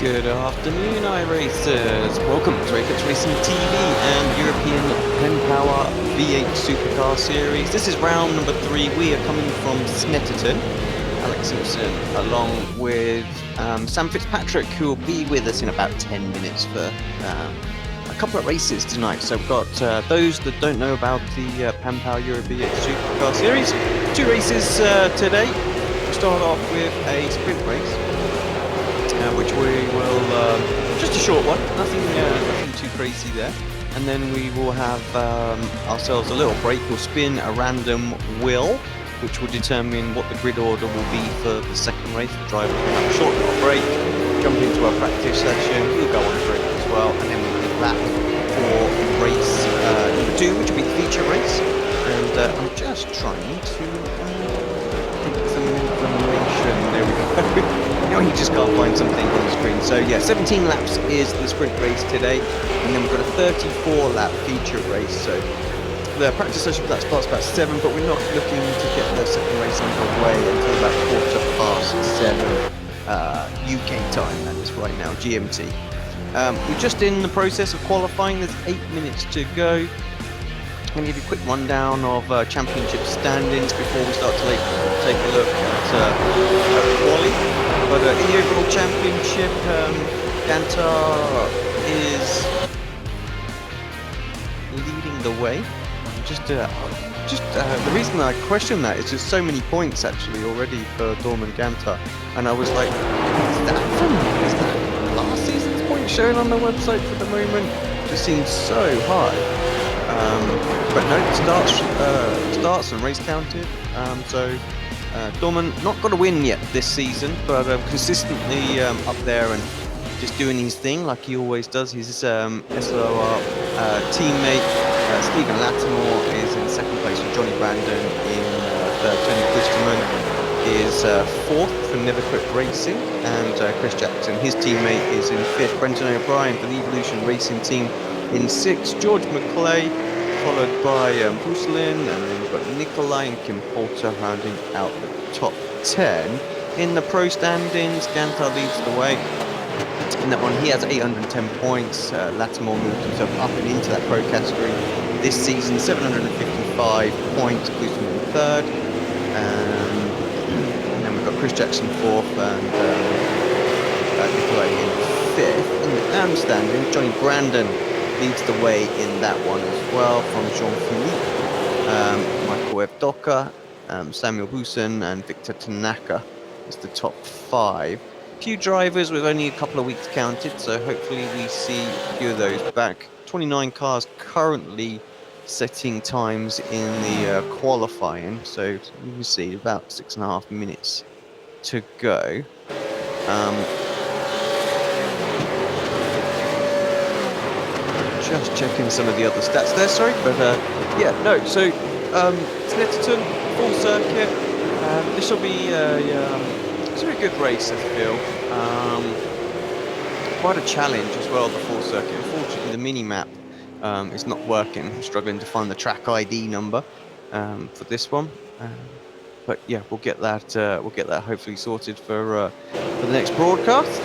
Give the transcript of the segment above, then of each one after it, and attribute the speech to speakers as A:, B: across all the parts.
A: Good afternoon, iRacers. Welcome to Racing TV and European PenPower V8 Supercar Series. This is round number 3. We are coming from Snetterton. Alex Simpson, along with Sam Fitzpatrick, who will be with us in about 10 minutes for a couple of races tonight. So we've got those that don't know about the PenPower Euro V8 Supercar Series. 2 races today. We'll start off with a sprint race. Which we will, just a short one, nothing too crazy there. And then we will have ourselves a little break. We'll spin a random wheel, which will determine what the grid order will be for the second race. The driver will have a short little break, jump into our practice session, we'll go on a break as well, and then we'll be back for race number 2, which will be the feature race. And I'm just trying to think some information. There we go. No, you just can't find something on the screen. So yeah, 17 laps is the sprint race today, and then we've got a 34-lap feature race. So the practice session for that starts about 7, but we're not looking to get the second race underway until about 7:15 UK time. That is right now, GMT. We're just in the process of qualifying. There's 8 minutes to go. I'm going to give you a quick rundown of championship standings before we start to take a look at quali. But in the overall championship, Gantar is leading the way. The reason I question that is just so many points actually already for Dorman Gantar, and I was like, is that last season's point showing on the website for the moment? It just seems so high. But no, starts and race counted. Dorman not got a win yet this season, but consistently up there and just doing his thing like he always does. His SLR teammate Stephen Lattimore is in second place with Johnny Brandon in third. Tony Klisterman is fourth for Never Quit Racing, and Chris Jackson, his teammate, is in fifth. Brenton O'Brien for the Evolution Racing team in sixth. George McClay followed by Brucelin, and then we've got Nikolai and Kim Poulter rounding out the top 10. In the pro standings, Gantar leads the way. In that one, he has 810 points. Lattimore moved himself up and into that pro category this season, 755 points, including in third. And then we've got Chris Jackson fourth and Nikolai in fifth. In the AM standings, Johnny Brandon leads the way in that one as well, from Jean-Philippe, Michael Evdoka, Samuel Busen, and Victor Tanaka is the top 5. Few drivers with only a couple of weeks counted, so hopefully we see a few of those back. 29 cars currently setting times in the qualifying, so you can see about 6.5 minutes to go. Just checking some of the other stats there, sorry, but yeah, no, so Snetterton, full circuit, this will be it's a very good race, I feel. Quite a challenge as well, the full circuit. Unfortunately, the mini-map is not working. I'm struggling to find the track ID number for this one. But yeah, we'll get that hopefully sorted for the next broadcast.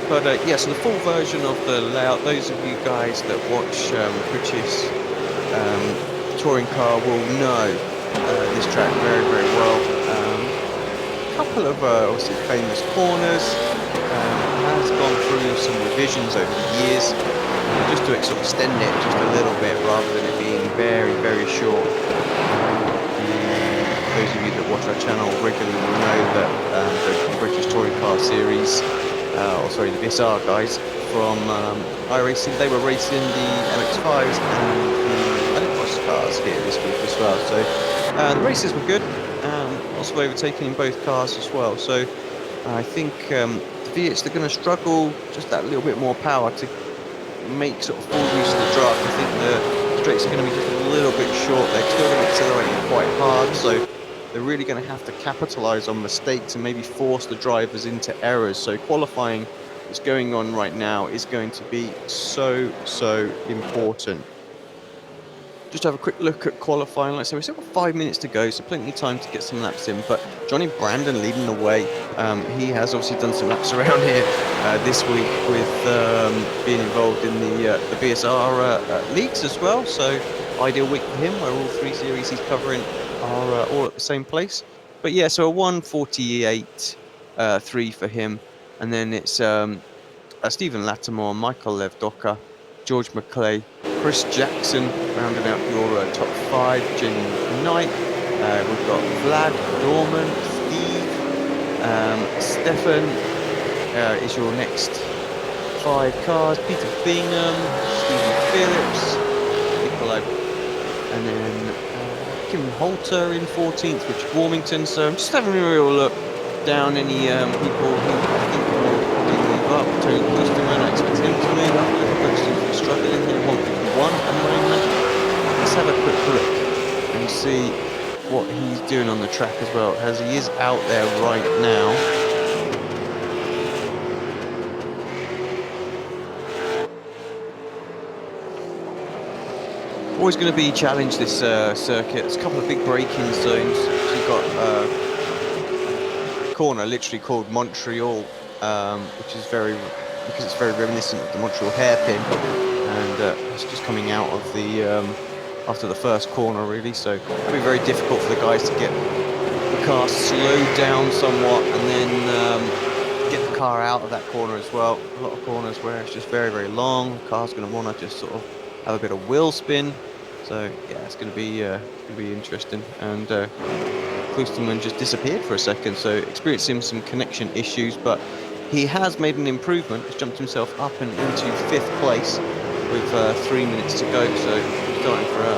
A: But yeah, so the full version of the layout, those of you guys that watch British touring car will know this track very, very well. A couple of obviously famous corners, has gone through some revisions over the years, just to sort of extend it just a little bit rather than it being very, very short. Those of you that watch our channel regularly will know that the British touring car series, the VSR guys from iRacing, they were racing the MX-5s and the Cross cars here this week as well. So the races were good, also overtaken in both cars as well. So I think the V8s, they're going to struggle just that little bit more power to make sort of full use of the draft. I think the straights are going to be just a little bit short. They're still going to be accelerating quite hard, so they're really going to have to capitalize on mistakes and maybe force the drivers into errors. So qualifying that's going on right now is going to be so important. just have a quick look at qualifying. Like I said, we've still got 5 minutes to go, so plenty of time to get some laps in. But Johnny Brandon leading the way. He has obviously done some laps around here this week with being involved in the BSR leagues as well. So ideal week for him, where all 3 series he's covering are all at the same place. But yeah, so a 1:48.3 for him, and then it's Stephen Lattimore, Michael Levdoka, George McClay, Chris Jackson rounding out your top 5. Jamie McKnight. We've got Vlad Dorman, Steve, Stefan is your next 5 cars. Peter Bingham, Stephen Phillips, Nicolai, and then Kim Holter in 14th, Richard Warmington. So I'm just having a real look down any people who I think will probably move up. Tony Klosterman, I expect him to move up. Looks to be struggling here, 151 at the moment. Let's have a quick look and see what he's doing on the track as well, as he is out there right now. Always going to be challenged, this circuit. There's a couple of big braking zones. So you've got a corner literally called Montreal, which is because it's very reminiscent of the Montreal hairpin, and it's just coming out of the after the first corner, really. So it'll be very difficult for the guys to get the car slowed down somewhat and then get the car out of that corner as well. A lot of corners where it's just very, very long. The car's going to want to just sort of have a bit of wheel spin. So yeah, it's going to be interesting. And Klosterman just disappeared for a second, so experiencing some connection issues, but he has made an improvement. He's jumped himself up and into 5th place with 3 minutes to go, so he's starting for a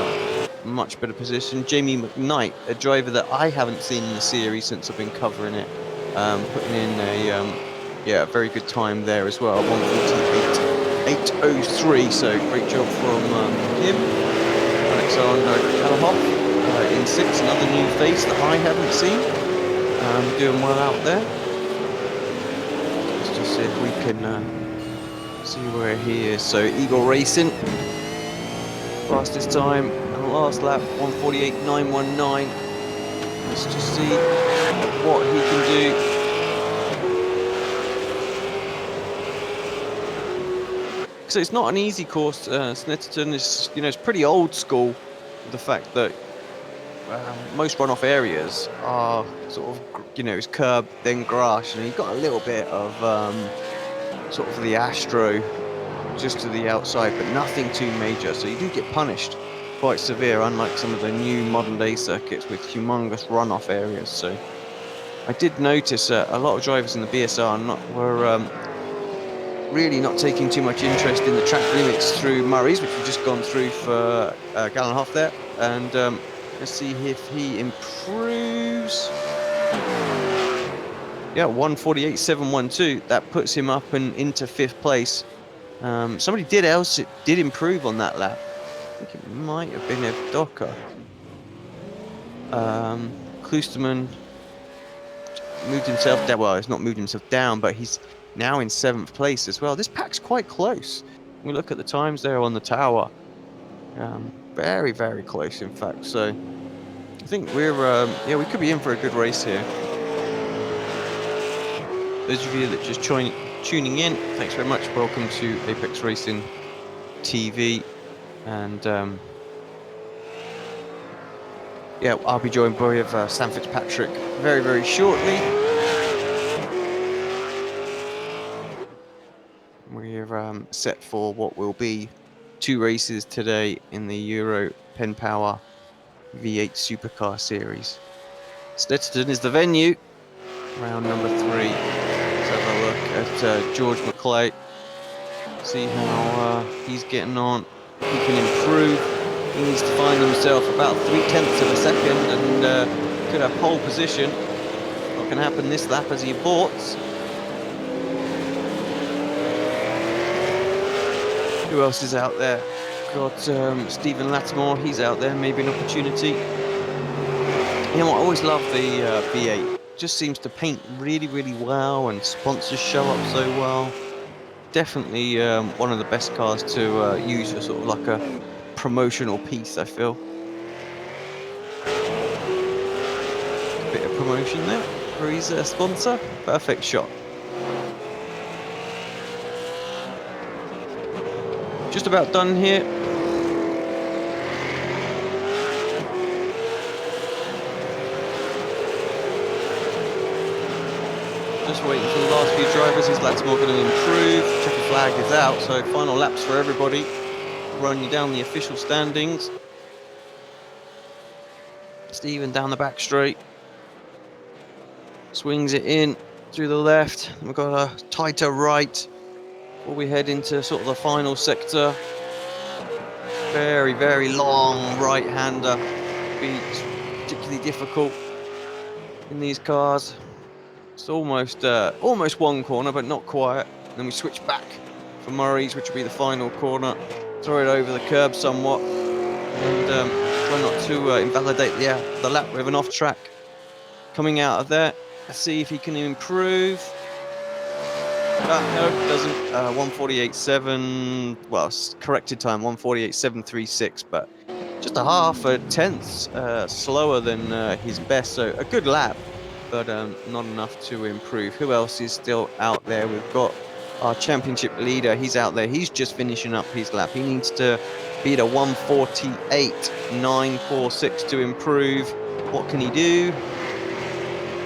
A: much better position. Jamie McKnight, a driver that I haven't seen in the series since I've been covering it, putting in a very good time there as well, 1:48.803. So great job from him. Alexander Kalahoff in 6th, another new face that I haven't seen, doing well out there. Let's just see if we can see where he is. So Eagle Racing, fastest time and last lap, 1:48.919. Let's just see what he can do. So it's not an easy course. Snetterton is, it's pretty old school. The fact that most runoff areas are sort of, it's curb then grass. You've got a little bit of sort of the Astro just to the outside, but nothing too major. So you do get punished quite severe, unlike some of the new modern day circuits with humongous runoff areas. So I did notice a lot of drivers in the BSR were really not taking too much interest in the track limits through Murray's, which we've just gone through for Gallenhoff there. And let's see if he improves. Yeah, 1:48.712. That puts him up and into 5th place. Somebody did improve on that lap. I think it might have been Evdoka. Klosterman moved himself down. Well, he's not moved himself down, but he's now in 7th place as well. This pack's quite close. We look at the times there on the tower. Very, very close, in fact. So I think we could be in for a good race here. Those of you that just tuning in, thanks very much. Welcome to Apex Racing TV, and I'll be joined by Sam Fitzpatrick very, very shortly. We're set for what will be 2 races today in the Euro PenPower V8 Supercar Series. Snetterton is the venue, round number 3. Let's have a look at George McClay, see how he's getting on. He can improve. He needs to find himself about 0.3 of a second and could have pole position. What can happen this lap as he aborts. Who else is out there? Got Stephen Lattimore, he's out there, maybe an opportunity. I always love the V8. Just seems to paint really, really well, and sponsors show up so well. Definitely one of the best cars to use for sort of like a promotional piece, I feel. A bit of promotion there for his sponsor. Perfect shot. Just about done here. Just waiting for the last few drivers. Is Latimer going to improve? Checkered flag is out, so final laps for everybody. Run you down the official standings. Stephen down the back straight. Swings it in through the left. We've got a tighter right before we head into sort of the final sector. Very, very long right-hander. Be particularly difficult in these cars. It's almost one corner, but not quite. Then we switch back for Murray's, which will be the final corner. Throw it over the curb somewhat, and try not to invalidate the lap with an off-track. Coming out of there, let's see if he can improve. No, doesn't. 148.7. Well, it's corrected time 148.736, but just a half a tenth slower than his best. So a good lap, but not enough to improve. Who else is still out there? We've got our championship leader. He's out there. He's just finishing up his lap. He needs to beat a 148.946 to improve. What can he do?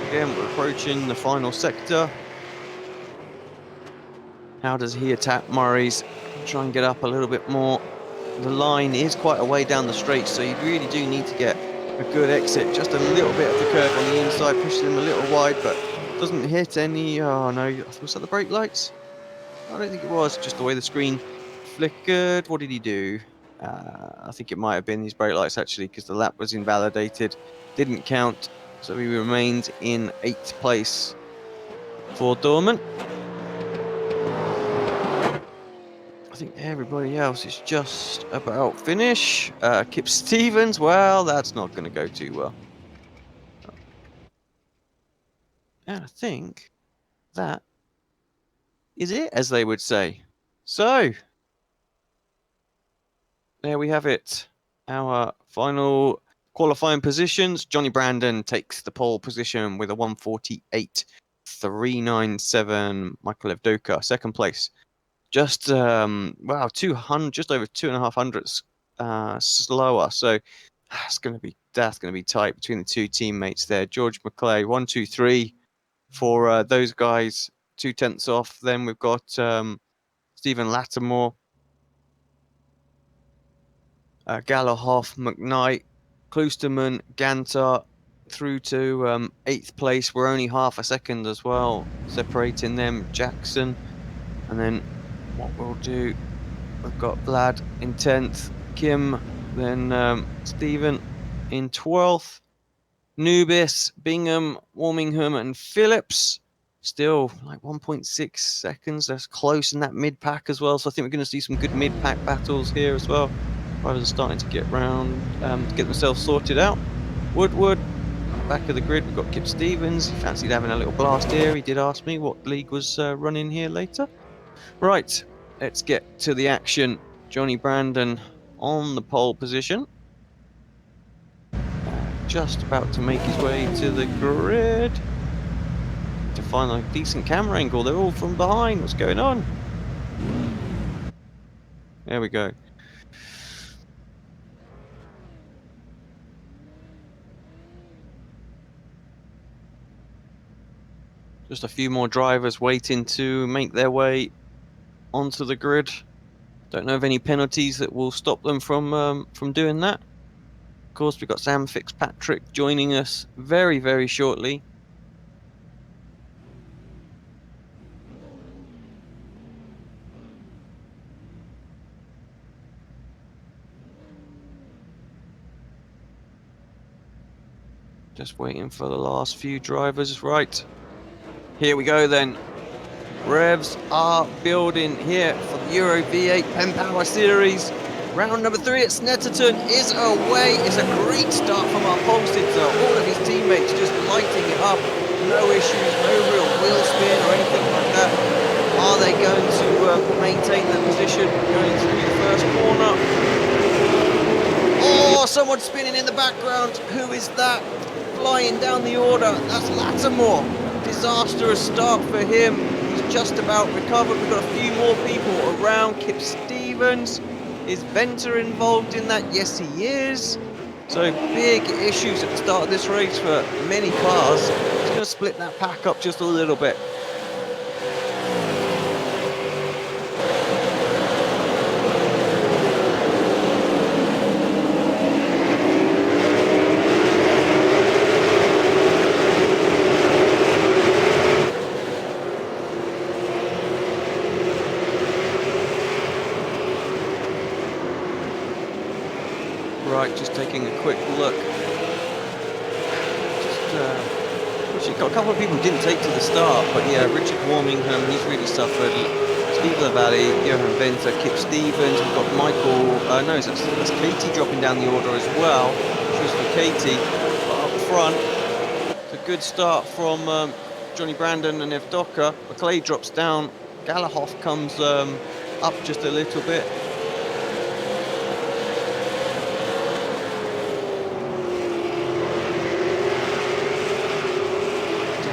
A: Again, we're approaching the final sector. How does he attack Murray's? Try and get up a little bit more. The line is quite a way down the straight, so you really do need to get a good exit. Just a little bit of the curve on the inside, pushes him a little wide, but doesn't hit any. Oh no, was that the brake lights? I don't think it was. Just the way the screen flickered. What did he do? I think it might have been his brake lights actually, because the lap was invalidated. Didn't count, so he remained in 8th place for Dorman. I think everybody else is just about finish. Kip Stevens, well, that's not going to go too well. And I think that is it, as they would say. So, there we have it. Our final qualifying positions. Johnny Brandon takes the pole position with a 148.397. Michael Evdoka, second place. Just wow, 200, just over 2.5 hundredths slower. So that's going to be tight between the two teammates there. George McClay, 1, 2, 3 for those guys, 2 tenths off. Then we've got Stephen Lattimore, Gallohoff, McKnight, Kloosterman, Gantar through to 8th place. We're only half a second as well separating them. Jackson, and then what we'll do, we've got Vlad in 10th, Kim, then Stephen in 12th, Nubis, Bingham, Warmingham, and Phillips. Still like 1.6 seconds. That's close in that mid-pack as well. So I think we're going to see some good mid-pack battles here as well. Drivers are starting to get round, get themselves sorted out. Woodward, back of the grid, we've got Kip Stevens. He fancied having a little blast here. He did ask me what league was running here later. Right, let's get to the action. Johnny Brandon on the pole position. Just about to make his way to the grid. To find a decent camera angle. They're all from behind. What's going on? There we go. Just a few more drivers waiting to make their way onto the grid. Don't know of any penalties that will stop them from doing that. Of course, we've got Sam Fitzpatrick joining us very, very shortly. Just waiting for the last few drivers. Right, here we go then. Revs are building here for the Euro V8 PenPower Series. Round number 3 at Snetterton is away. It's a great start from our pole sitter. All of his teammates just lighting it up. No issues, no real wheel spin or anything like that. Are they going to maintain their position going through the first corner? someone spinning in the background. Who is that? Flying down the order. That's Lattimore. Disastrous start for him. He's just about recovered. We've got a few more people around. Kip Stevens. Is Venter involved in that? Yes, he is. So big issues at the start of this race for many cars. It's going to split that pack up just a little bit. Right, just taking a quick look. Actually got a couple of people who didn't take to the start, but yeah, Richard Warmingham, he's really suffered. Steve Lavalley, Johan Venter, Kip Stevens. We've got Michael. No, that's Katie dropping down the order as well. Choose for Katie. But up front, it's a good start from Johnny Brandon and Ev Docker. McClay drops down. Galahoff comes up just a little bit.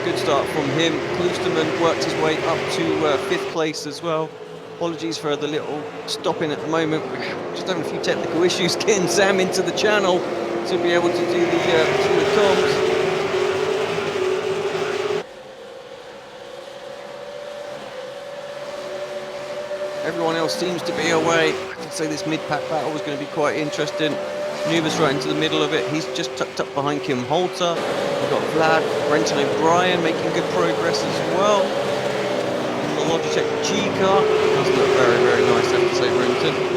A: Good start from him. Kloosterman worked his way up to 5th place as well. Apologies for the little stopping at the moment. We're just having a few technical issues getting Sam into the channel to be able to do the comms. Everyone else seems to be away. I can say this mid-pack battle was going to be quite interesting. Nubis right into the middle of it. He's just tucked up behind Kim Holter. We've got Vlad, Brenton O'Brien making good progress as well. In the Logitech G car. Does look very, very nice, I have to say, Brenton.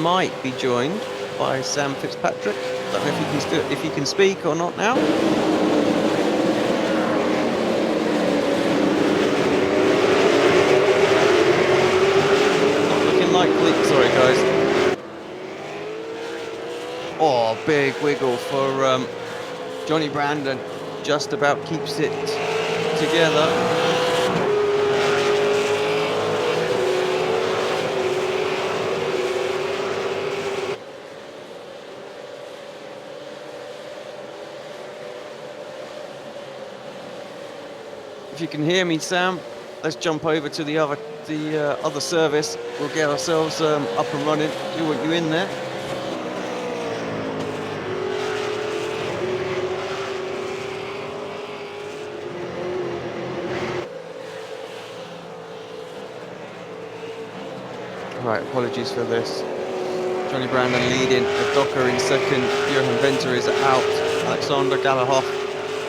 A: Might be joined by Sam Fitzpatrick. Don't know if he can speak or not now. Not looking likely. Sorry, guys. Oh, big wiggle for Johnny Brandon. Just about keeps it together. If you can hear me, Sam, let's jump over to the other service. We'll get ourselves up and running. Do want you in there. Right, apologies for this. Johnny Brandon leading, Docker in second. Johan Venter is out. Alexander Galahoff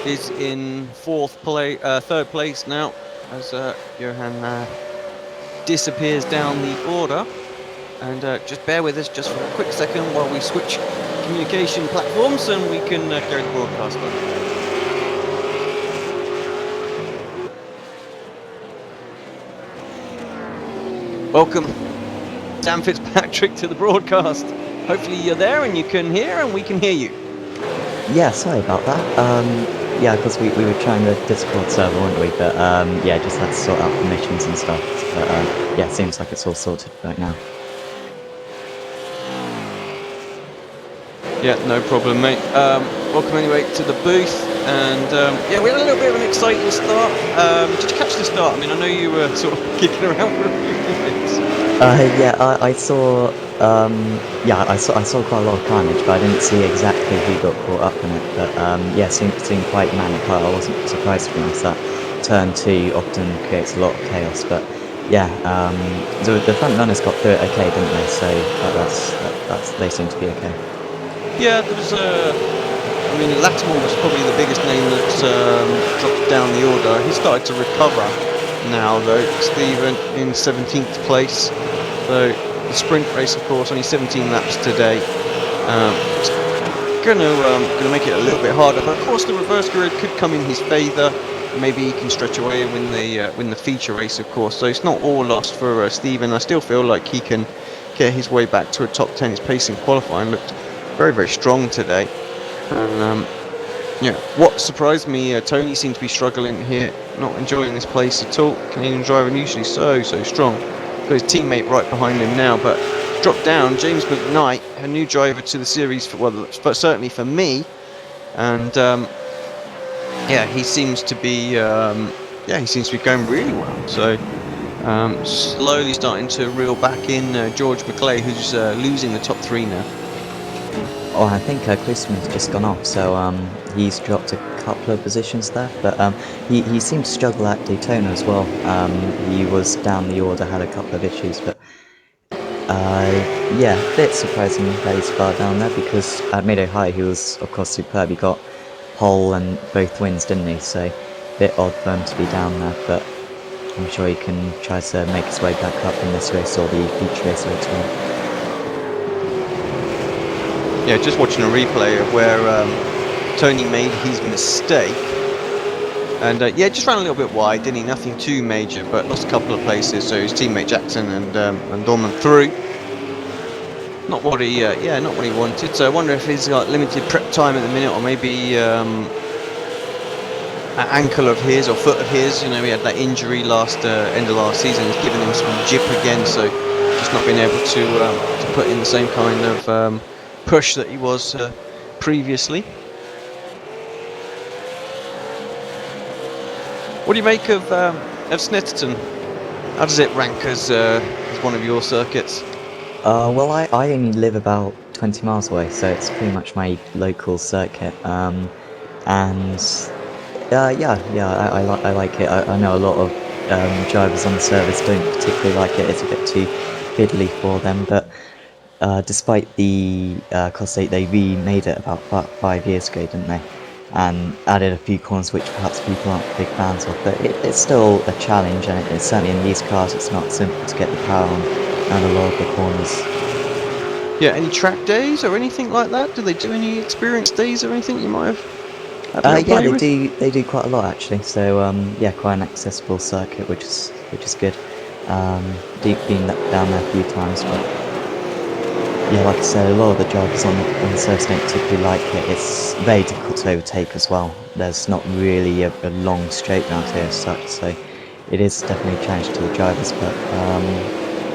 A: is in third place now, as Johan disappears down the order. And just bear with us just for a quick second while we switch communication platforms and we can carry the broadcast on. Welcome, Sam Fitzpatrick, to the broadcast. Hopefully you're there and you can hear and we can hear you.
B: Yeah, sorry about that. Yeah, because we were trying the Discord server, weren't we? But yeah, just had to sort out permissions and stuff. But yeah, seems like it's all sorted right now.
A: Yeah, no problem, mate. Welcome anyway to the booth. And yeah, we had a little bit of an exciting start. Did you catch the start? I mean, I know you were sort of kicking around for a few minutes.
B: Yeah, I saw. Yeah, I saw quite a lot of carnage, but I didn't see exactly who got caught up in it. But yeah, seemed quite manic. I wasn't surprised, to be honest. That turn 2 often creates a lot of chaos. But yeah, the front runners got through it okay, didn't they? So that's they seem to be okay.
A: Yeah, there was I mean, Lattimore was probably the biggest name that dropped down the order. He started to recover now, though. Stephen in 17th place. So the sprint race, of course, only 17 laps today. gonna make it a little bit harder. But of course, the reverse grid could come in his favour. Maybe he can stretch away and win the feature race, of course. So it's not all lost for Steven. I still feel like he can get his way back to a top 10. His pace in qualifying looked very, very strong today. And yeah, what surprised me, Tony seemed to be struggling here, not enjoying this place at all. Canadian driver usually so strong. Got his teammate right behind him now, but dropped down. James McKnight, a new driver to the series, but certainly for me. And yeah, he seems to be going really well. So slowly starting to reel back in George McClay, who's losing the top 3 now.
B: Oh, I think Christman's just gone off, so he's dropped a couple of positions there, but he seemed to struggle at Daytona as well. He was down the order, had a couple of issues, but yeah, a bit surprising that he's far down there, because at Mid-Ohio he was, of course, superb. He got pole and both wins, didn't he? So a bit odd for him to be down there, but I'm sure he can try to make his way back up in this race or the feature race later on.
A: Yeah, just watching a replay of where Tony made his mistake. And yeah, just ran a little bit wide, didn't he? Nothing too major, but lost a couple of places. So his teammate Jackson and Dorman through. Not what he wanted. So I wonder if he's got limited prep time at the minute, or maybe an ankle of his or foot of his. You know, he had that injury end of last season. It's given him some jip again. So just not being able to put in the same kind of push that he was previously. What do you make of Snetterton? How does it rank as one of your circuits?
B: Well, I only live about 20 miles away, so it's pretty much my local circuit. And yeah, I like it. I know a lot of drivers on the service don't particularly like it. It's a bit too fiddly for them, but despite the cost, they remade it about 5 years ago, didn't they? And added a few corners which perhaps people aren't big fans of, but it's still a challenge, and it's certainly in these cars it's not simple to get the power on and a lot of the corners.
A: Yeah, any track days or anything like that? Do they do any experience days or anything you might have?
B: Yeah, they do quite a lot actually. So yeah, quite an accessible circuit, which is good. Been down there a few times, but yeah, like I said, a lot of the drivers on the service don't particularly like it. It's very difficult to overtake as well. There's not really a long straight round here as such, so it is definitely a challenge to the drivers. But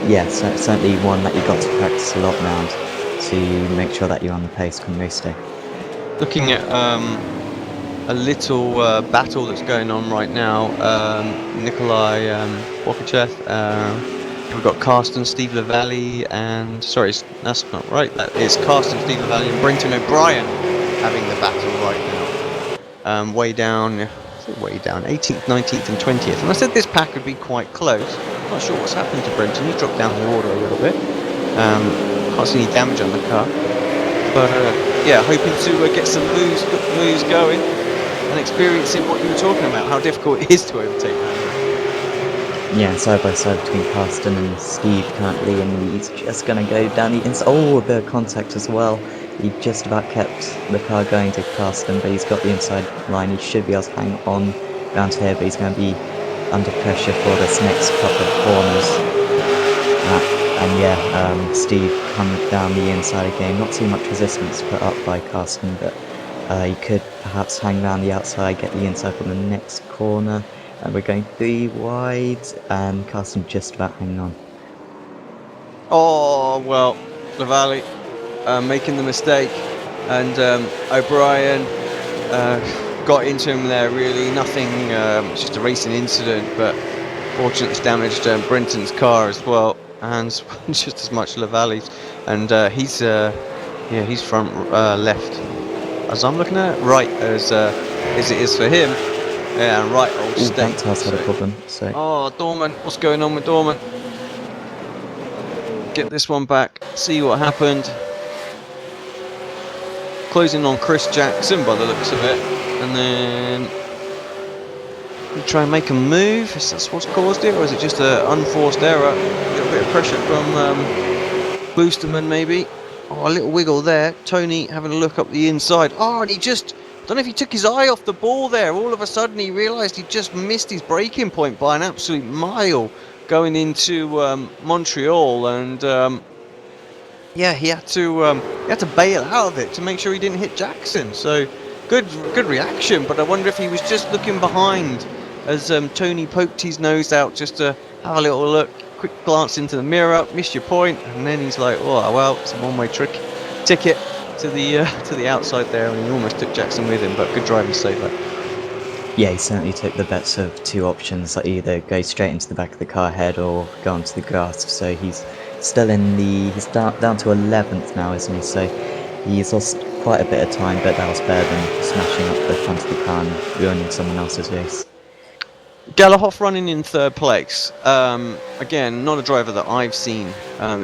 B: yeah, certainly one that you've got to practice a lot round to make sure that you're on the pace come race day.
A: Looking at a little battle that's going on right now, Nikolai Wakachev. We've got Carsten, Steve Lavallee, and sorry, that's not right. That is Carsten, Steve Lavallee, and Brenton O'Brien having the battle right now. Way down, 18th, 19th, and 20th. And I said this pack would be quite close. I'm not sure what's happened to Brenton. He's dropped down the order a little bit. Can't see any damage on the car, but yeah, hoping to get some moves going and experiencing what you were talking about, how difficult it is to overtake that.
B: Yeah, side by side between Carsten and Steve currently, and he's just going to go down the inside. Oh, a bit of contact as well. He just about kept the car going to Carsten, but he's got the inside line. He should be able to hang on around here, but he's going to be under pressure for this next couple of corners. And yeah, Steve coming down the inside again. Not too much resistance put up by Carsten, but he could perhaps hang around the outside, get the inside for the next corner. And we're going 3 wide, and Carsten just about hanging on.
A: Oh, well, Lavallee making the mistake, and O'Brien got into him there, really. Nothing, it's just a racing incident, but fortunately it's damaged Brenton's car as well, and just as much Lavallee's. And he's front left, as I'm looking at it, right as it is for him. Yeah, and right old state.
B: Has had a problem. So.
A: Oh, Dorman, what's going on with Dorman? Get this one back, see what happened. Closing on Chris Jackson by the looks of it, and then we try and make a move. Is that what's caused it, or is it just an unforced error? A little bit of pressure from Boosterman, maybe. Oh, a little wiggle there. Tony having a look up the inside. Oh, and he just, I don't know if he took his eye off the ball there. All of a sudden he realised he just missed his braking point by an absolute mile going into Montreal, and yeah, he had to bail out of it to make sure he didn't hit Jackson. So good reaction, but I wonder if he was just looking behind as Tony poked his nose out just to have a little look, quick glance into the mirror, missed your point, and then he's like, oh well, it's a one-way ticket to the outside there, and he almost took Jackson with him, but good driving save that.
B: Yeah, he certainly took the best of two options, like either go straight into the back of the car head or go onto the grass. So he's still he's down to 11th now, isn't he? So he's lost quite a bit of time, but that was better than smashing up the front of the car and ruining someone else's race.
A: Galahoff running in third place. Again, not a driver that I've seen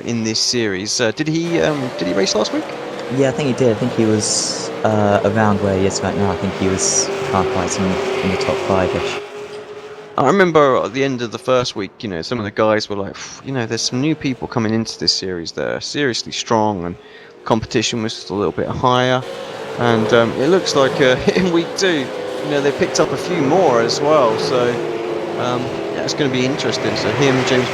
A: in this series. Did he race last week?
B: Yeah, I think he did. I think he was around where he is right now. I think he was car fighting in the top 5-ish.
A: I remember at the end of the first week, some of the guys were like, there's some new people coming into this series that are seriously strong, and competition was just a little bit higher. And it looks like in week 2, they picked up a few more as well. So yeah, it's going to be interesting. So him, Jamie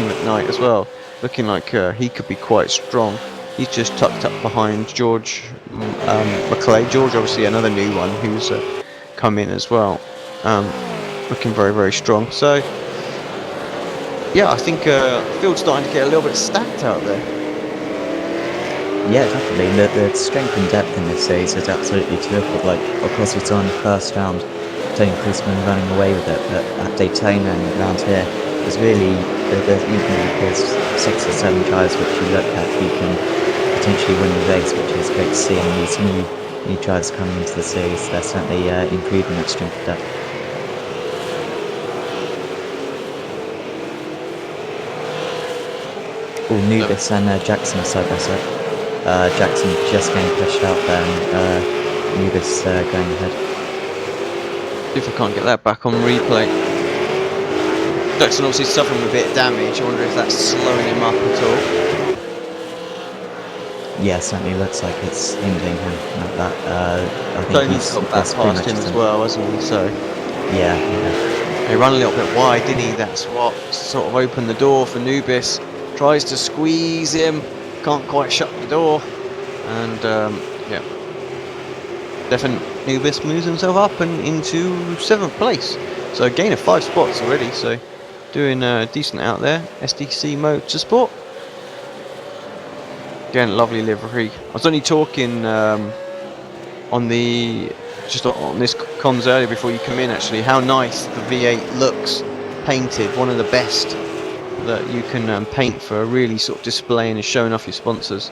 A: McKnight as well, looking like he could be quite strong. He's just tucked up behind George McClay. George, obviously, another new one who's come in as well. Looking very, very strong. So, yeah, I think field's starting to get a little bit stacked out there.
B: Yeah, definitely. The strength and depth in this series is absolutely terrific. Like, of course, we saw in the first round Tony Chrisman running away with it, but at Daytona and around here, there's really, there's 6 or 7 drivers which you look at who can potentially win the race, which is great to see. And these new drivers coming into the series, they're certainly improving that strength and depth. Oh, Nubis and Jackson are side by side. Jackson just getting pushed out there, and Nubis going ahead.
A: If I can't get that back on replay. Jackson obviously suffering a bit of damage. I wonder if that's slowing him up at all.
B: Yeah, certainly looks like it's hindering him like that. I think
A: Tony's got back past him as well, hasn't he? So
B: yeah.
A: He ran a little bit wide, didn't he? That's what sort of opened the door for Nubis. Tries to squeeze him, can't quite shut the door, and yeah, definitely Nubis moves himself up and into 7th place. So a gain of 5 spots already. So doing decent out there. SDC Motorsport. Again, lovely livery. I was only talking on this comms earlier before you come in, actually, how nice the V8 looks painted. One of the best that you can paint for a really sort of displaying and showing off your sponsors.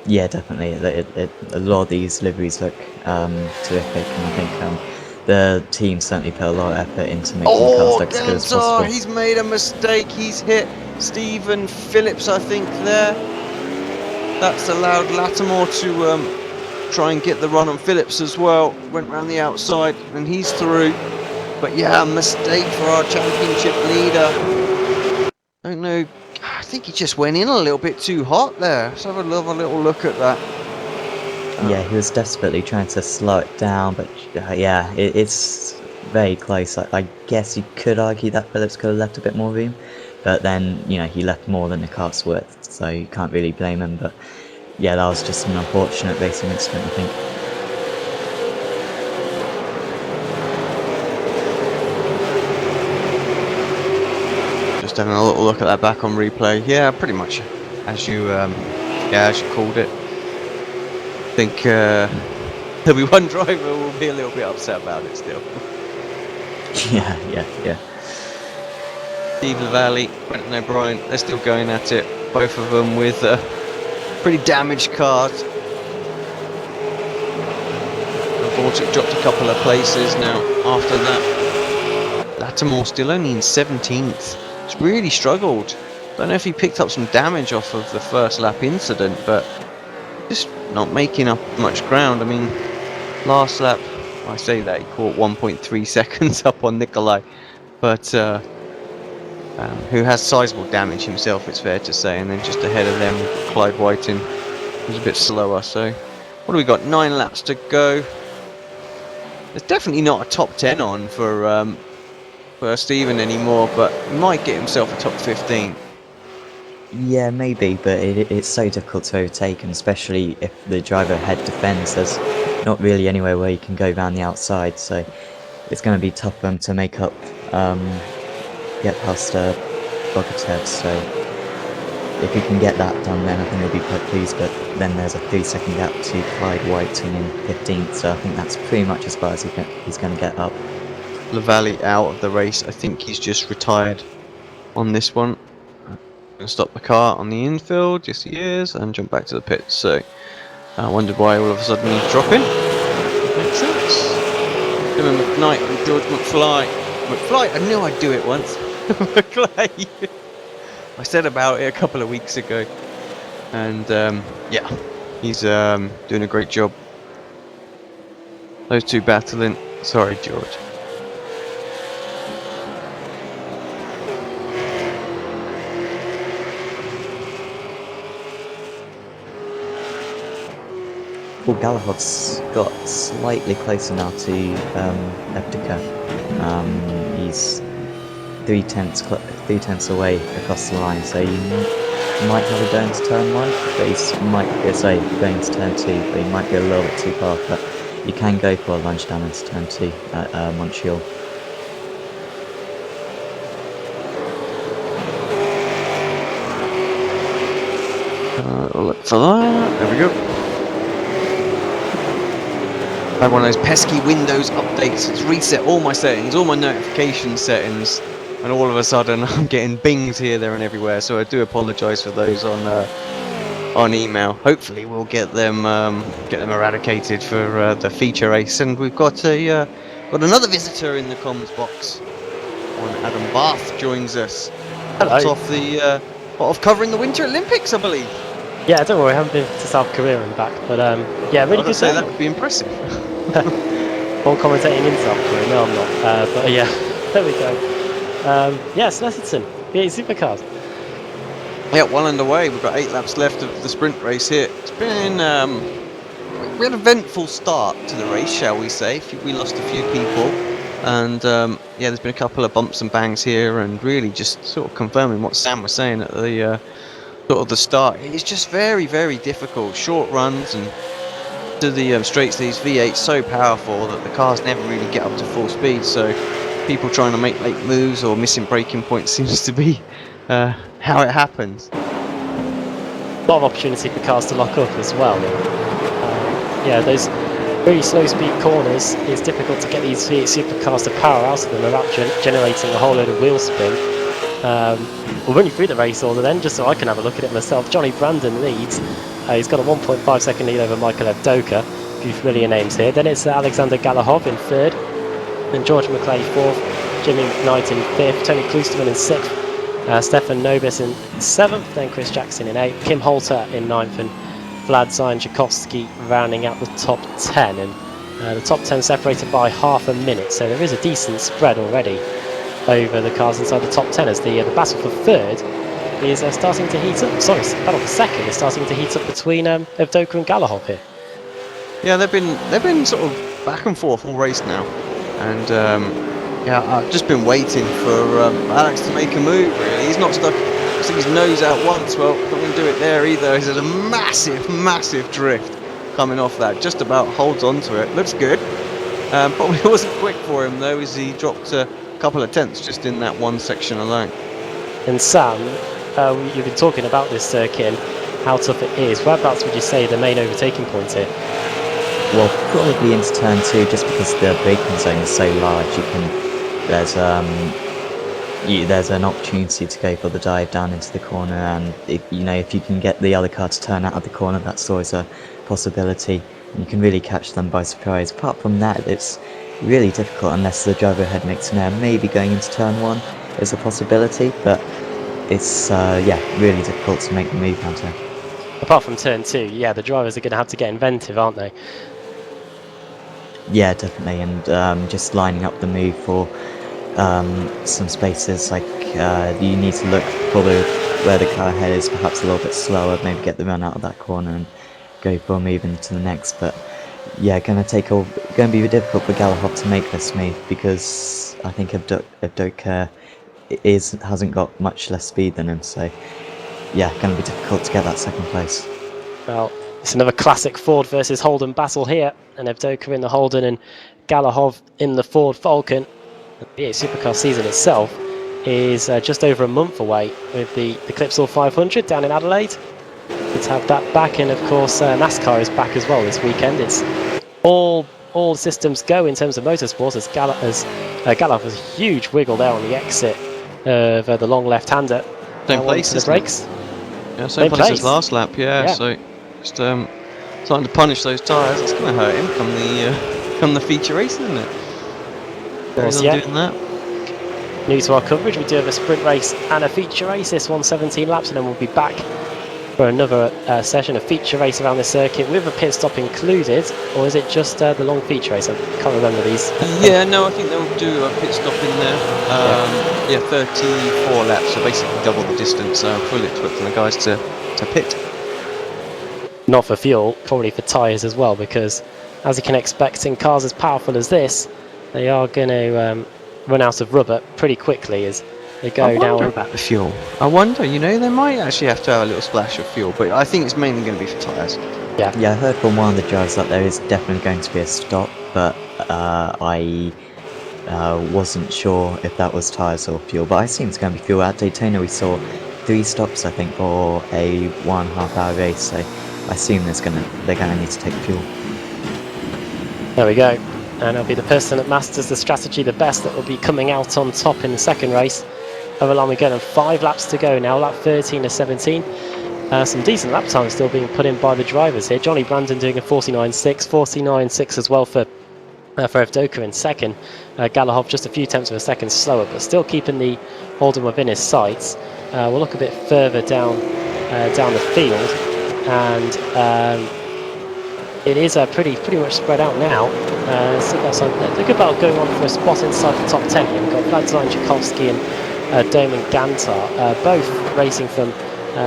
B: Yeah, definitely. A lot of these liveries look terrific, and I think the team certainly put a lot of effort into making the cars look as good as possible.
A: He's made a mistake. He's hit Stephen Phillips, I think, there. That's allowed Lattimore to try and get the run on Phillips as well. Went round the outside and he's through. But yeah, a mistake for our championship leader. Don't know. I think he just went in a little bit too hot there. Let's have a little look at that.
B: Yeah, he was desperately trying to slow it down, but yeah, it's very close. I guess you could argue that Phillips could have left a bit more room, but then, he left more than the car's worth, so you can't really blame him. But yeah, that was just an unfortunate racing incident, I think.
A: Just having a little look at that back on replay. Yeah, pretty much as you called it. I think there'll be one driver who will be a little bit upset about it still.
B: Yeah.
A: Steve Lavalley, Brenton O'Brien, they're still going at it. Both of them with pretty damaged cars. Vortic dropped a couple of places now after that. Lattimore still only in 17th. It's really struggled. Don't know if he picked up some damage off of the first lap incident, but just not making up much ground. I mean, last lap, I say that he caught 1.3 seconds up on Nikolai, but who has sizable damage himself, it's fair to say, and then just ahead of them, Clyde Whiting, who's a bit slower. So, what do we got? 9 laps to go. There's definitely not a top 10 on for Stephen anymore, but he might get himself a top 15.
B: Yeah, maybe, but it's so difficult to overtake, and especially if the driver ahead defends, there's not really anywhere where you can go around the outside, so it's going to be tough for him to make up, get past Bogatev, so if he can get that done, then I think he'll be quite pleased, but then there's a 3-second gap to Clyde Whiting in 15th, so I think that's pretty much as far as he's going to get up.
A: Lavalley out of the race. I think he's just retired on this one. Going to stop the car on the infield, yes he is, and jump back to the pits. So I wondered why all of a sudden he's dropping. Makes sense. Him and McKnight and George McFly. McFly, I knew I'd do it once. McFly. I said about it a couple of weeks ago, and yeah, he's doing a great job. Those two battling. Sorry, George.
B: Well, Galahov's got slightly closer now to Evdika. He's 3/10 away across the line, so you might have a go into turn 1, but going into turn 2, but he might be a little bit too far, but you can go for a lunge down into turn 2 at Montreal.
A: Look for that. There we go. I had one of those pesky Windows updates. It's reset all my settings, all my notification settings, and all of a sudden I'm getting bings here, there, and everywhere. So I do apologise for those on email. Hopefully we'll get them eradicated for the feature race. And we've got another visitor in the comms box. One Adam Barth joins us.
C: Hello.
A: Hot off covering the Winter Olympics, I believe.
C: Yeah, don't worry, I haven't been to South Korea and back, but yeah, really good.
A: Say that would be impressive.
C: All commentating in South Korea, no I'm not, but yeah, there we go. Yeah, Snetterton, V8 Supercars.
A: Yeah, well underway. We've got 8 laps left of the sprint race here. It's been we had an eventful start to the race, shall we say. We lost a few people, and yeah, there's been a couple of bumps and bangs here, and really just sort of confirming what Sam was saying at the sort of the start. It's just very, very difficult. Short runs and to the straights. These V8s so powerful that the cars never really get up to full speed. So people trying to make late moves or missing braking points seems to be how it happens.
C: A lot of opportunity for cars to lock up as well. Yeah, those really slow speed corners, it's difficult to get these V8 Supercars to power out of them without generating a whole load of wheel spin. We'll run you through the race order then, just so I can have a look at it myself. Johnny Brandon leads. He's got a 1.5 second lead over Michael Evdoka. A few familiar names here. Then it's Alexander Galahov in 3rd. Then George McClay 4th. Jimmy McKnight in 5th. Tony Klusterman in 6th. Stefan Nobis in 7th. Then Chris Jackson in 8th. Kim Holter in 9th. And Vlad Zajankovsky rounding out the top 10. And the top 10 separated by half a minute. So there is a decent spread already over the cars inside the top 10 as the battle for 3rd is starting to heat up. Sorry, battle for 2nd is starting to heat up between Evdoka and Galahov here. Yeah,
A: they've been sort of back and forth all race now, and yeah, I've just been waiting for Alex to make a move. Really, he's not stuck. Sticking his nose out once. Well, not going to do it there either. There's a massive drift coming off that. Just about holds onto it. Looks good. Probably wasn't quick for him though, as he dropped a couple of tenths just in that one section alone.
C: And Sam, you've been talking about this circuit and how tough it is. Whereabouts would you say the main overtaking point here?
B: Well, probably into turn 2, just because the braking zone is so large. There's an opportunity to go for the dive down into the corner, and if you can get the other car to turn out of the corner, that's always a possibility. You can really catch them by surprise. Apart from that, it's really difficult unless the driver ahead makes an error. Maybe going into turn 1 is a possibility, but it's really difficult to make the move out here.
C: Apart from turn 2, yeah, the drivers are going to have to get inventive, aren't they?
B: Yeah, definitely, and just lining up the move for some spaces like you need to look for where the car ahead is, perhaps a little bit slower, maybe get the run out of that corner and go for a move into the next. But yeah, going to be difficult for Galahov to make this move, because I think Evdoka hasn't got much less speed than him. So yeah, going to be difficult to get that second place.
C: Well, it's another classic Ford versus Holden battle here, and Evdoka in the Holden and Galahov in the Ford Falcon. The V8 Supercar season itself is just over a month away, with the Clipsal 500 down in Adelaide. Let's have that back, and of course NASCAR is back as well this weekend. It's all systems go in terms of motorsport, as Galahov has a huge wiggle there on the exit of the long left-hander.
A: Same place,
C: the brakes.
A: Yeah, same place as last lap. Yeah. So just starting to punish those tyres. It's going to hurt him come the feature race, isn't it? Doing that.
C: New to our coverage, we do have a sprint race and a feature race. This one's 17 laps, and then we'll be back for another session, a feature race around the circuit with a pit stop included, or is it just the long feature race? I can't remember these.
A: Yeah, no, I think they'll do a pit stop in there. 34 laps, so basically double the distance. Fully expecting the guys to pit.
C: Not for fuel, probably for tyres as well, because as you can expect in cars as powerful as this, they are going to run out of rubber pretty quickly as they go down.
A: I wonder about the fuel. I wonder, they might actually have to have a little splash of fuel, but I think it's mainly going to be for tyres.
B: Yeah, I heard from one of the drivers that there is definitely going to be a stop, but I wasn't sure if that was tyres or fuel, but I assume it's going to be fuel. At Daytona we saw 3 stops, I think, for a 1.5 hour race, so I assume they're going to need to take fuel.
C: There we go. And it'll be the person that masters the strategy the best that will be coming out on top in the second race. Over line we go, and 5 laps to go now, lap 13 to 17. Some decent lap times still being put in by the drivers here. Johnny Brandon doing a 49.6, 49.6 as well for Evdoka in second. Galahov just a few tenths of a second slower, but still keeping the Holden within his sights. We'll look a bit further down the field, and it is pretty much spread out now. They're good about going on for a spot inside the top 10 here. We've got Vlad Zajakovsky and Domen Gantar, both racing from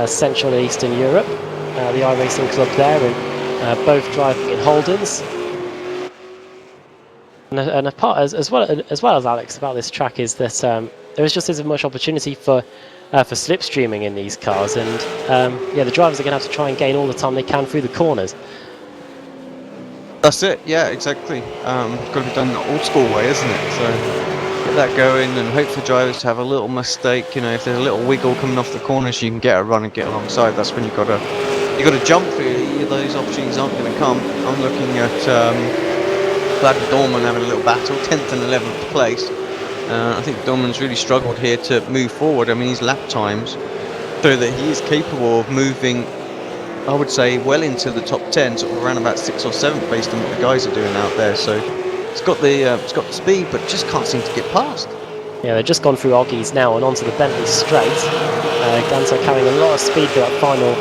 C: Central and Eastern Europe, the iRacing club there, and both driving in Holdens. And a part as well as Alex about this track is that there is just as much opportunity for slipstreaming in these cars, and the drivers are going to have to try and gain all the time they can through the corners.
A: That's it, yeah, exactly. Got to be done the old school way, isn't it? So get that going, and hope for drivers to have a little mistake. If there's a little wiggle coming off the corners, you can get a run and get alongside. That's when you've got to jump through. Those opportunities aren't going to come. I'm looking at Vlad Dorman having a little battle, 10th and 11th place. I think Dorman's really struggled here to move forward. I mean, his lap times show that he is capable of moving, I would say, well into the top 10, sort of around about 6th or 7th based on what the guys are doing out there. So it's got the speed, but just can't seem to get past.
C: Yeah, they've just gone through Oggies now and onto the Bentley straight. Gantar carrying a lot of speed for that final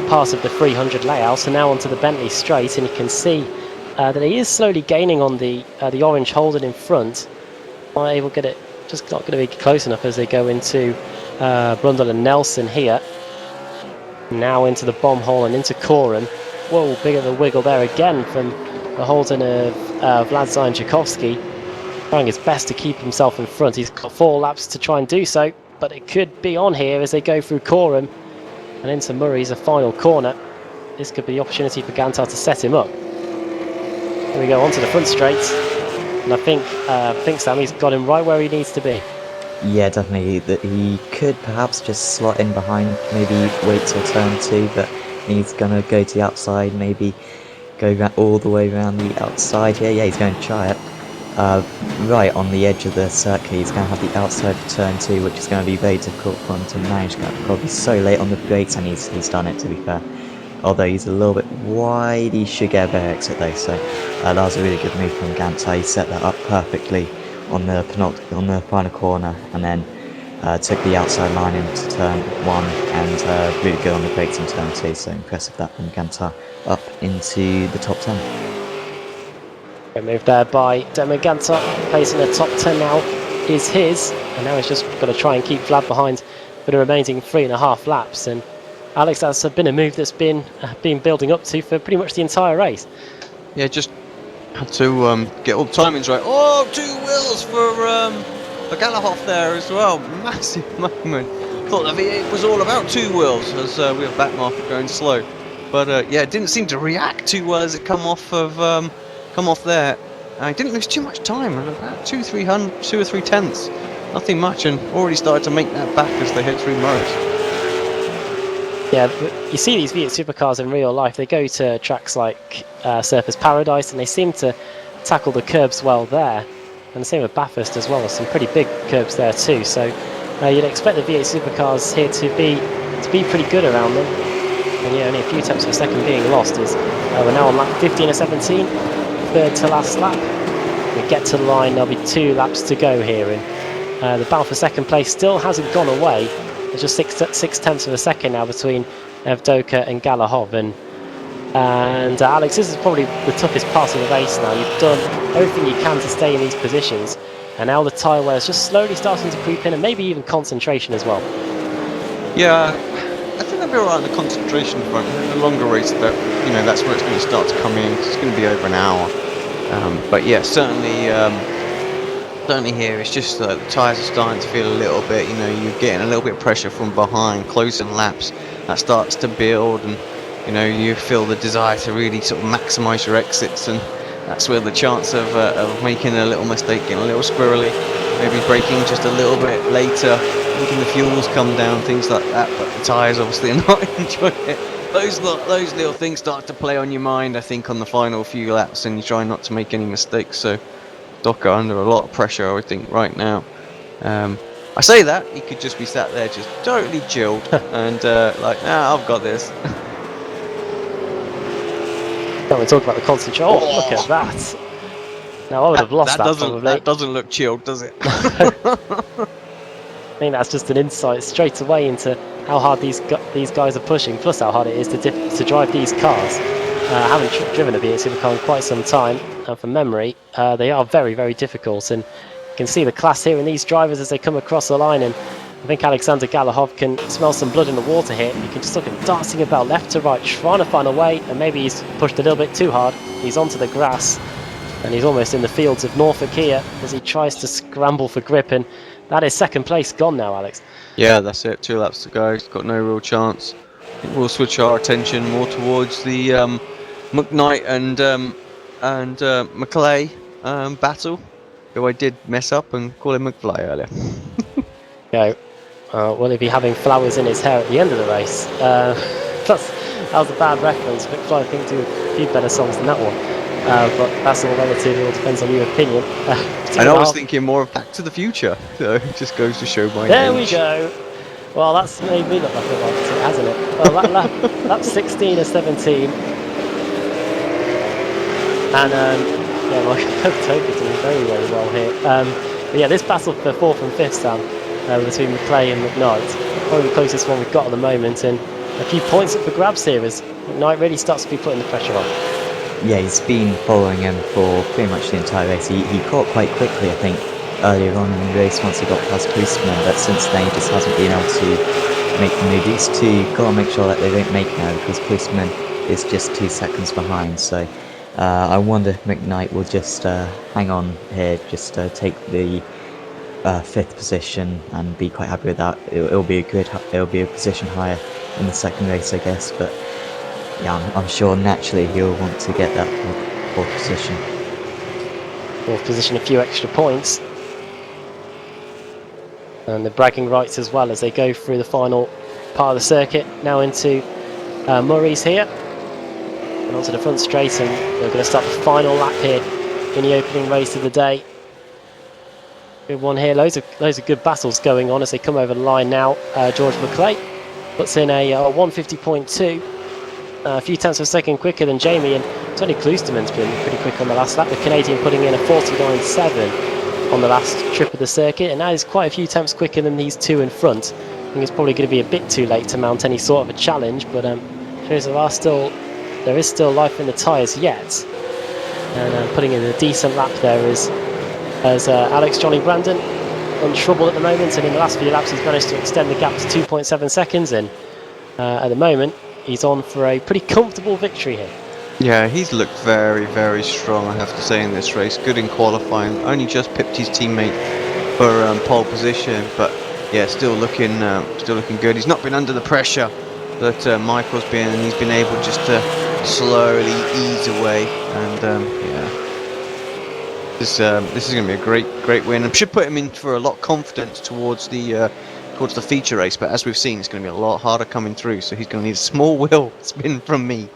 C: pass of the 300 layout, and now onto the Bentley straight, and you can see that he is slowly gaining on the orange Holden in front. Not able to get it, just not going to be close enough as they go into Brundle and Nelson here. Now into the bomb hole and into Coram. Whoa, big of a wiggle there again from the Holden of Vlad Zajakovsky. Trying his best to keep himself in front. He's got 4 laps to try and do so, but it could be on here as they go through Coram and into Murray's a final corner. This could be the opportunity for Gantar to set him up. Here we go, onto the front straight, and I think Sammy's got him right where he needs to be.
B: Yeah, definitely. That he could perhaps just slot in behind, maybe wait till turn 2, but he's going to go to the outside, maybe go all the way around the outside here. Yeah, he's going to try it. Right on the edge of the circuit, he's going to have the outside for turn 2, which is going to be very difficult for him to manage. Probably so late on the brakes, and he's done it, to be fair. Although he's a little bit wide, he should get a better exit though, so that was a really good move from Gantar. He set that up perfectly on the final corner, and then took the outside line into turn 1, and really good on the brakes in turn 2, so impressive that from Gantar up into the top 10.
C: Great move there by Domen Gantar, placing the top 10 now is his, and now he's just got to try and keep Vlad behind for the remaining 3.5 laps. And Alex, that's been a move that's been building up to for pretty much the entire race.
A: Yeah, just had to get all the timings right. Oh, 2 wheels for Galahoff there as well. Massive moment. Thought the V8 was all about 2 wheels as we have back market going slow. But yeah, it didn't seem to react too well as it come off there. I didn't lose too much time, about 2 or 3 tenths, nothing much, and already started to make that back as they head through Morris.
C: Yeah, you see these V8 supercars in real life. They go to tracks like Surfers Paradise, and they seem to tackle the curbs well there. And the same with Bathurst as well. There's some pretty big curbs there too. So you'd expect the V8 supercars here to be pretty good around them. And yeah, only a few tenths per second being lost. As we're now on lap 15 or 17, third to last lap. We get to the line. There'll be 2 laps to go here, and the battle for second place still hasn't gone away. There's just 6 tenths of a second now between Evdoka and Galahov. And Alex, this is probably the toughest part of the race now. You've done everything you can to stay in these positions, and now the tyre wear is just slowly starting to creep in, and maybe even concentration as well.
A: Yeah, I think they'll be alright on the concentration front. The longer race, that's where it's going to start to come in. 'Cause it's going to be over an hour. But yeah, certainly here it's just the tyres are starting to feel a little bit. You're getting a little bit of pressure from behind, closing laps. That starts to build, and you feel the desire to really sort of maximise your exits, and that's where the chance of making a little mistake, getting a little squirrely, maybe braking just a little bit later, making the fuels come down, things like that. But the tyres obviously are not enjoying it. Those little things start to play on your mind, I think, on the final few laps, and you try not to make any mistakes. So Docker under a lot of pressure, I think, right now. I say that he could just be sat there, just totally chilled, and I've got this.
C: Don't we talk about the concentration? Oh, look at that! Now I would have lost that probably.
A: That doesn't look chilled, does it?
C: I think that's just an insight straight away into how hard these guys are pushing, plus how hard it is to drive these cars. I haven't driven a V8 Supercar in quite some time, and from memory, they are very, very difficult. And you can see the class here in these drivers as they come across the line. And I think Alexander Galahov can smell some blood in the water here. You can just look at him dancing about left to right, trying to find a way, and maybe he's pushed a little bit too hard. He's onto the grass, and he's almost in the fields of Norfolk here as he tries to scramble for grip. And that is second place gone now, Alex.
A: Yeah, that's it. 2 laps to go. He's got no real chance. I think we'll switch our attention more towards the McKnight and McClay battle, who I did mess up and call him McFly earlier.
C: Yeah. Will he be having flowers in his hair at the end of the race? That was a bad reference. McFly, I think, do a few better songs than that one. But that's all relative. It all depends on your opinion.
A: And I was thinking more of Back to the Future. So it just goes to show my
C: There
A: age.
C: we go. Well, that's made me look like a rocket, hasn't it? Well, lap 16 or 17. And yeah, well, Toby's doing very, very well here. But yeah, this battle for 4th and 5th, Sam, between McClay and McKnight, probably the closest one we've got at the moment, and a few points up for grabs here as McKnight really starts to be putting the pressure on.
B: Yeah, he's been following him for pretty much the entire race. He caught quite quickly, I think, earlier on in the race once he got past Postman, but since then he just hasn't been able to make the move. These two got to make sure that they don't make now because Postman is just 2 seconds behind. So I wonder if McKnight will just hang on here, just take the 5th position and be quite happy with that. It'll be a position higher in the second race, I guess. But yeah, I'm sure naturally he'll want to get that 4th position.
C: 4th position, a few extra points. And the bragging rights as well as they go through the final part of the circuit. Now into Murray's here. And onto the front straight, and we're going to start the final lap here in the opening race of the day. Good one here. Loads of good battles going on as they come over the line now. George McClay puts in a 150.2. A few tenths of a second quicker than Jamie, and Tony Klosterman's been pretty quick on the last lap. The Canadian putting in a 49.7 on the last trip of the circuit, and that is quite a few tenths quicker than these two in front. I think it's probably going to be a bit too late to mount any sort of a challenge, but shows there is still life in the tyres yet. And putting in a decent lap there is Alex Johnny Brandon, untroubled at the moment, and in the last few laps he's managed to extend the gap to 2.7 seconds, and at the moment he's on for a pretty comfortable victory here.
A: Yeah, he's looked very, very strong, I have to say, in this race. Good in qualifying, only just pipped his teammate for pole position, but yeah, still looking good. He's not been under the pressure that Michael's been, and he's been able just to slowly ease away. And yeah, this is going to be a great win. I should put him in for a lot of confidence towards the feature race. But as we've seen, it's going to be a lot harder coming through. So he's going to need a small wheel spin from me.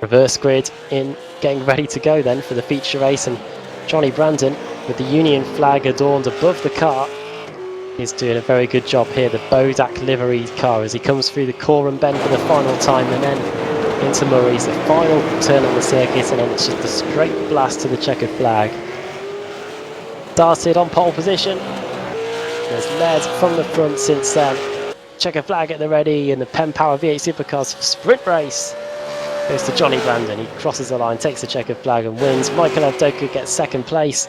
C: Reverse grid in, getting ready to go then for the feature race, and Johnny Brandon with the Union flag adorned above the car is doing a very good job here. The Bodak livery car as he comes through the Coram bend for the final time, and then into Murray's, the final turn on the circuit, and then it's just a straight blast to the checkered flag. Started on pole position, has led from the front since then. Checkered flag at the ready, and the PenPower V8 Supercars sprint race goes to Johnny Brandon. He crosses the line, takes the checkered flag and wins. Michael Avdoka gets second place.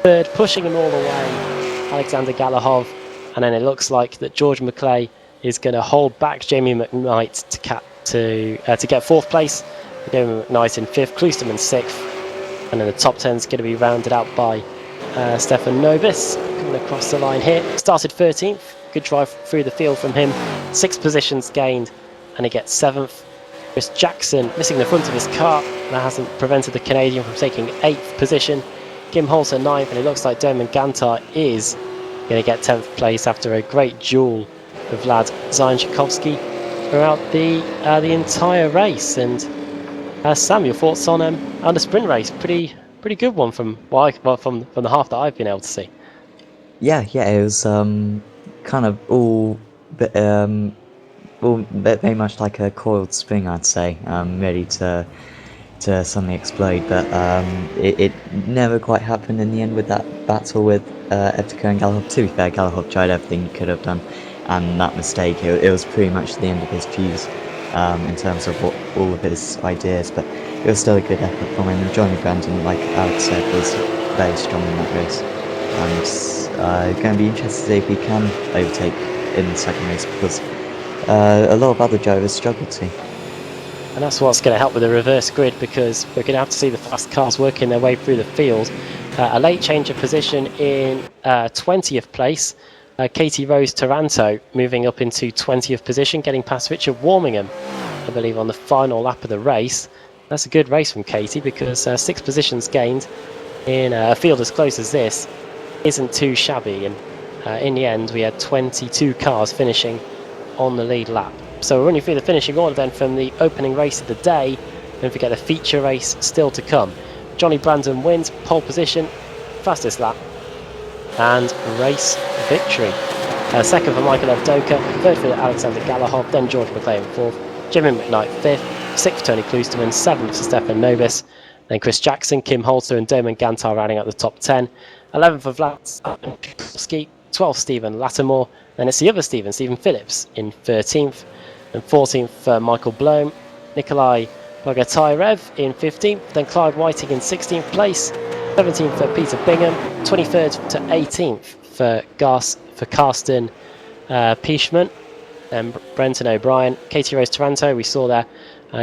C: Third, pushing him all the way, Alexander Galahov. And then it looks like that George McClay is going to hold back Jamie McKnight to get fourth place. Jamie McKnight in fifth, Klosterman sixth. And then the top 10 is going to be rounded out by Stefan Nobis coming across the line here. Started 13th, good drive through the field from him. 6 positions gained, and he gets 7th. Chris Jackson missing the front of his car. That hasn't prevented the Canadian from taking 8th position. Kim Holter 9th, and it looks like Doman Gantar is going to get 10th place after a great duel with Vlad Zajanczykowski throughout the entire race. And Sam, your thoughts on the sprint race? Pretty good one from from the half that I've been able to see.
B: Yeah, it was kind of all very much like a coiled spring, I'd say, ready to suddenly explode. But it never quite happened in the end with that battle with Evdika and Galahov. To be fair, Galahov tried everything he could have done, and that mistake, it was pretty much the end of his fuse in terms of all of his ideas. But it was still a good effort from him. And Johnny Brandon, like Alex said, was very strong in that race. And it's going to be interesting to see if he can overtake in the second race, because a lot of other drivers struggled to.
C: And that's what's going to help with the reverse grid, because we're going to have to see the fast cars working their way through the field. A late change of position in 20th place. Katie Rose Taranto moving up into 20th position, getting past Richard Warmingham, I believe, on the final lap of the race. That's a good race from Katie, because 6 positions gained in a field as close as this isn't too shabby. And in the end, we had 22 cars finishing on the lead lap. So we're running through the finishing order then from the opening race of the day. Don't forget the feature race still to come. Johnny Brandon wins, pole position, fastest lap, and race victory. Second for Michael Avdoka, third for Alexander Galahov, then George McClay in fourth, Jimmy McKnight fifth, sixth Tony Klosterman, seventh for Stefan Nobis, then Chris Jackson, Kim Holter and Doman Gantar rounding out the top 10, 11th for Vlad Zajanczykowski, 12th Stephen Lattimore, then it's the other Stephen Phillips in 13th, and 14th for Michael Blome, Nikolai Bogatayrev in 15th, then Clyde Whiting in 16th place, 17th for Peter Bingham, 23rd to 18th for Karsten Piechman, and Brenton O'Brien. Katie Rose Taranto, we saw there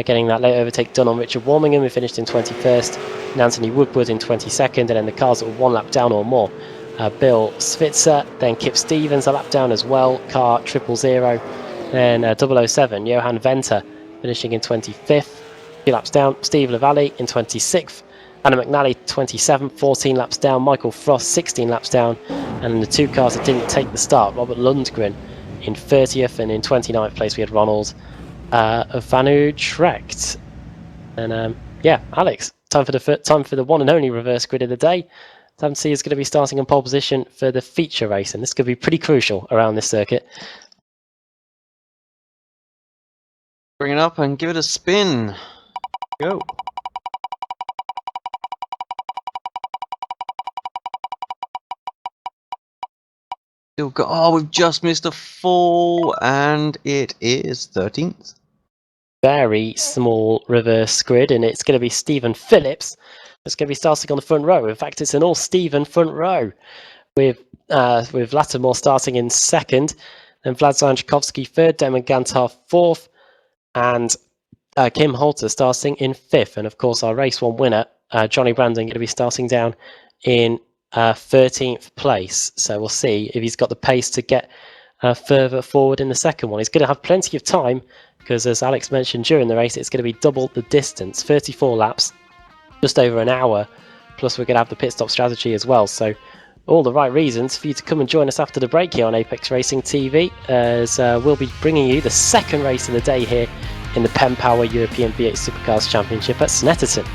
C: getting that late overtake done on Richard Warmingham, who finished in 21st, and Anthony Woodward in 22nd, and then the cars that were 1 lap down or more. Bill Svitzer, then Kip Stevens a lap down as well, car 000, then 007, Johan Venter finishing in 25th, 2 laps down, Steve Lavallee in 26th, Anna McNally 27th, 14 laps down, Michael Frost 16 laps down, and the 2 cars that didn't take the start, Robert Lundgren in 30th, and in 29th place we had Ronald Vanu Trecht. And yeah, Alex, time for the one and only reverse grid of the day. Time to see who's going to be starting in pole position for the feature race, and this could be pretty crucial around this circuit.
A: Bring it up and give it a spin. Go. Still got, oh, we've just missed a fall, and it is 13th.
C: Very small reverse grid, and it's going to be Stephen Phillips that's going to be starting on the front row. In fact, it's an all Stephen front row with Lattimore starting in second, then Vlad Zajankovsky third, Damon Gantar fourth, and Kim Holter starting in fifth. And of course, our race one winner, Johnny Brandon, going to be starting down in 13th place. So we'll see if he's got the pace to get further forward in the second one. He's going to have plenty of time because, as Alex mentioned during the race, it's going to be double the distance, 34 laps, just over an hour. Plus, we're going to have the pit stop strategy as well. So all the right reasons for you to come and join us after the break here on Apex Racing TV, as we'll be bringing you the second race of the day here in the PenPower European V8 Supercars Championship at Snetterton.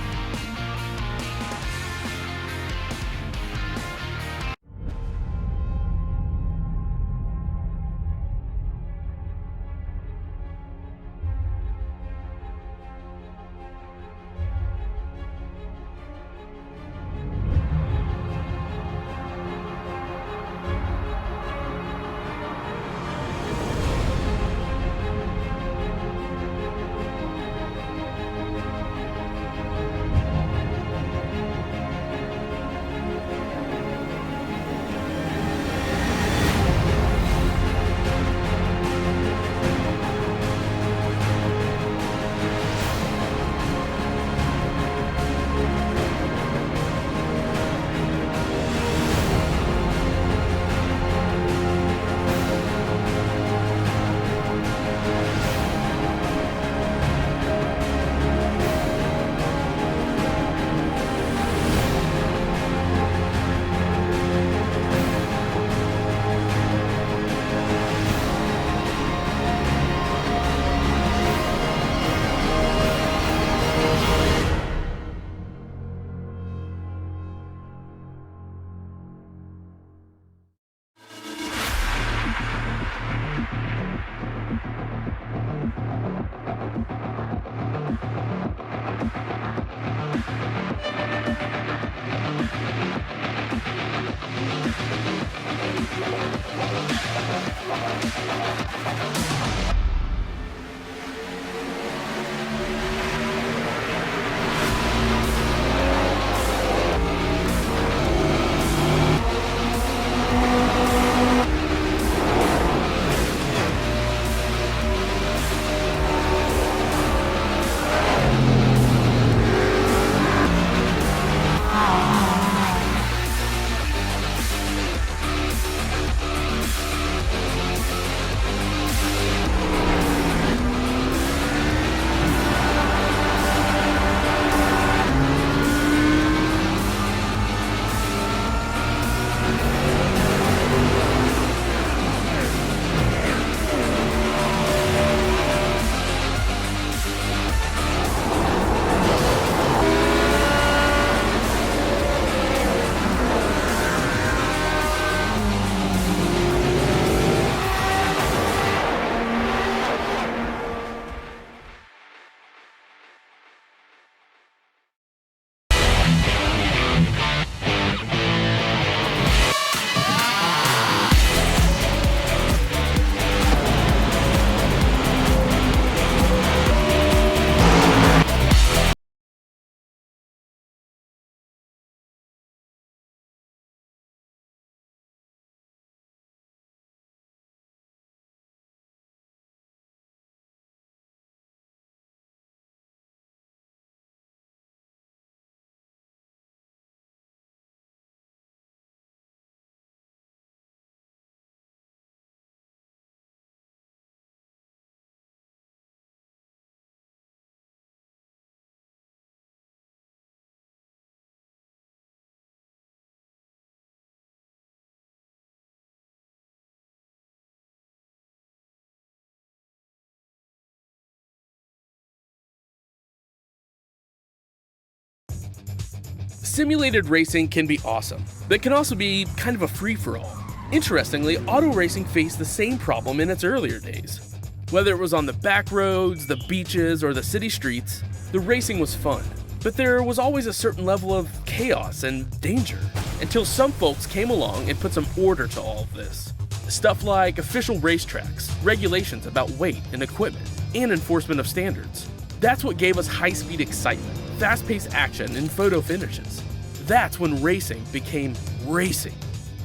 D: Simulated racing can be awesome, but it can also be kind of a free-for-all. Interestingly, auto racing faced the same problem in its earlier days. Whether it was on the back roads, the beaches, or the city streets, the racing was fun. But there was always a certain level of chaos and danger, until some folks came along and put some order to all of this. Stuff like official racetracks, regulations about weight and equipment, and enforcement of standards. That's what gave us high-speed excitement, fast-paced action, and photo finishes. That's when racing became racing.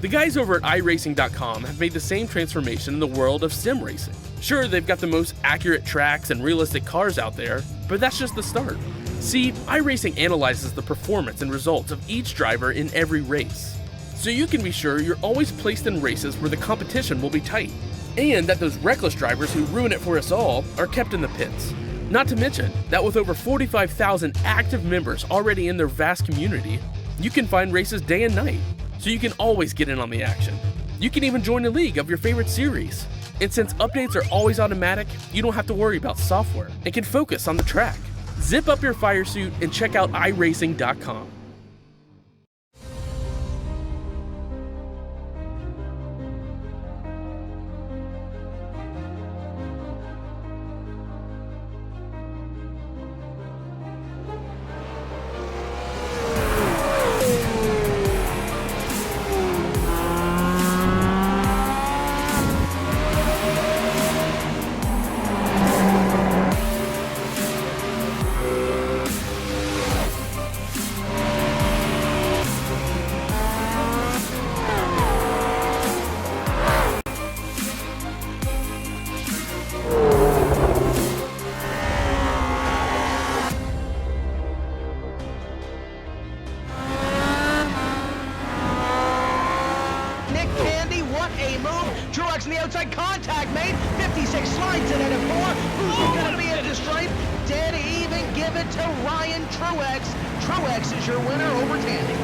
D: The guys over at iRacing.com have made the same transformation in the world of sim racing. Sure, they've got the most accurate tracks and realistic cars out there, but that's just the start. See, iRacing analyzes the performance and results of each driver in every race, so you can be sure you're always placed in races where the competition will be tight, and that those reckless drivers who ruin it for us all are kept in the pits. Not to mention that with over 45,000 active members already in their vast community, you can find races day and night, so you can always get in on the action. You can even join a league of your favorite series. And since updates are always automatic, you don't have to worry about software and can focus on the track. Zip up your fire suit and check out iRacing.com.
E: The outside contact made. 56 slides it into 4. Who's going to be at the stripe? Dead even. Give it to Ryan Truex. Truex is your winner over Tandy.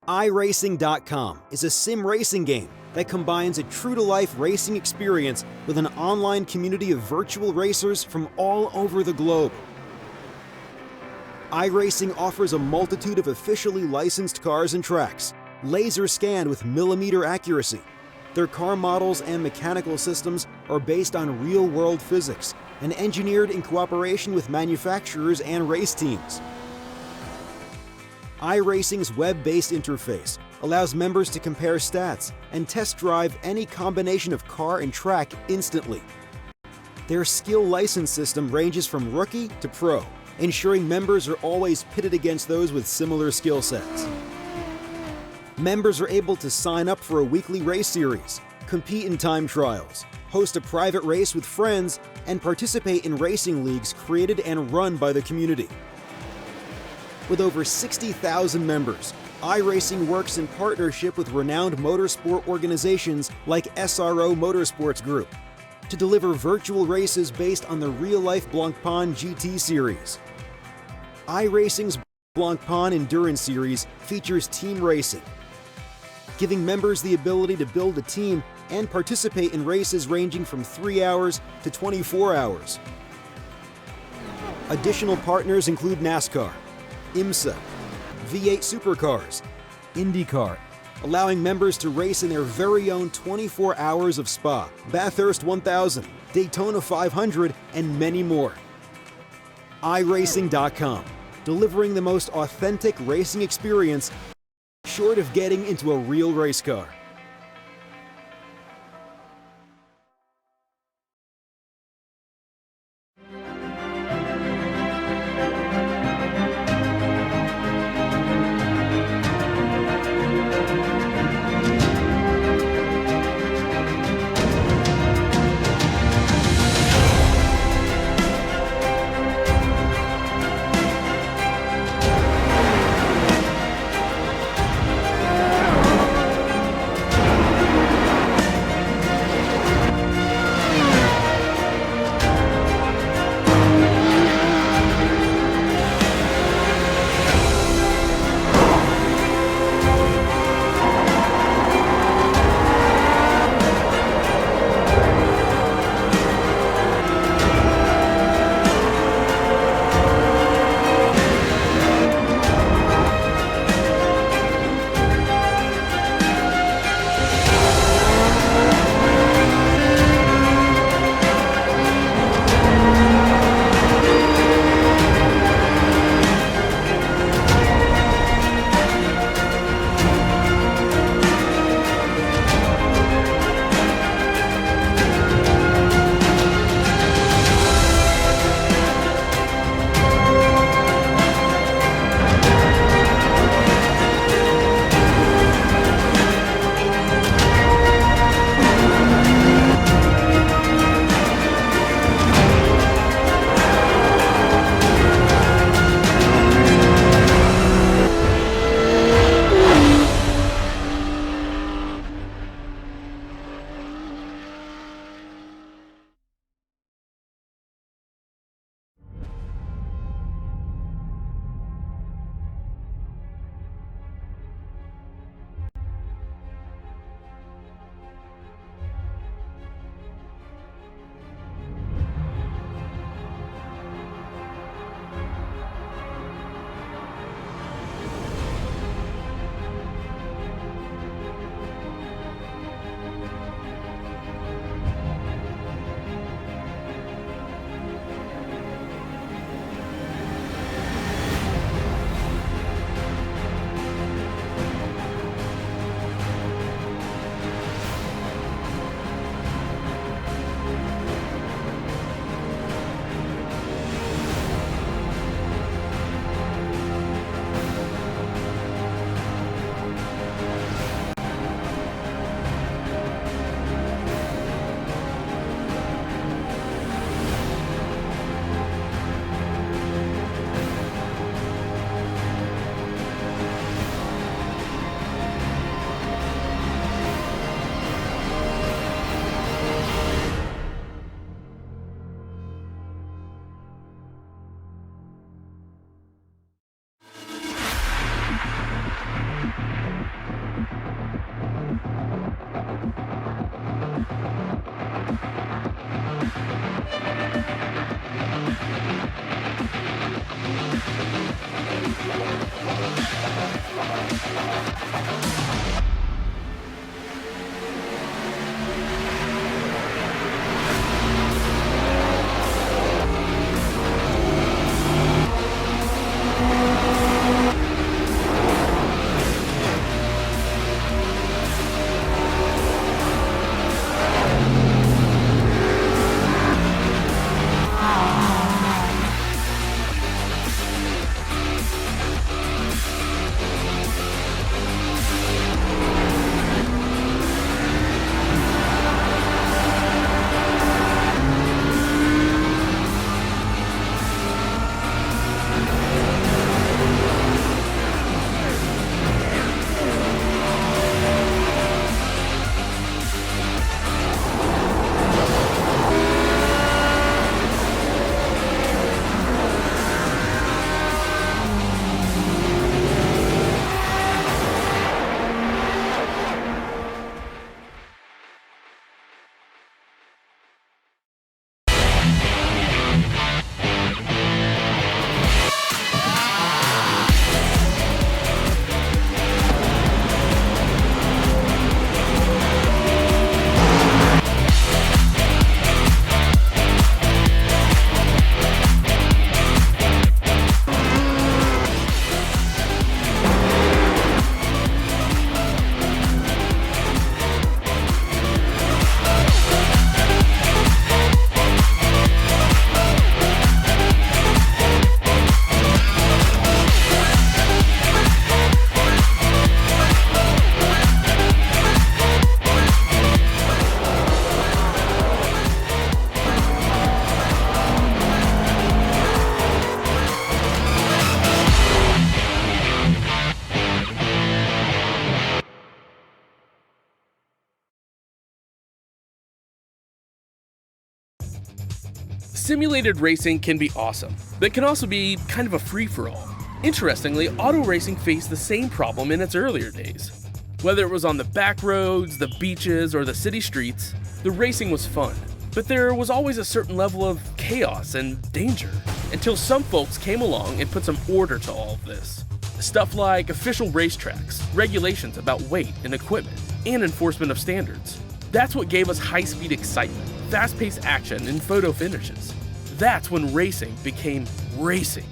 F: iRacing.com is a sim racing game that combines a true-to-life racing experience with an online community of virtual racers from all over the globe. iRacing offers a multitude of officially licensed cars and tracks, laser scanned with millimeter accuracy. Their car models and mechanical systems are based on real-world physics and engineered in cooperation with manufacturers and race teams. iRacing's web-based interface allows members to compare stats and test drive any combination of car and track instantly. Their skill license system ranges from rookie to pro, ensuring members are always pitted against those with similar skill sets. Members are able to sign up for a weekly race series, compete in time trials, host a private race with friends, and participate in racing leagues created and run by the community. With over 60,000 members, iRacing works in partnership with renowned motorsport organizations like SRO Motorsports Group to deliver virtual races based on the real-life Blancpain GT series. iRacing's Blancpain Endurance Series features team racing, giving members the ability to build a team and participate in races ranging from 3 hours to 24 hours. Additional partners include NASCAR, IMSA, V8 Supercars, IndyCar, allowing members to race in their very own 24 hours of Spa, Bathurst 1000, Daytona 500, and many more. iRacing.com, delivering the most authentic racing experience short of getting into a real race car.
D: Simulated racing can be awesome, but can also be kind of a free-for-all. Interestingly, auto racing faced the same problem in its earlier days. Whether it was on the back roads, the beaches, or the city streets, the racing was fun. But there was always a certain level of chaos and danger, until some folks came along and put some order to all of this. Stuff like official racetracks, regulations about weight and equipment, and enforcement of standards. That's what gave us high-speed excitement, fast-paced action, and photo finishes. That's when racing became racing.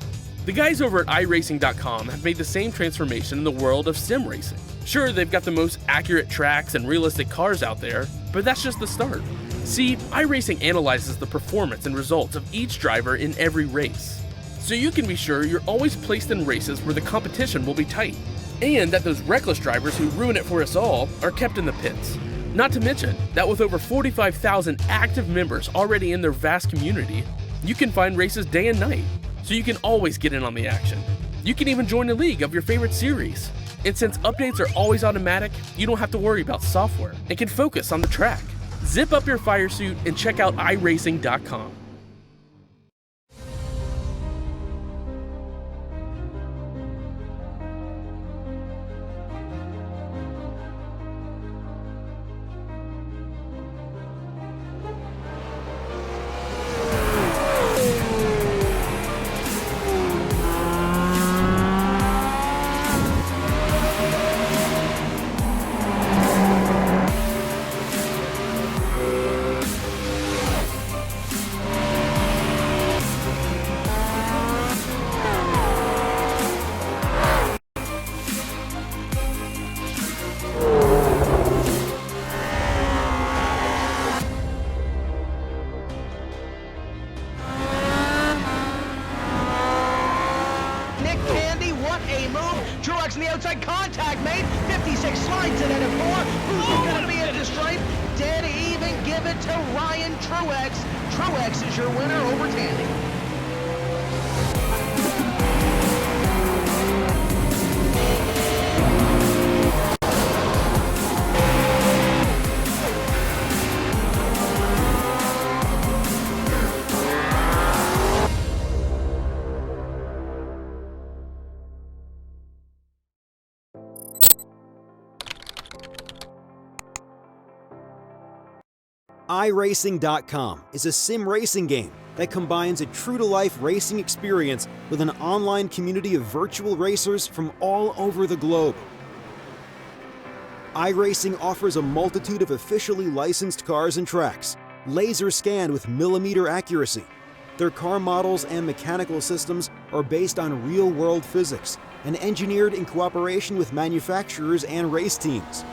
D: The guys over at iRacing.com have made the same transformation in the world of sim racing. Sure, they've got the most accurate tracks and realistic cars out there, but that's just the start. See, iRacing analyzes the performance and results of each driver in every race, so you can be sure you're always placed in races where the competition will be tight, and that those reckless drivers who ruin it for us all are kept in the pits. Not to mention that with over 45,000 active members already in their vast community, you can find races day and night, so you can always get in on the action. You can even join a league of your favorite series. And since updates are always automatic, you don't have to worry about software and can focus on the track. Zip up your fire suit and check out iRacing.com.
E: Truex in the outside, contact made, 56 slides in at a 4, who's gonna be into the stripe, dead even, give it to Ryan Truex. Truex is your winner over Tandy.
F: iRacing.com is a sim racing game that combines a true-to-life racing experience with an online community of virtual racers from all over the globe. iRacing offers a multitude of officially licensed cars and tracks, laser scanned with millimeter accuracy. Their car models and mechanical systems are based on real-world physics and engineered in cooperation with manufacturers and race teams.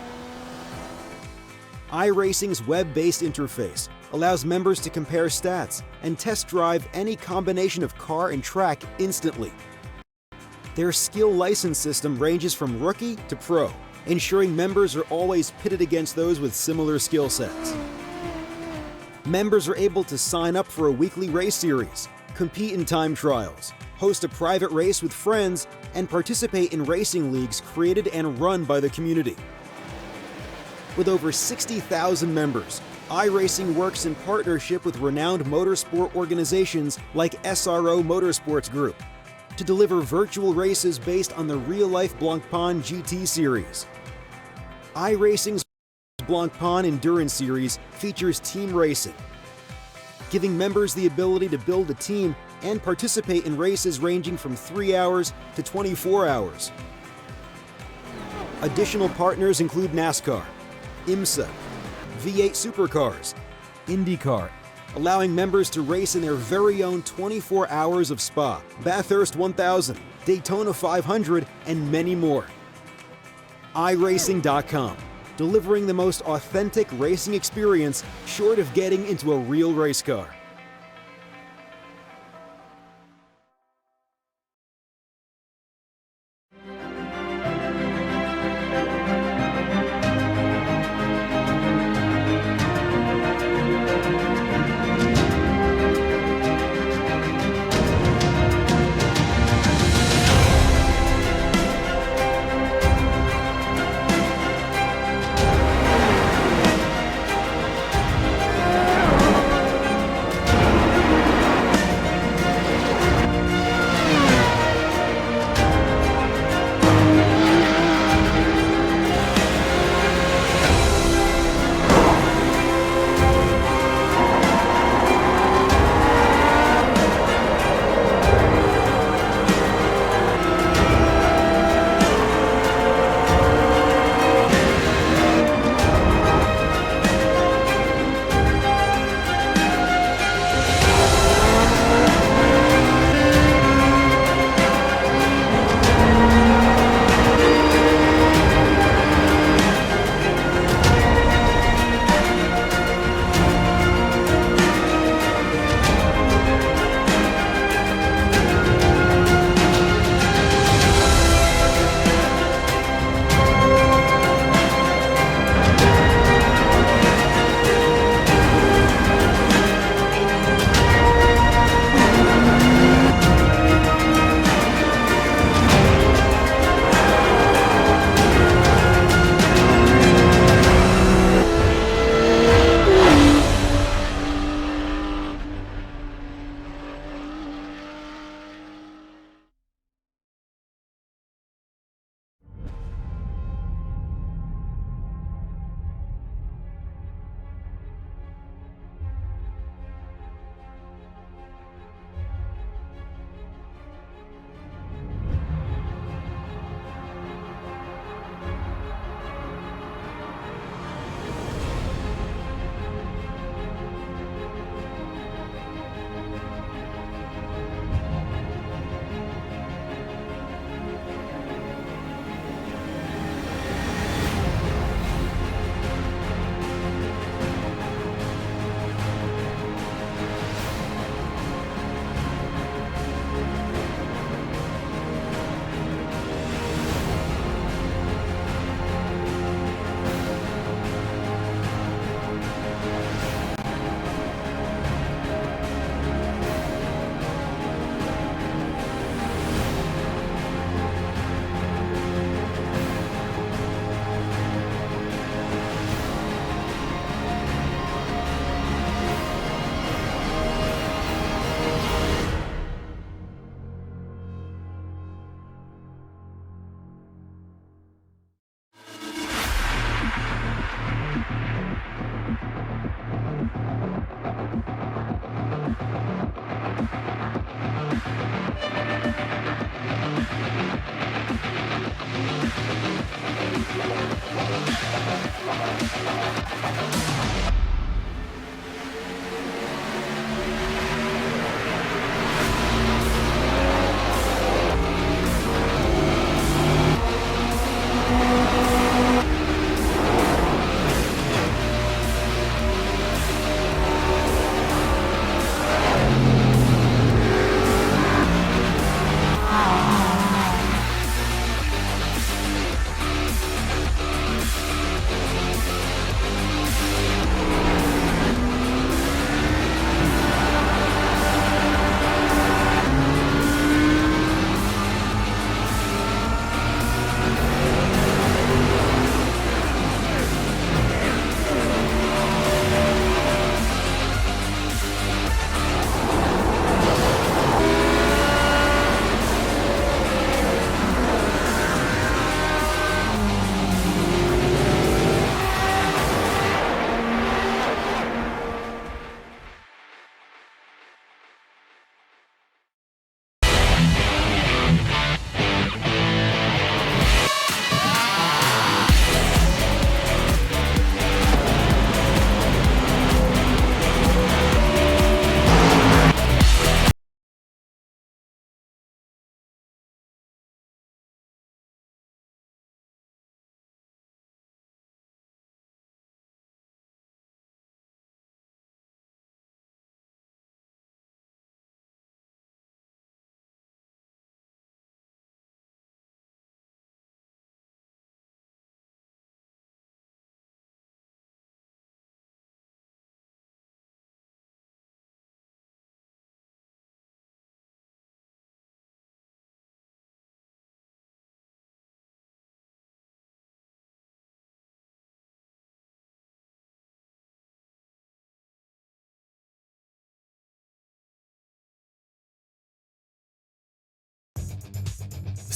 F: iRacing's web-based interface allows members to compare stats and test drive any combination of car and track instantly. Their skill license system ranges from rookie to pro, ensuring members are always pitted against those with similar skill sets. Members are able to sign up for a weekly race series, compete in time trials, host a private race with friends, and participate in racing leagues created and run by the community. With over 60,000 members, iRacing works in partnership with renowned motorsport organizations like SRO Motorsports Group to deliver virtual races based on the real-life Blancpain GT series. iRacing's Blancpain Endurance Series features team racing, giving members the ability to build a team and participate in races ranging from 3 hours to 24 hours. Additional partners include NASCAR, IMSA, V8 Supercars, IndyCar, allowing members to race in their very own 24 hours of Spa, Bathurst 1000, Daytona 500, and many more. iRacing.com, delivering the most authentic racing experience short of getting into a real race car.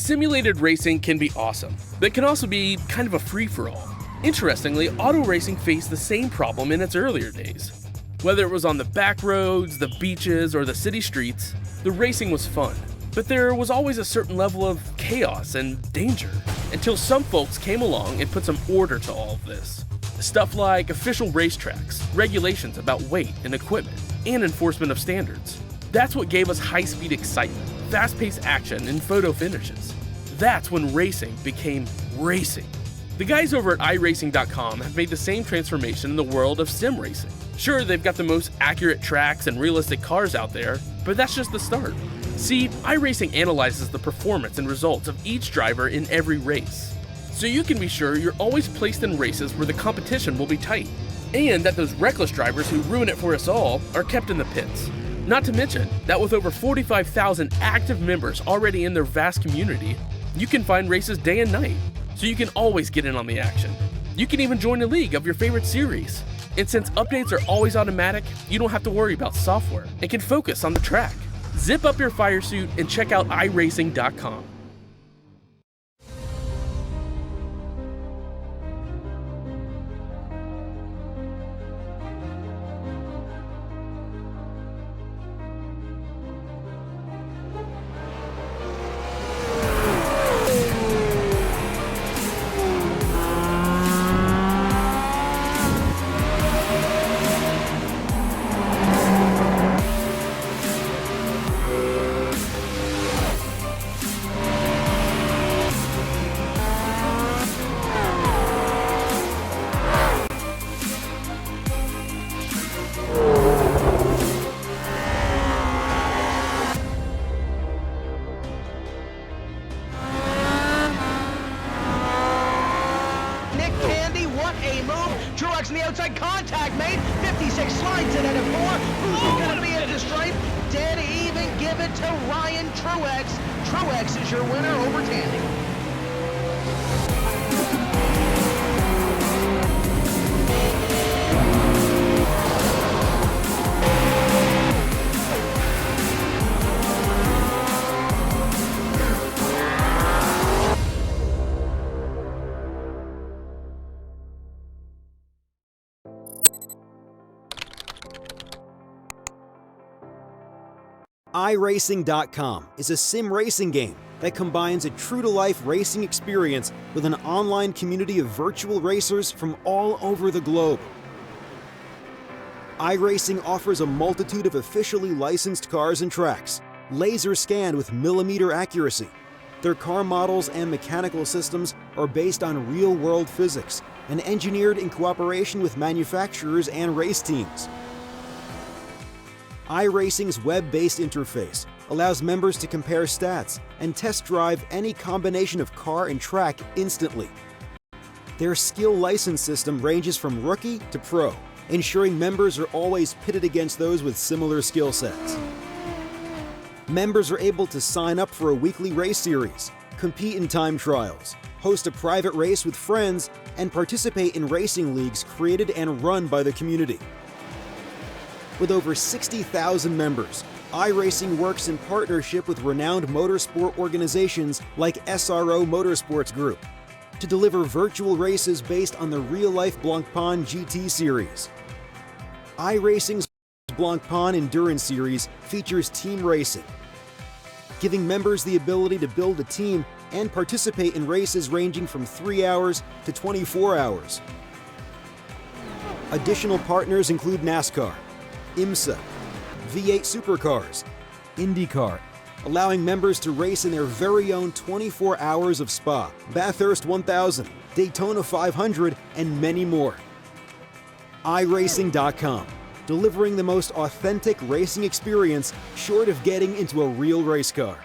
D: Simulated racing can be awesome, but it can also be kind of a free-for-all. Interestingly, auto racing faced the same problem in its earlier days. Whether it was on the back roads, the beaches, or the city streets, the racing was fun. But there was always a certain level of chaos and danger, until some folks came along and put some order to all of this. Stuff like official racetracks, regulations about weight and equipment, and enforcement of standards. That's what gave us high-speed excitement, fast-paced action, and photo finishes. That's when racing became racing. The guys over at iRacing.com have made the same transformation in the world of sim racing. Sure, they've got the most accurate tracks and realistic cars out there, but that's just the start. See, iRacing analyzes the performance and results of each driver in every race, so you can be sure you're always placed in races where the competition will be tight, and that those reckless drivers who ruin it for us all are kept in the pits. Not to mention that with over 45,000 active members already in their vast community, you can find races day and night, so you can always get in on the action. You can even join a league of your favorite series. And since updates are always automatic, you don't have to worry about software and can focus on the track. Zip up your fire suit and check out iRacing.com.
E: Truex in the outside, contact made. 56 slides in at a 4. Who's going to be at the stripe? Dead even, give it to Ryan Truex. Truex is your winner over Tandy.
F: iRacing.com is a sim racing game that combines a true-to-life racing experience with an online community of virtual racers from all over the globe. iRacing offers a multitude of officially licensed cars and tracks, laser scanned with millimeter accuracy. Their car models and mechanical systems are based on real-world physics and engineered in cooperation with manufacturers and race teams. iRacing's web-based interface allows members to compare stats and test drive any combination of car and track instantly. Their skill license system ranges from rookie to pro, ensuring members are always pitted against those with similar skill sets. Members are able to sign up for a weekly race series, compete in time trials, host a private race with friends, and participate in racing leagues created and run by the community. With over 60,000 members, iRacing works in partnership with renowned motorsport organizations like SRO Motorsports Group to deliver virtual races based on the real-life Blancpain GT series. iRacing's Blancpain Endurance Series features team racing, giving members the ability to build a team and participate in races ranging from 3 hours to 24 hours. Additional partners include NASCAR, IMSA, V8 Supercars, IndyCar, allowing members to race in their very own 24 hours of Spa, Bathurst 1000, Daytona 500, and many more. iRacing.com, delivering the most authentic racing experience short of getting into a real race car.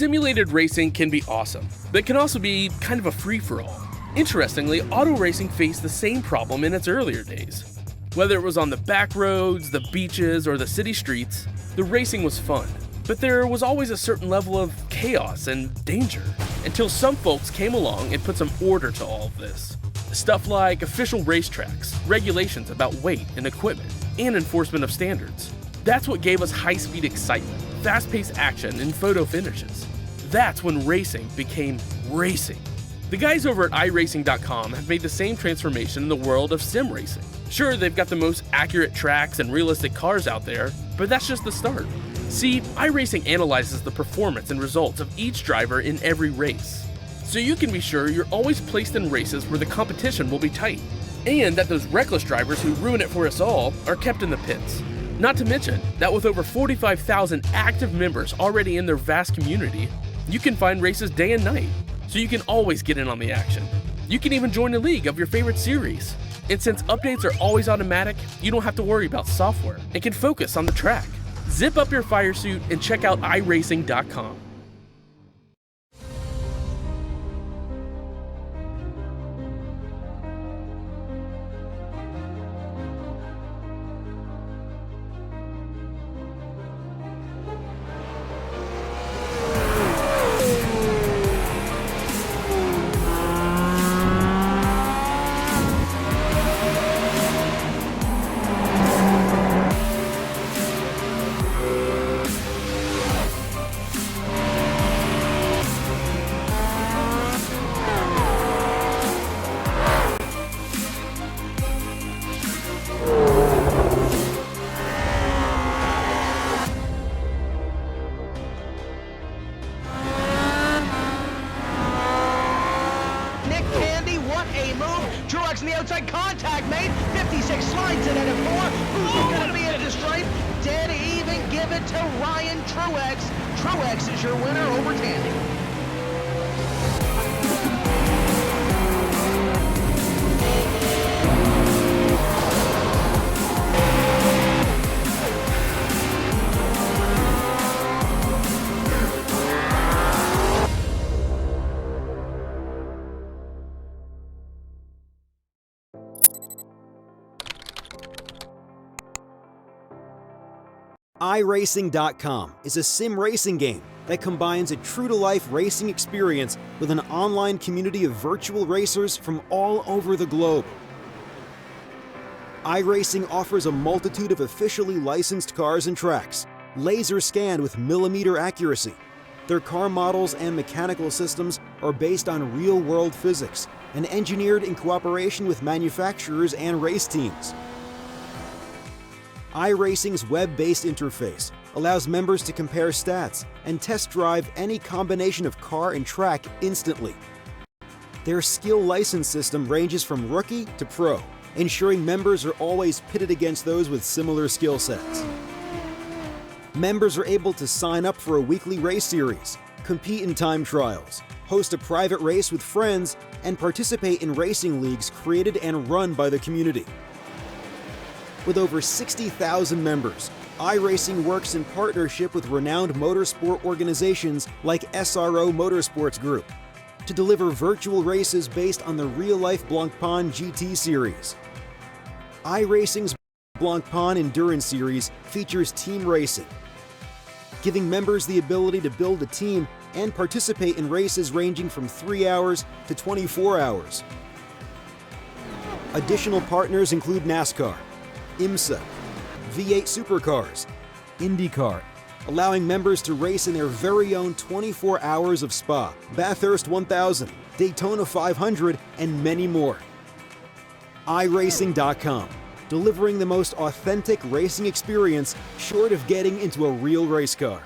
D: Simulated racing can be awesome, but can also be kind of a free-for-all. Interestingly, auto racing faced the same problem in its earlier days. Whether it was on the back roads, the beaches, or the city streets, the racing was fun. But there was always a certain level of chaos and danger, until some folks came along and put some order to all of this. Stuff like official racetracks, regulations about weight and equipment, and enforcement of standards. That's what gave us high-speed excitement, fast-paced action, and photo finishes. That's when racing became racing. The guys over at iRacing.com have made the same transformation in the world of sim racing. Sure, they've got the most accurate tracks and realistic cars out there, but that's just the start. See, iRacing analyzes the performance and results of each driver in every race, so you can be sure you're always placed in races where the competition will be tight, and that those reckless drivers who ruin it for us all are kept in the pits. Not to mention that with over 45,000 active members already in their vast community, you can find races day and night, so you can always get in on the action. You can even join a league of your favorite series. And since updates are always automatic, you don't have to worry about software and can focus on the track. Zip up your fire suit and check out iRacing.com.
E: Truex in the outside, contact made. 56 slides it into 4. Who's going to be into the stripe? Dead even, give it to Ryan Truex. Truex is your winner over Tandy.
F: iRacing.com is a sim racing game that combines a true-to-life racing experience with an online community of virtual racers from all over the globe. iRacing offers a multitude of officially licensed cars and tracks, laser scanned with millimeter accuracy. Their car models and mechanical systems are based on real-world physics and engineered in cooperation with manufacturers and race teams. iRacing's web-based interface allows members to compare stats and test drive any combination of car and track instantly. Their skill license system ranges from rookie to pro, ensuring members are always pitted against those with similar skill sets. Members are able to sign up for a weekly race series, compete in time trials, host a private race with friends, and participate in racing leagues created and run by the community. With over 60,000 members, iRacing works in partnership with renowned motorsport organizations like SRO Motorsports Group to deliver virtual races based on the real-life Blancpain GT series. iRacing's Blancpain Endurance Series features team racing, giving members the ability to build a team and participate in races ranging from 3 hours to 24 hours. Additional partners include NASCAR, IMSA, V8 Supercars, IndyCar, allowing members to race in their very own 24 hours of Spa, Bathurst 1000, Daytona 500, and many more. iRacing.com, delivering the most authentic racing experience short of getting into a real race car.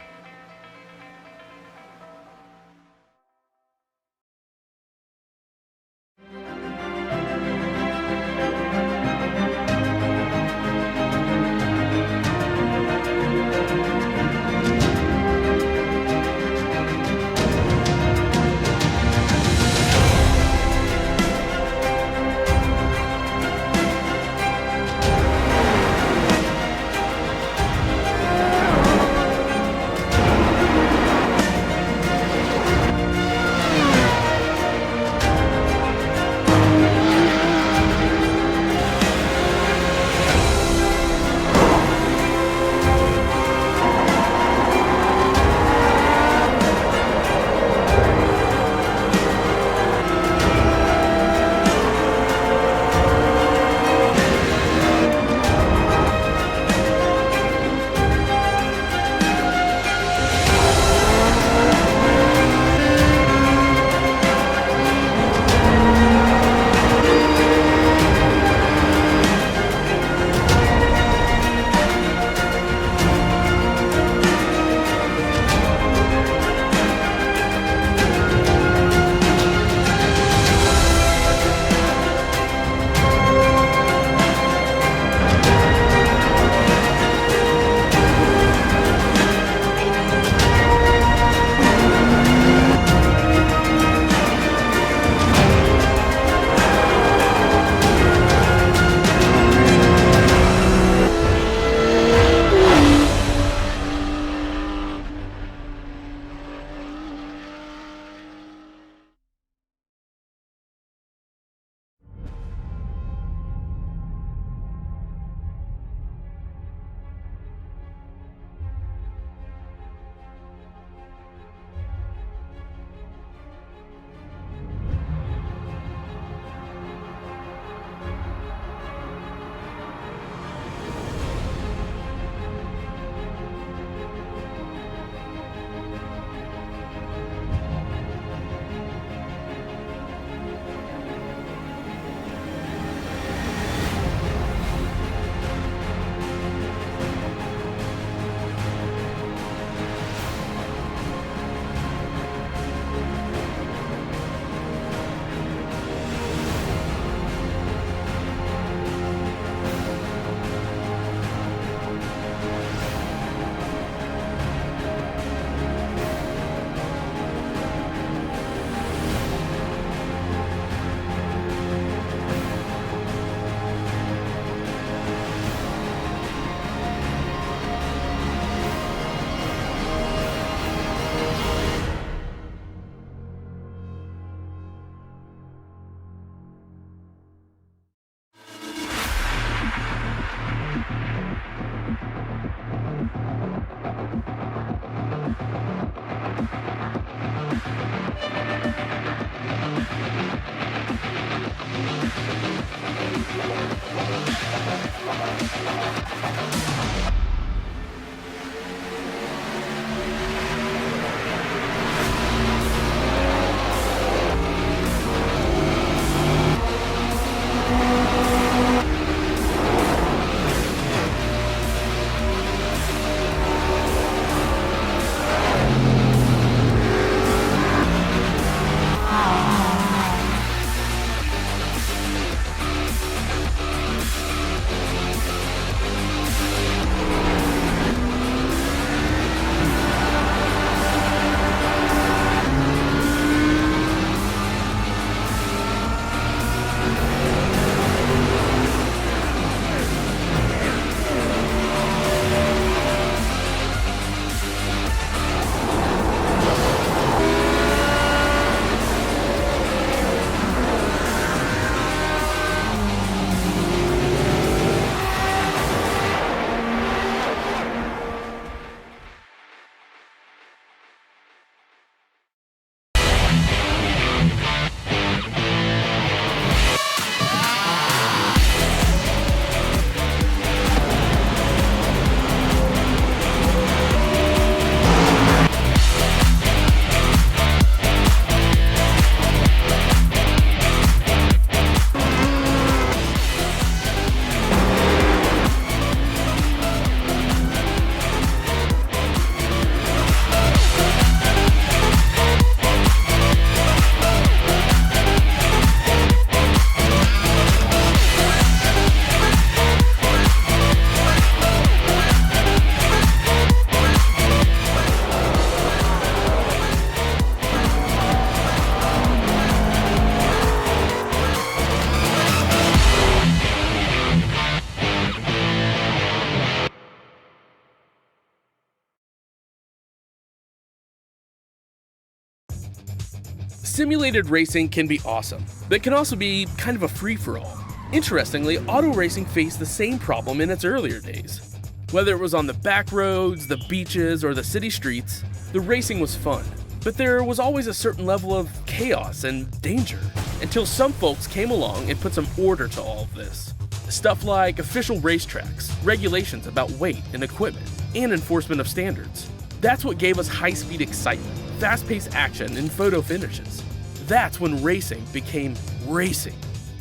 D: Simulated racing can be awesome, but it can also be kind of a free-for-all. Interestingly, auto racing faced the same problem in its earlier days. Whether it was on the back roads, the beaches, or the city streets, the racing was fun. But there was always a certain level of chaos and danger, until some folks came along and put some order to all of this. Stuff like official racetracks, regulations about weight and equipment, and enforcement of standards. That's what gave us high-speed excitement, fast-paced action, and photo finishes. That's when racing became racing.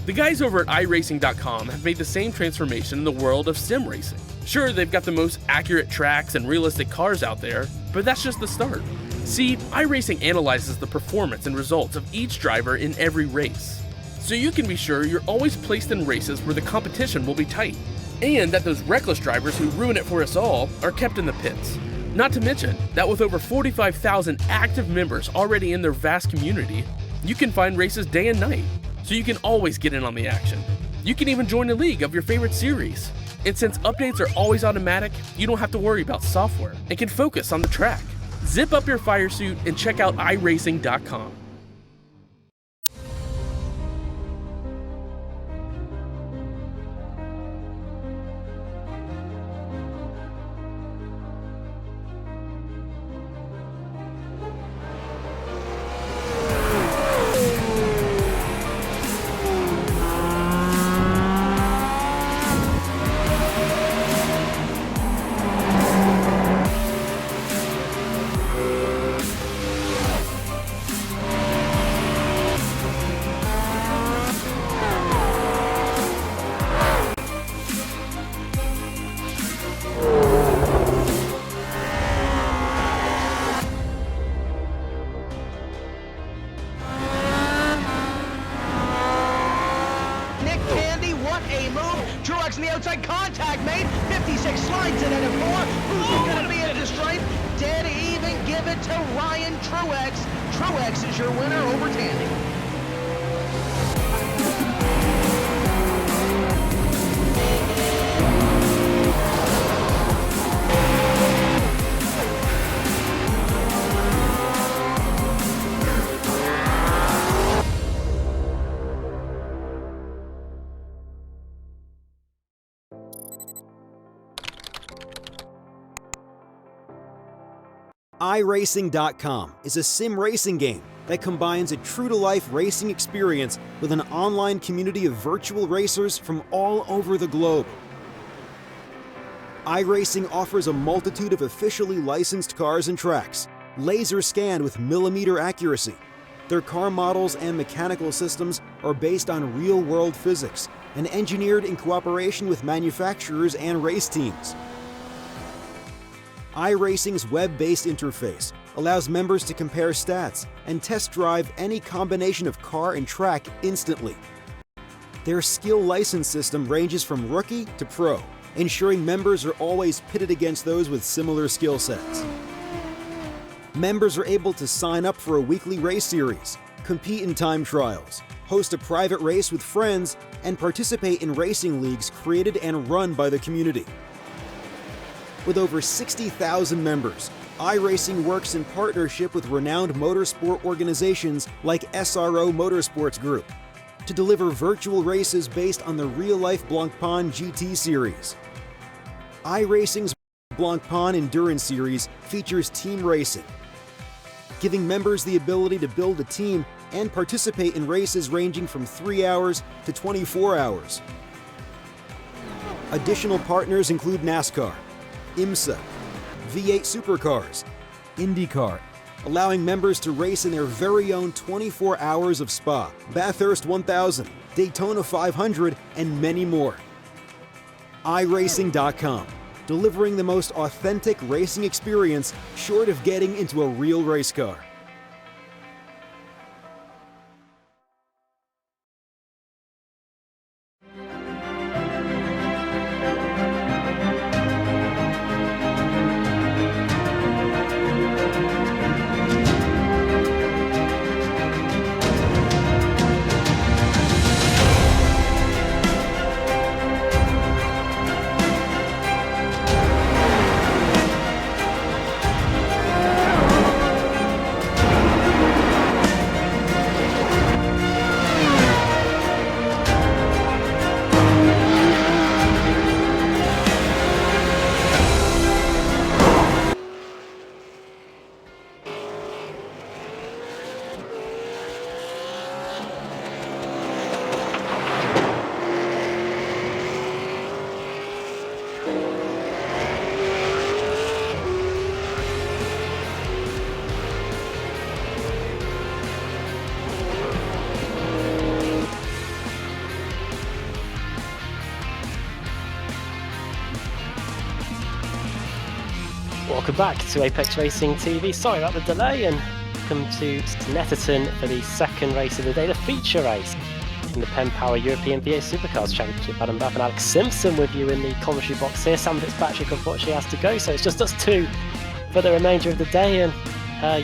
D: The guys over at iRacing.com have made the same transformation in the world of sim racing. Sure, they've got the most accurate tracks and realistic cars out there, but that's just the start. See, iRacing analyzes the performance and results of each driver in every race, so you can be sure you're always placed in races where the competition will be tight, and that those reckless drivers who ruin it for us all are kept in the pits. Not to mention that with over 45,000 active members already in their vast community, you can find races day and night, so you can always get in on the action. You can even join a league of your favorite series. And since updates are always automatic, you don't have to worry about software and can focus on the track. Zip up your fire suit and check out iRacing.com.
E: Truex in the outside, contact made. 56 slides in at a 4. Who's going to be at the stripe? Dead even, give it to Ryan Truex. Truex is your winner over Tandy.
F: iRacing.com is a sim racing game that combines a true-to-life racing experience with an online community of virtual racers from all over the globe. iRacing offers a multitude of officially licensed cars and tracks, laser scanned with millimeter accuracy. Their car models and mechanical systems are based on real-world physics and engineered in cooperation with manufacturers and race teams. iRacing's web-based interface allows members to compare stats and test drive any combination of car and track instantly. Their skill license system ranges from rookie to pro, ensuring members are always pitted against those with similar skill sets. Members are able to sign up for a weekly race series, compete in time trials, host a private race with friends, and participate in racing leagues created and run by the community. With over 60,000 members, iRacing works in partnership with renowned motorsport organizations like SRO Motorsports Group to deliver virtual races based on the real-life Blancpain GT series. iRacing's Blancpain Endurance Series features team racing, giving members the ability to build a team and participate in races ranging from 3 hours to 24 hours. Additional partners include NASCAR, IMSA, V8 Supercars, IndyCar, allowing members to race in their very own 24 hours of Spa, Bathurst 1000, Daytona 500, and many more. iRacing.com, delivering the most authentic racing experience short of getting into a real race car.
C: Welcome back to Apex Racing TV. Sorry about the delay, and welcome to Snetterton for the second race of the day, the feature race in the PenPower European V8 Supercars Championship. Adam Bath and Alex Simpson with you in the commentary box here. Sam Fitzpatrick unfortunately has to go, so it's just us two for the remainder of the day. And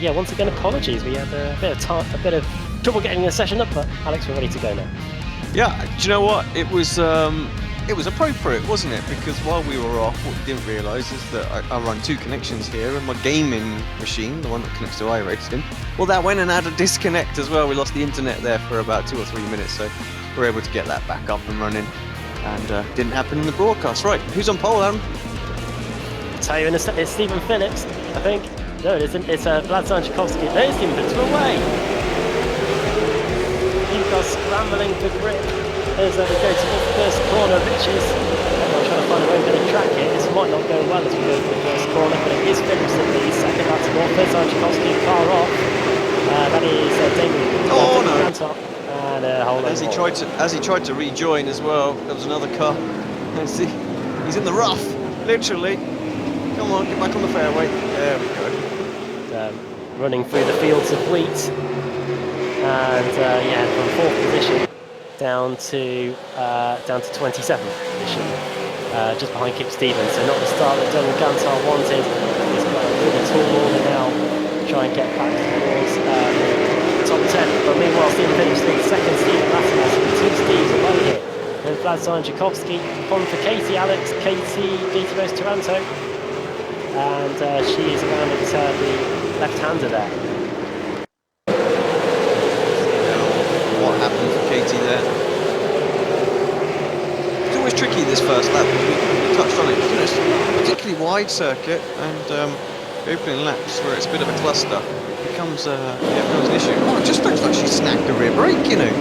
C: yeah, once again, apologies. We had a bit of trouble getting the session up, but Alex, we're ready to go now.
A: Yeah, do you know what? It was appropriate, wasn't it? Because while we were off, what we didn't realise is that I run two connections here, and my gaming machine, the one that connects to iRacing, well, that went and had a disconnect as well. We lost the internet there for about 2 or 3 minutes, so we were able to get that back up and running, and didn't happen in the broadcast. Right, who's on pole, Adam?
C: I'll tell you in a sec, it's Stephen Phillips, I think. No, it isn't. It's Vlad Sanchikovsky. There's Stephen Phillips, we're away! He's scrambling for grip as we go to the first corner, which is everyone trying to find a way to track it. This might not go well as we go to the first corner, but it is Phillips that leads. Second, that's more. Third, Sanchikovsky, car off. That is Damien.
A: Oh no!
C: And hold on.
A: As he tried to rejoin as well, there was another car. Let's see, he's in the rough, literally. Come on, get back on the fairway. There we go.
C: Running through the fields of wheat, and yeah, from 4th position down to 27th position, just behind Kip Stevens. So not the start that Dylan Gantar wanted. He's got a really tall order now, try and get back towards top 10. But meanwhile, Stephen Phillips leads second. Stephen Latimer, two Steves away here. And Vlad Sanchikovsky on for Katie Alex. Katie goes Taranto. And she is around at the left-hander there.
A: What happened for Katie there? It's always tricky this first lap because we touched on it. You know, it's a particularly wide circuit, and the opening laps where it's a bit of a cluster becomes an issue. Oh, it just looks like she snagged the rear brake. You know,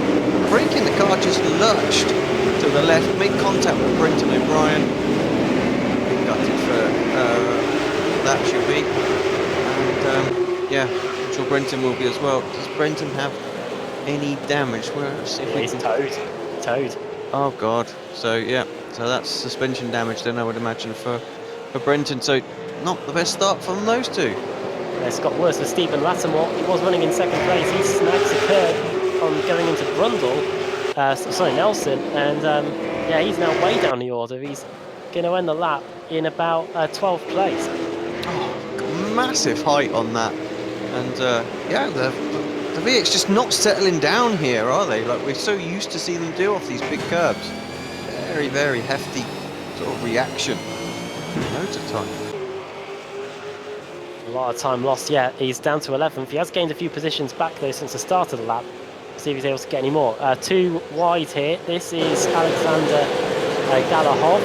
A: braking the car just lurched to the left, made contact with Brenton O'Brien. Gutted for. That should be, and yeah, I'm sure Brenton will be as well. Does Brenton have any damage?
C: He's towed.
A: Oh god. So yeah, so that's suspension damage then, I would imagine, for Brenton. So not the best start from those two.
C: It's got worse for Stephen Lattimore. He was running in second place. He snags a curb on going into Brundle. Nelson, and yeah, he's now way down the order. He's going to end the lap in about 12th place.
A: Massive height on that, and yeah, the V8's just not settling down here, are they? Like we're so used to seeing them do off these big curbs. Very, very hefty sort of reaction. Loads of time.
C: A lot of time lost. Yeah, he's down to 11th. He has gained a few positions back though since the start of the lap. See if he's able to get any more. Too wide here. This is Alexander Galahov.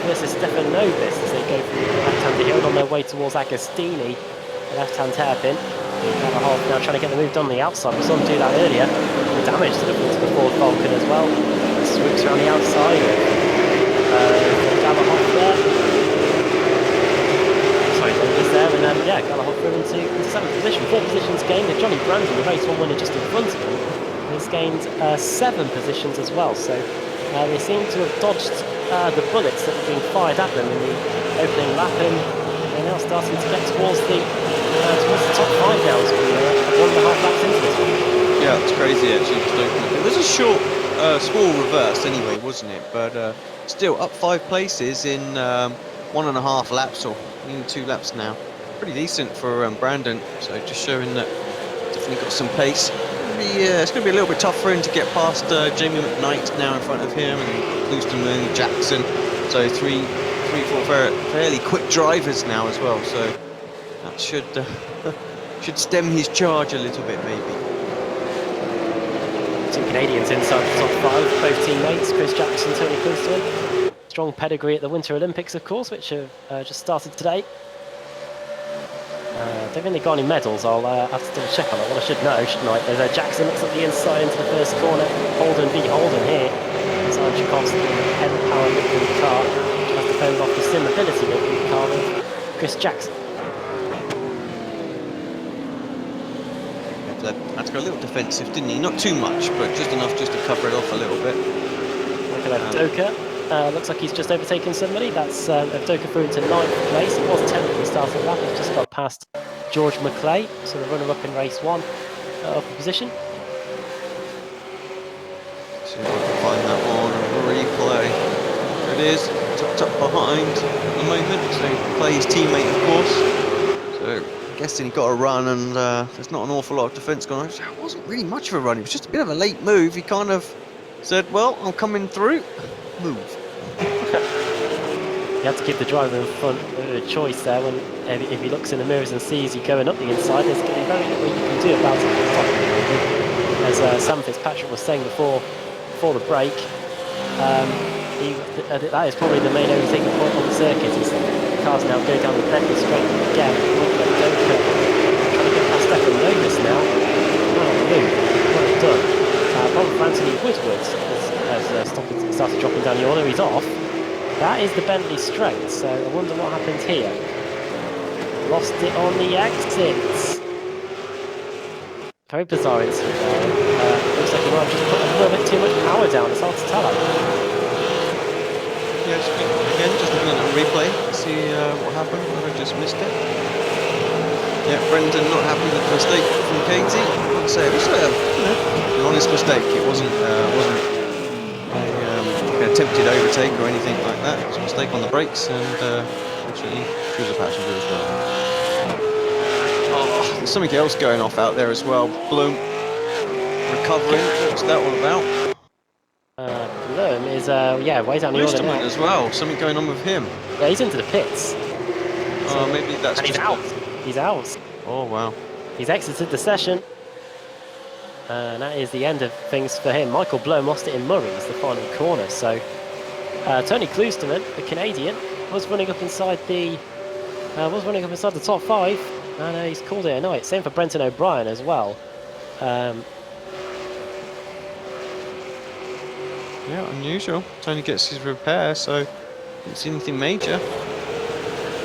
C: Versus Stefan Nobis as they go through the left-hand hill on their way towards Agostini, the left-hand hairpin. Galahov now trying to get the move done on the outside. We saw him do that earlier. The damage to the Ford Falcon as well. Swoops around the outside. Galahov there. Sorry, Nobis there, and yeah, Galahov through into 7th position. 4 positions gained. And Johnny Brandon, the race 1 winner just in front of him, has gained 7 positions as well. So they seem to have dodged the bullets that were being fired at them in the opening lap, and they're now starting to get towards the top 5 now as we're 1.5 laps into this one.
A: Yeah, it's crazy actually. It was a short, small reverse anyway, wasn't it? But still up 5 places in 1.5 laps, or even 2 laps now. Pretty decent for Brandon. So just showing that definitely got some pace. It's going to be a little bit tough for him to get past Jamie McKnight now in front of him, and Houston and Jackson. So 3, 4 fairly quick drivers now as well. So that should stem his charge a little bit, maybe.
C: 2 Canadians inside the top 5, both teammates, Chris Jackson, Tony Cliston. Strong pedigree at the Winter Olympics, of course, which have just started today. Don't think they got any medals. I'll have to double check on that. Well, I should know, shouldn't I? There's Jackson looks at the inside into the first corner. Holden v Holden here. Sanchikovsky in the PenPower looking car. Tries to fend off the sim ability looking car with Chris Jackson.
A: Had to go a little defensive, didn't he? Not too much, but just enough just to cover it off a little bit.
C: Look at that Doka. Looks like he's just overtaken somebody. That's Avdoka through into 9th place. It was 10th at the start of the lap. He's just got past George McClay, so the runner-up in race 1 of the position.
A: See if I can find that on replay. There it is, tucked up behind at the moment. So Clay's teammate, of course. So I'm guessing he got a run, and there's not an awful lot of defence going on. It wasn't really much of a run. It was just a bit of a late move. He kind of said, "Well, I'm coming through." Move.
C: You have to give the driver in front a choice there. When if he looks in the mirrors and sees you going up the inside, there's going to be very little you can do about it. As Sam Fitzpatrick was saying before the break, that is probably the main overtaking point on the circuit. Is the cars now go down the Bentley straight again. Trying to get past Stefan Novus now. Well done. Problem for Anthony Woodward has started dropping down the order. He's off. That is the Bentley straight, so I wonder what happened here. Lost it on the exits. Very bizarre incident there. Looks like he might have just put a little bit too much power down. It's hard to tell.
A: Yeah, again, just looking at a replay, see what happened. I just missed it. Yeah, Brendan not happy with the mistake from Katie. I'd say it was an honest mistake. It wasn't an attempted overtake or anything like that. It was a mistake on the brakes, and fortunately, she was a passenger as well. Oh, there's something else going off out there as well. Bloom recovering. What's that all about?
C: Bloom is way down the order now.
A: As well. Something going on with him.
C: Yeah, he's into the pits.
A: Oh, maybe that's
C: and
A: just...
C: he's out. He's out.
A: Oh, wow.
C: He's exited the session. And that is the end of things for him. Michael Bloom lost it in Murray's, the final corner. So Tony Kloosterman, the Canadian, was running up inside the top 5, and he's called it a night. Same for Brenton O'Brien as well.
A: Yeah, unusual. Tony gets his repair, so didn't see anything major.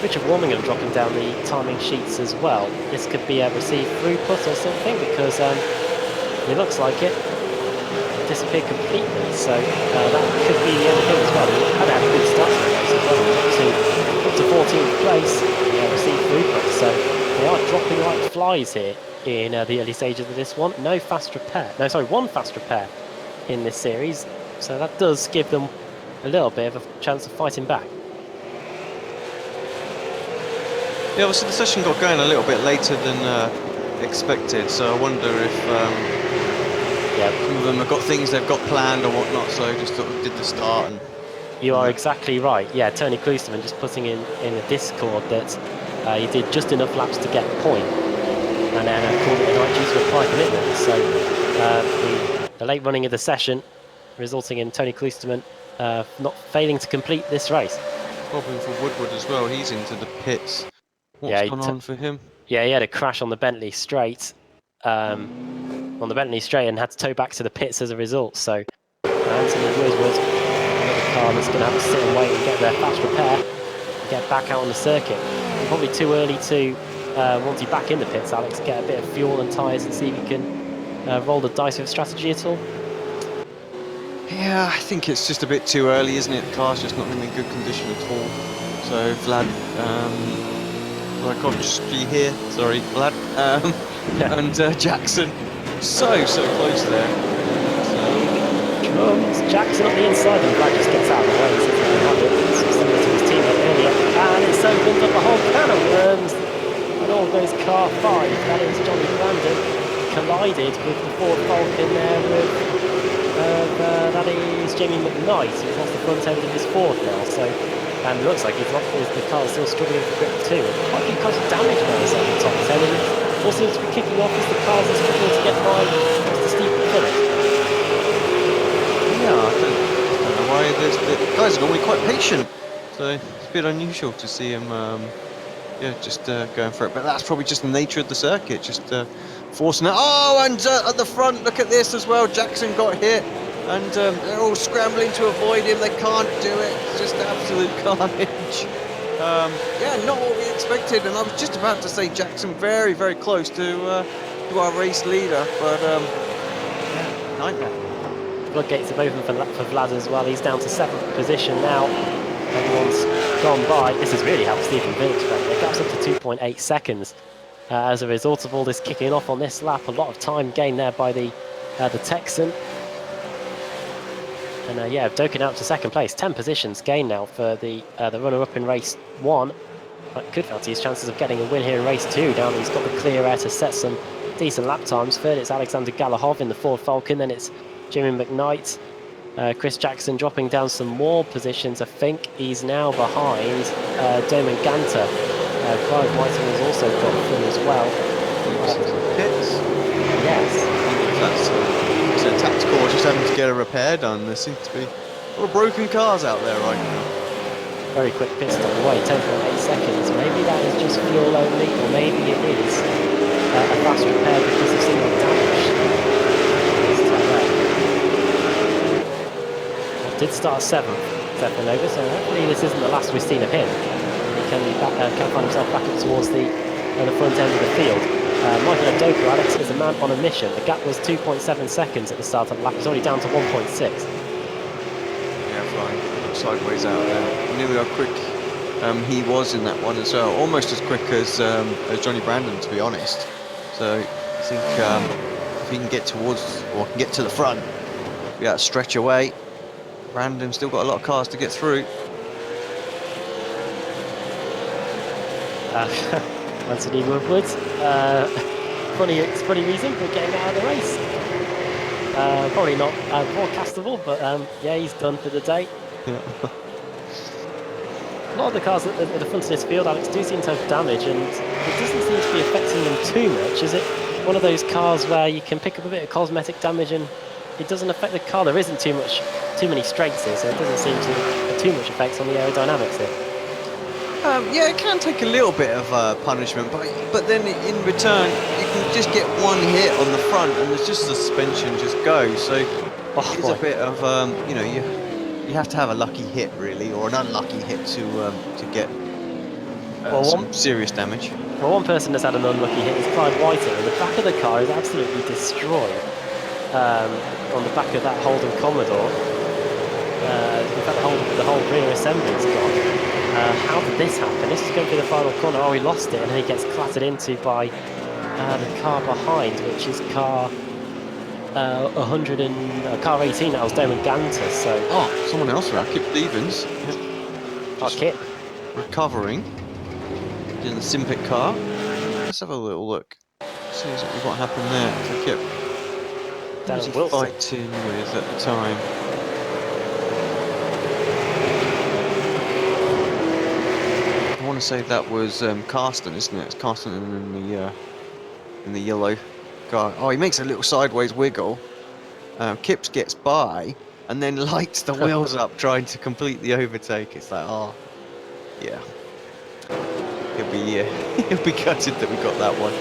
C: Richard Warmingham dropping down the timing sheets as well. This could be a received throughput or something, because it looks like it disappeared completely. So that could be the end of him as well. He had a good start to the race as well, up to 14th place. Received throughput. So they are dropping like flies here in the early stages of this one. One fast repair in this series. So that does give them a little bit of a chance of fighting back.
A: Yeah, obviously the session got going a little bit later than expected, so I wonder if some of them have got things they've got planned or whatnot, so just sort of did the start. And
C: you are exactly right. Yeah, Tony Kloosterman just putting in the Discord that he did just enough laps to get a point, and then called it a night due to a prior commitment. So the late running of the session resulting in Tony Kloosterman not failing to complete this race.
A: Problem for Woodward as well, he's into the pits. What's going on for him? Yeah,
C: he had a crash on the Bentley straight, and had to tow back to the pits as a result. So Anthony Woodward, another car that's going to have to sit and wait and get their fast repair and get back out on the circuit. Probably too early to, once you're back in the pits, Alex, get a bit of fuel and tyres and see if you can roll the dice with strategy at all.
A: Yeah, I think it's just a bit too early, isn't it? The car's just not in good condition at all. So Vlad, Vlad here, sorry, Vlad, and Jackson, so close there.
C: Jackson on the inside, and Vlad just gets out of the way, so he can have it. It's similar to his teammate earlier, and it's opened up a whole can of worms. And all goes car 5, that is Johnny Brandon, collided with the Ford Falcon there with that is Jamie McKnight, who's lost the front end of his Ford now, so it looks like the car is still struggling for grip too. Quite a few cars of damage now inside the top 10, and it all seems to be kicking off as the cars are struggling to get by Mr. Steve Phillips.
A: Yeah, I don't know why the guys are normally quite patient, so it's a bit unusual to see him just going for it, but that's probably just the nature of the circuit, just forcing it. Oh, and at the front, look at this as well. Jackson got hit, and they're all scrambling to avoid him. They can't do it. It's just absolute carnage. Not what we expected. And I was just about to say Jackson very, very close to our race leader, but nightmare.
C: floodgates have opened for Vlad as well. He's down to 7th position now. Everyone's gone by. This has really helped Stephen Phillips. The gap's up to 2.8 seconds as a result of all this kicking off on this lap. A lot of time gained there by the Texan. And yeah, Doken out to 2nd place. 10 positions gained now for the runner-up in race 1. Could fancy his chances of getting a win here in race 2. Now that he's got the clear air to set some decent lap times. Third, it's Alexander Galahov in the Ford Falcon. Then it's Jimmy McKnight. Chris Jackson dropping down some more positions. I think he's now behind Doman Ganter. Clive Whiting has also got through as well.
A: Pits.
C: Yes.
A: It's a tactical, just having to get a repair done. There seems to be a lot of broken cars out there right now.
C: Very quick pit stop away, 10.8 seconds. Maybe that is just fuel only, or maybe it is a fast repair because of signal damage. Well, did start 7th, Zephanover, so hopefully this isn't the last we've seen of him. He can find himself back up towards the front end of the field. Michael Adoka, Alex, is a man on a mission. The gap was 2.7 seconds at the start of the lap. It's already down to 1.6.
A: Yeah, flying sideways out there. I knew how quick he was in that one as well. Almost as quick as Johnny Brandon, to be honest. So I think if he can get towards, or can get to the front, be able to stretch away. Brandon's still got a lot of cars to get through.
C: Anthony Woodward, funny reason for getting out of the race. Probably not broadcastable, but yeah, he's done for the day.
A: Yeah.
C: A lot of the cars at the front of this field, Alex, do seem to have damage, and it doesn't seem to be affecting them too much. Is it one of those cars where you can pick up a bit of cosmetic damage and it doesn't affect the car? There isn't too many straights here, so it doesn't seem to have too much effect on the aerodynamics here.
A: Yeah, it can take a little bit of punishment, but then in return you can just get one hit on the front and there's just suspension just goes. So it's a bit of you know, you have to have a lucky hit really, or an unlucky hit to get some serious damage.
C: Well, one person that's had an unlucky hit is Clive Whiting, and the back of the car is absolutely destroyed on the back of that Holden Commodore. In fact, the whole rear assembly is gone. How did this happen? This is going through the final corner. Oh, he lost it, and then he gets clattered into by the car behind, which is car 18. That was Damon Ganter. So
A: someone else around, Kip Stevens.
C: Kip
A: recovering in the Simpic car. Let's have a little look. See what happened there. So Kip, who was he fighting with at the time? I want to say that was Carsten, isn't it? It's Carsten in the yellow car. Oh, he makes a little sideways wiggle. Kips gets by and then lights the wheels up trying to complete the overtake. It's like, oh, yeah. He'll be gutted that we got that one.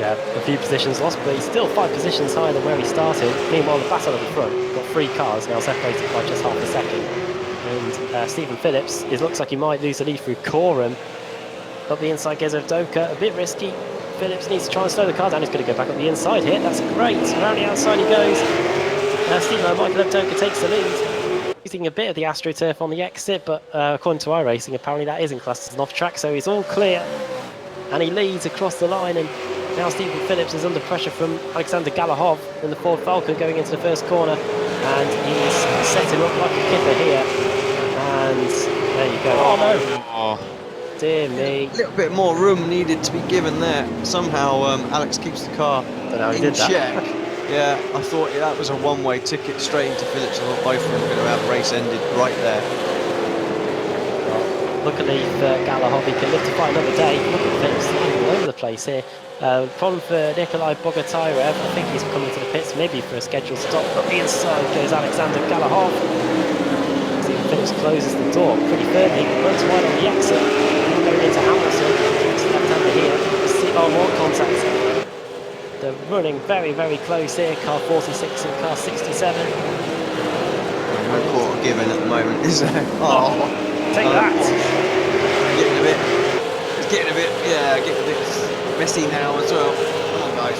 C: Yeah, a few positions lost, but he's still 5 positions higher than where he started. Meanwhile, the battle at the front got 3 cars now separated by just half a second. And Stephen Phillips, it looks like he might lose the lead through Coram. Up the inside goes Avdoka, a bit risky. Phillips needs to try and slow the car down. He's going to go back up the inside here. That's great. Around the outside he goes. Michael Avdoka takes the lead. Using a bit of the AstroTurf on the exit, but according to iRacing, apparently that isn't classed as an off-track, so he's all clear. And he leads across the line, and now Stephen Phillips is under pressure from Alexander Galahov in the Ford Falcon going into the first corner. And he's setting up like a kipper here. And there you go. Oh no!
A: Oh.
C: Dear me.
A: A little bit more room needed to be given there. Somehow Alex keeps the car in check. Yeah, I thought that was a one-way ticket straight into Phillips. I thought both of them were going to have race ended right there.
C: Well, luckily for Galahov, he can live to fight another day. Look at Phillips all over the place here. Problem for Nikolai Bogotyrev. I think he's coming to the pits, maybe for a scheduled stop. Up the inside goes Alexander Galahov. Stephen Phillips closes the door pretty firmly, runs wide on the exit, going into Hamilton. It's left-hander here. More contact. They're running very, very close here. Car 46 and car 67.
A: No quarter given at the moment, is there? Oh,
C: take that!
A: Getting a bit messy now as well. Come on, guys.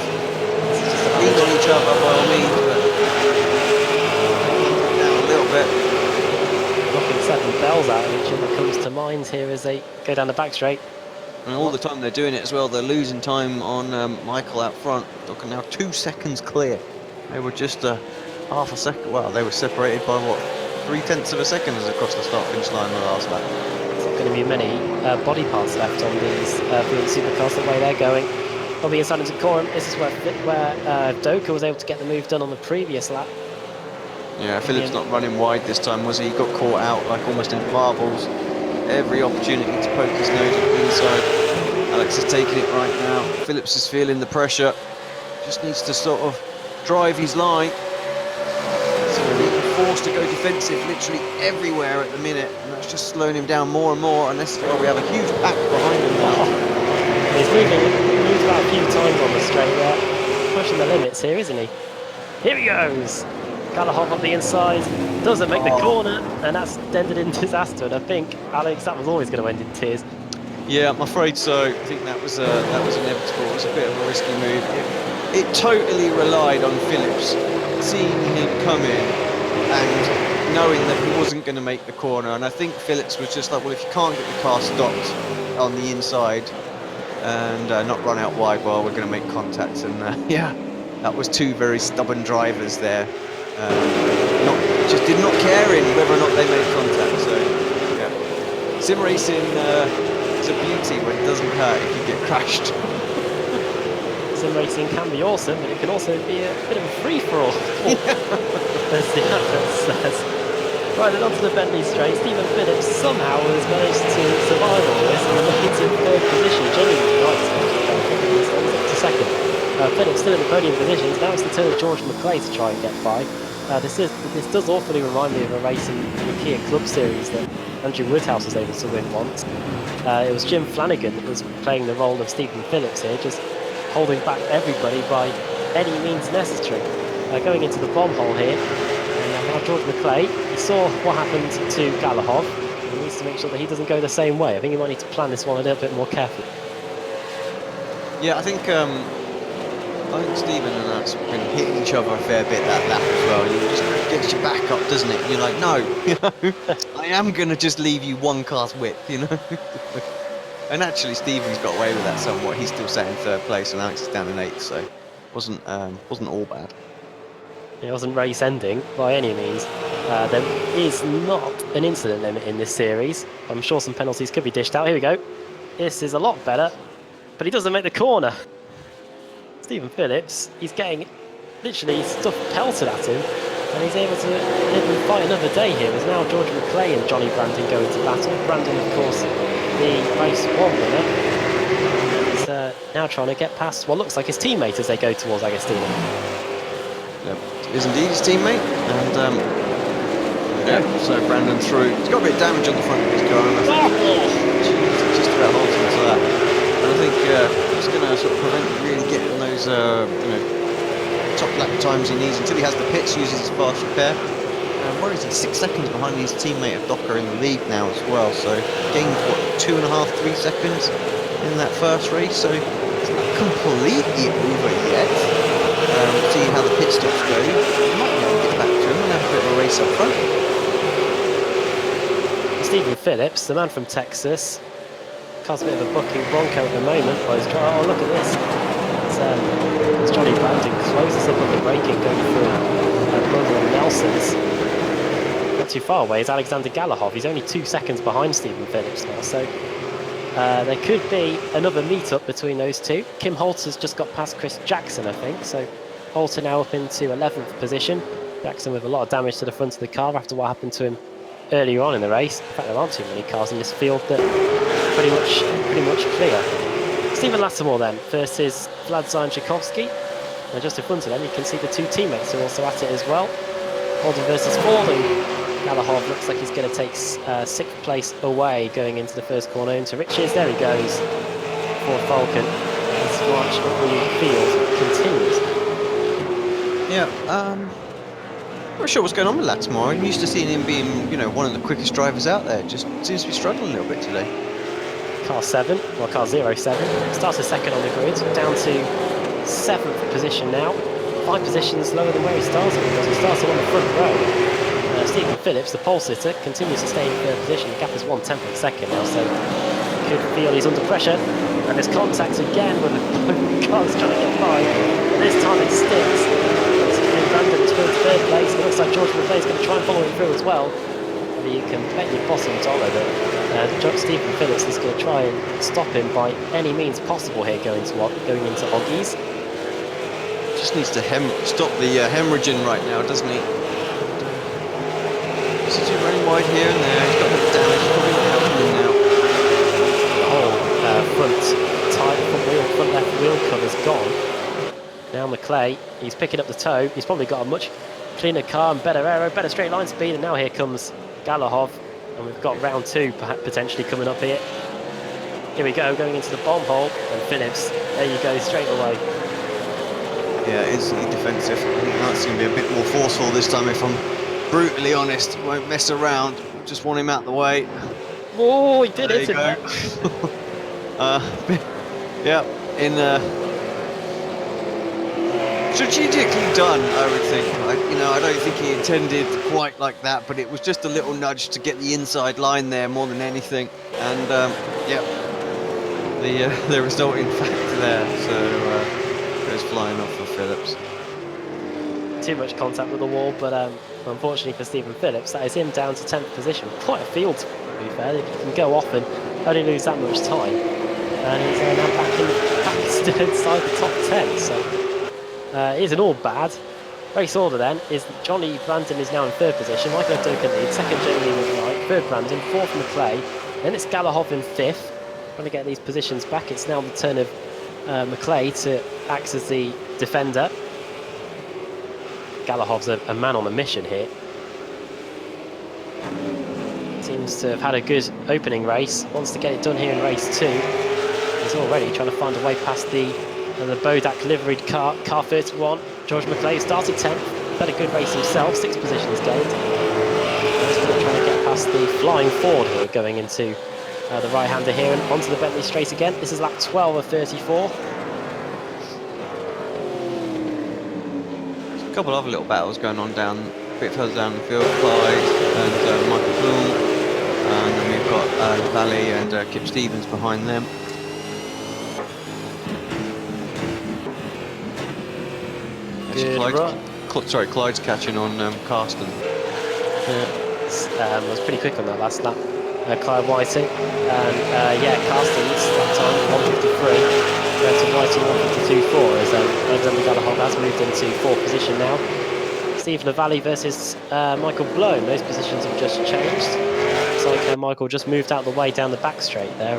A: Lean on each other by all means, but
C: to mind here as they go down the back straight.
A: And all the time they're doing it as well, they're losing time on Michael out front. Looking now 2 seconds clear. They were just half a second. Well, they were separated by what, 0.3 of a second as across the start-finish line the last lap.
C: There's not going to be many body parts left on these V8 Supercars the way they're going. Probably inside into Corum. This is where Doka was able to get the move done on the previous lap.
A: Yeah, Phillips not running wide this time, was he? He got caught out like almost in marbles. Every opportunity to poke his nose at the inside. Alex is taking it right now. Phillips is feeling the pressure. Just needs to sort of drive his line. So he's being forced to go defensive literally everywhere at the minute, and that's just slowing him down more and more. And this is where we have a huge pack behind him now.
C: He's moved about a few times on the straight there. Pushing the limits here, isn't he? Here he goes. Galahov on the inside, doesn't make the corner, and that's ended in disaster. And I think, Alex, that was always going to end in tears.
A: Yeah, I'm afraid so. I think that was inevitable. It was a bit of a risky move. It totally relied on Phillips seeing him come in and knowing that he wasn't going to make the corner. And I think Phillips was just like, well, if you can't get the car stopped on the inside and not run out wide, well, we're going to make contact. And yeah, that was two very stubborn drivers there. Just did not care in whether or not they made contact. So yeah, sim racing is a beauty when it doesn't hurt if you get crashed.
C: Sim racing can be awesome, but it can also be a bit of a free-for-all, as the advert says. Right, then onto the Bentley straight. Stephen Phillips somehow has managed to survive all this and look into third position. Genuinely right, to second. Phillips still in the podium positions. Now it's the turn of George McClay to try and get by. This does awfully remind me of a race in the Kia Club Series that Andrew Woodhouse was able to win once. It was Jim Flanagan that was playing the role of Stephen Phillips here, just holding back everybody by any means necessary. Going into the bomb hole here, and now George McClay, he saw what happened to Galahov, and he needs to make sure that he doesn't go the same way. I think he might need to plan this one a little bit more carefully.
A: Yeah, I think Stephen and that's been hitting each other a fair bit that lap as well. You just gets your back up, doesn't it? You're like, no, I am gonna just leave you one car's width, And actually, Stephen's got away with that somewhat. He's still sat in third place, and Alex is down in eighth, so wasn't all bad.
C: It wasn't race ending by any means. There is not an incident limit in this series. I'm sure some penalties could be dished out. Here we go. This is a lot better, but he doesn't make the corner. Stephen Phillips, he's getting literally stuff pelted at him, and he's able to live and fight another day here. As now George McClay and Johnny Brandon go into battle. Brandon, of course, the race one winner. He's now trying to get past what looks like his teammate as they go towards Agostino.
A: Yep, it is indeed his teammate, and so Brandon through. He's got a bit of damage on the front of his car, and I think just about holds him to that. And I think it's going to sort of prevent him really getting those top lap times he needs until he has the pits, uses his fast repair. Where is he? 6 seconds behind his teammate of Docker in the lead now as well. So gained what, 2.5, 3 seconds in that first race. So it's not completely over yet. Seeing how the pit stops go, he might be able to get back to him and have a bit of a race up front.
C: Stephen Phillips, the man from Texas, car's a bit of a bucking Bronco at the moment. Oh, look at this. It's Johnny Brandon closes up on the braking, going through Brother and Nelson's. Not too far away is Alexander Galahov. He's only 2 seconds behind Stephen Phillips now, so there could be another meet-up between those two. Kim Holter's just got past Chris Jackson, I think, so Holter now up into 11th position. Jackson with a lot of damage to the front of the car after what happened to him earlier on in the race. In fact, there aren't too many cars in this field that are pretty much clear. Stephen Lattimore then versus Vlad Tchaikovsky. And just in front of them, you can see the two teammates who are also at it as well. Holden versus Ford, and Galahov looks like he's going to take 6th place away going into the first corner into Riches. There he goes. Ford Falcon. This march up the field continues.
A: Yeah, not sure what's going on with Lattimore. I'm used to seeing him being, one of the quickest drivers out there. Just seems to be struggling a little bit today.
C: Car 07, started second on the grid, down to 7th position now. 5 positions lower than where he started, because he started on the front row. Stephen Phillips, the pole sitter, continues to stay in third position. The gap is 1/10 of a second now, so you could feel he's under pressure. And there's contact again with the cars trying to get by. And this time it sticks. Brandon is still in third place. It looks like George McClay is going to try and follow him through as well. And you can bet your bottom dollar that Stephen Phillips is going to try and stop him by any means possible here going into Oggies.
A: Just needs to stop the hemorrhaging right now, doesn't he? Since he's running wide here and there, he's got a bit of damage. He's probably not helping him now.
C: The whole front left wheel cover's gone. Now McClay, he's picking up the toe. He's probably got a much cleaner car and better aero, better straight line speed. And now here comes Galahov, and we've got round 2 potentially coming up here. Here we go, going into the bomb hole, and Phillips, there you go, straight away.
A: Yeah, instantly defensive. I think that's going to be a bit more forceful this time, if I'm brutally honest. Won't mess around, just want him out the way.
C: Oh, he did
A: There
C: hit
A: you
C: him.
A: Yeah, strategically done, I would think. I don't think he intended quite like that, but it was just a little nudge to get the inside line there more than anything. And the resulting factor there, so goes flying off for Phillips.
C: Too much contact with the wall, but unfortunately for Stephen Phillips, that is him down to 10th position. Quite a field, to be fair. He can go off and only lose that much time. And he's now back inside the top 10, so it isn't all bad. Race order then is Johnny Brandon is now in third position, Michael O'Doka lead, second Jamie McKnight, third Brandon, fourth McClay, then it's Galahov in fifth. Trying to get these positions back. It's now the turn of McClay to act as the defender. Galahov's a man on a mission here. Seems to have had a good opening race, wants to get it done here in race 2. He's already trying to find a way past the Bodak liveried car 31. George McClay started 10th, had a good race himself, 6 positions gained. He's trying to get past the flying Ford here, going into the right-hander here and onto the Bentley straight again. This is lap 12 of 34.
A: There's a couple of other little battles going on a bit further down the field. Clyde and Michael Bloom, and then we've got Valley and Kip Stevens behind them. Clyde's catching on Karsten.
C: Was pretty quick on that last lap. Clyde Whiting, and Karsten's that time 153, to Whiting 152.4 as Alexander Galahov has moved into 4th position now. Steve Lavallee versus Michael Bloom. Those positions have just changed. Looks like Michael just moved out the way down the back straight there,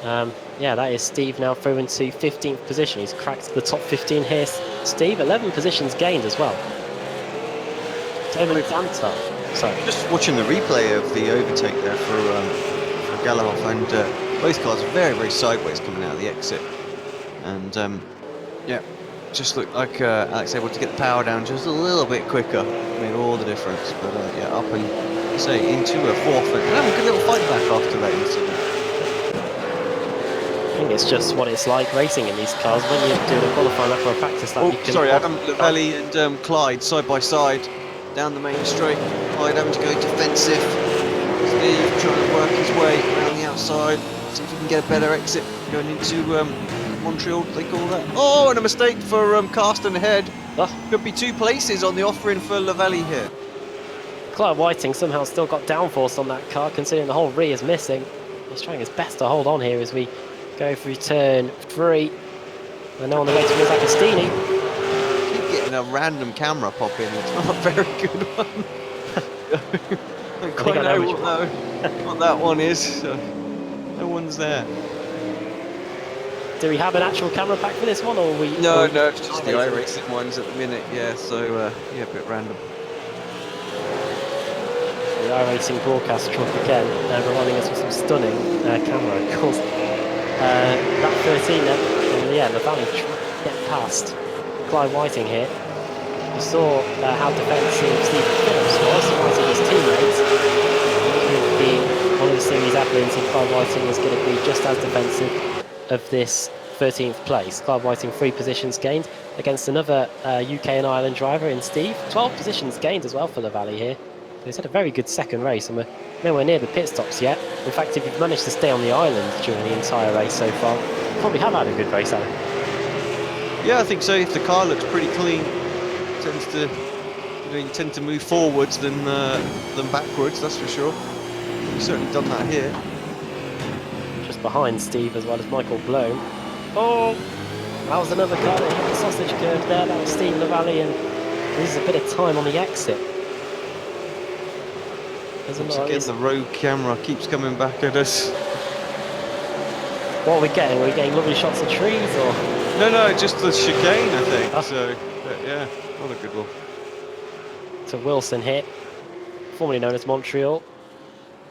C: and that is Steve now through into 15th position. He's cracked the top 15 here. Steve, 11 positions gained as well. David Dantar. Sorry. Just
A: watching the replay of the overtake there for Galahov, and both cars are very, very sideways coming out of the exit. And just looked like Alex able to get the power down just a little bit quicker. Made all the difference. But up and into a 4th, and have a good little fight back after that incident.
C: I think it's just what it's like racing in these cars when you're doing a qualifying lap or a practice lap.
A: Adam Lavallee and Clyde side by side down the main straight. Clyde having to go defensive. Steve trying to work his way around the outside, see if he can get a better exit going into Montreal, they call that. Oh, and a mistake for Karsten ahead. Could be 2 places on the offering for Lavallee here.
C: Clyde Whiting somehow still got downforce on that car, considering the whole rear is missing. He's trying his best to hold on here as we go through turn 3. We're now on the way to Agostini.
A: Keep getting a random camera pop in. It's not a very good one. I don't quite know what that one is. So no one's there.
C: Do we have an actual camera pack for this one, or we?
A: No, it's just the iRacing ones at the minute. Yeah, so a bit random.
C: The iRacing broadcast truck again, providing us with some stunning camera angles. Lap 13 then, Lavallee trying to get past Clyde Whiting here. You saw how defensive Stephen Phillips was, Whiting his teammates. Could be one of the series athletes, and Clyde Whiting is going to be just as defensive of this 13th place. Clyde Whiting 3 positions gained against another UK and Ireland driver in Steve. 12 positions gained as well for Lavallee here. He's had a very good second race, and we're nowhere near the pit stops yet. In fact, if you've managed to stay on the island during the entire race so far, you probably have had a good race, Alan.
A: Yeah, I think so. If the car looks pretty clean, tends to, you tend to move forwards than backwards. That's for sure. You've certainly done that here.
C: Just behind Steve as well as Michael Bloom. Oh, that was another car that hit the sausage curve there. That was Steve LaValle, and loses a bit of time on the exit.
A: Once again, the road camera keeps coming back at us.
C: What are we getting? Are we getting lovely shots of trees, or?
A: No, just the chicane, I think.
C: Oh.
A: So, yeah, not a good one.
C: To Wilson here, formerly known as Montreal.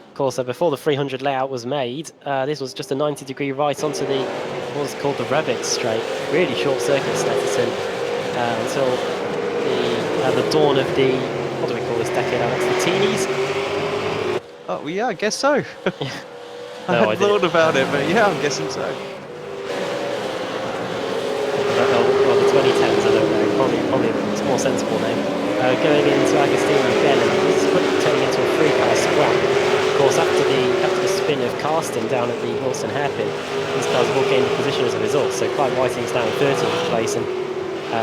C: Of course, before the 300 layout was made, this was just a 90-degree right onto the what's called the Revit straight. Really short circuit, Snetterton, until the dawn of the, what do we call this decade, Alex? The teenies?
A: Oh, well, yeah, I guess so. I
C: No
A: hadn't
C: idea.
A: thought about it, but yeah, I'm guessing so.
C: Well, the 2010s, I don't know. Probably it's a more sensible name. Going into Agostino Bellin, this is turning into a 3-car scrap. Of course, after the spin of casting down at the Wilson hairpin, these cars have all gained a position as a result. So Clive Whiting's down in 13th place, and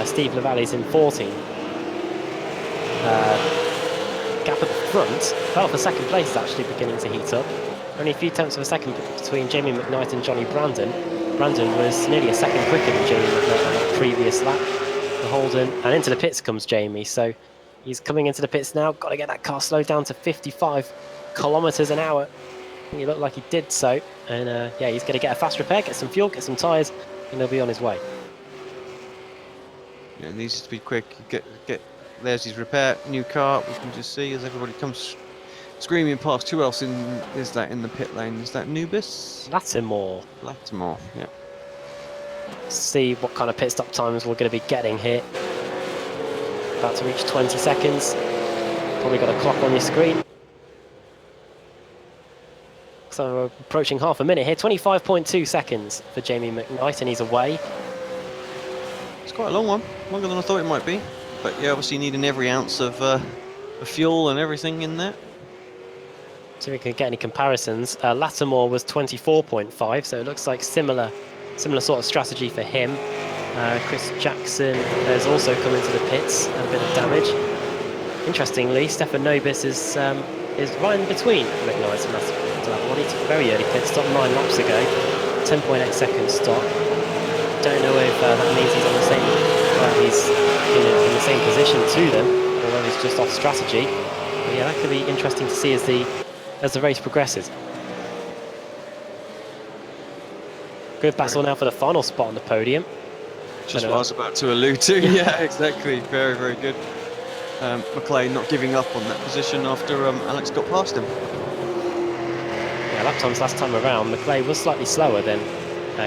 C: Steve LaValle's in 14th. Gap at the front, battle for second place is actually beginning to heat up. Only a few tenths of a second between Jamie McKnight and Johnny Brandon. Brandon was nearly a second quicker than Jamie McKnight on that previous lap. The Holden, and into the pits comes Jamie, so he's coming into the pits now. Got to get that car slowed down to 55 kilometers an hour. I think he looked like he did so, and yeah, he's going to get a fast repair, get some fuel, get some tyres, and he'll be on his way.
A: Yeah, it needs to be quick. Get. There's his repair, new car. We can just see as everybody comes screaming past. Who else is that in the pit lane? Is that Nubis?
C: Lattimore.
A: Lattimore, yeah.
C: See what kind of pit stop times we're going to be getting here. About to reach 20 seconds. Probably got a clock on your screen. So we're approaching half a minute here. 25.2 seconds for Jamie McKnight, and he's away.
A: It's quite a long one, longer than I thought it might be. But yeah, obviously needing every ounce of fuel and everything in there.
C: See if we can get any comparisons. Lattimore was 24.5, so it looks like similar sort of strategy for him. Chris Jackson has also come into the pits, had a bit of damage. Interestingly, Stefan Nobis is right in between McKnight and Lattimore. He took a very early pit stop 9 laps ago, 10.8 second stop. Don't know if that means he's on the same, he's in the same position to them, or whether he's just off strategy. But yeah, that could be interesting to see as the race progresses. Good battle now for the final spot on the podium.
A: Just what I was about to allude to. Yeah, exactly. Very, very good. McLean not giving up on that position after Alex got past him.
C: Yeah, lap times last time around, McLean was slightly slower than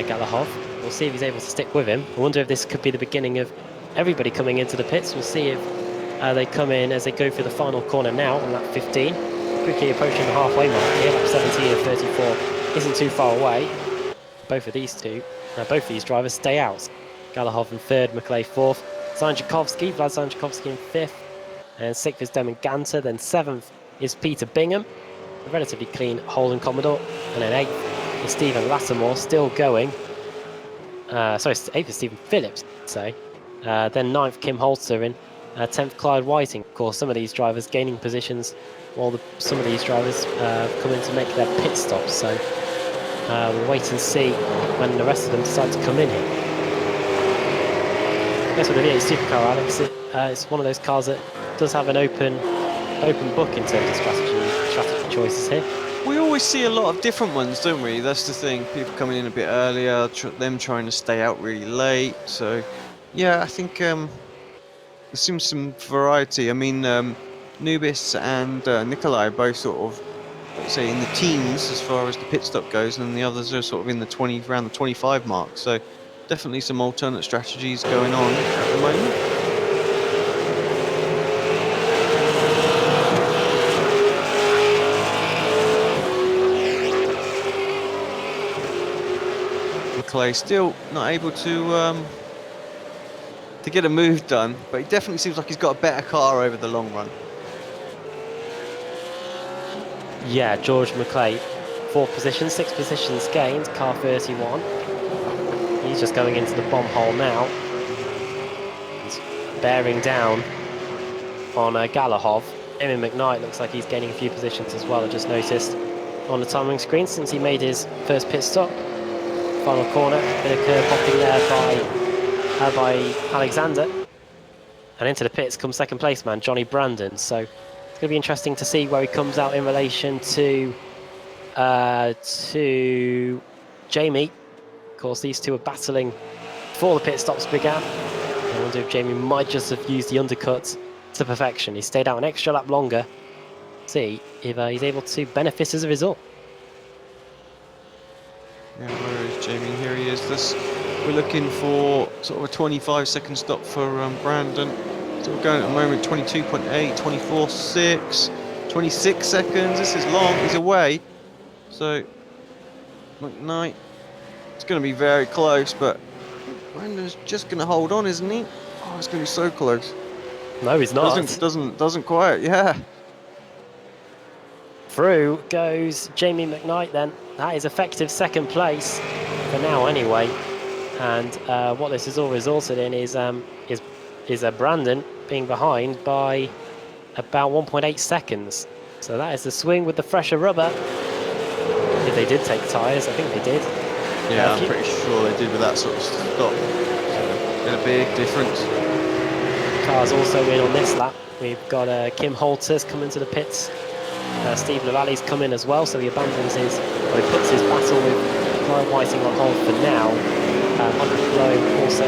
C: Galahov. We'll see if he's able to stick with him. I wonder if this could be the beginning of everybody coming into the pits. We'll see if they come in as they go through the final corner now on lap 15. Quickly approaching the halfway mark here. Lap 17 of 34 isn't too far away. Both of these drivers stay out. Galahov in third, McLean fourth. Zajakovsky, Vlad Zajakovsky in fifth. And sixth is Damon Ganter. Then seventh is Peter Bingham. A relatively clean Holden Commodore. And then eighth is Stephen Lattimore, still going. Sorry, eighth is Stephen Phillips, say. Then ninth, Kim Holzer in 10th, Clyde Whiting. Of course, some of these drivers gaining positions while some of these drivers come in to make their pit stops. So we'll wait and see when the rest of them decide to come in here. I guess with the V8 Supercar, Alex, it's one of those cars that does have an open book in terms of strategy choices here.
A: We always see a lot of different ones, don't we? That's the thing. People coming in a bit earlier, them trying to stay out really late. So, yeah, I think there seems some variety. I mean, Nubis and Nikolai are both sort of, let's say, in the teens as far as the pit stop goes, and the others are sort of in the around the 25 mark. So, definitely some alternate strategies going on at the moment. Clay still not able to get a move done, but he definitely seems like he's got a better car over the long run.
C: Yeah, George McClay, 4th position, 6 positions gained, car 31. He's just going into the bomb hole now. He's bearing down on Galahov. Damon McKnight looks like he's gaining a few positions as well. I just noticed on the timing screen since he made his first pit stop. Final corner, bit of curb hopping there by Alexander. And into the pits comes second place man, Johnny Brandon. So it's going to be interesting to see where he comes out in relation to Jamie. Of course, these two are battling before the pit stops began. I wonder if Jamie might just have used the undercut to perfection. He stayed out an extra lap longer. See if he's able to benefit as a result.
A: Yeah, where is Jamie? Here he is. We're looking for sort of a 25-second stop for Brandon. So we're going at the moment 22.8, 24.6, 26 seconds. This is long. He's away. So McKnight, it's going to be very close, but Brandon's just going to hold on, isn't he? Oh, it's going to be so close.
C: No, he's not.
A: Doesn't quite. Yeah.
C: Through goes Jamie McKnight then. That is effective second place for now anyway. And what this has all resulted in is Brandon being behind by about 1.8 seconds. So that is the swing with the fresher rubber. If they did take tyres, I think they did.
A: Yeah, I'm pretty sure they did with that sort of stop. Been a big difference.
C: Cars also in on this lap. We've got Kim Holters coming to the pits. Steve Lavalle's come in as well, so he abandons he puts his battle with Clive Whiting on hold for now. Michael Blow also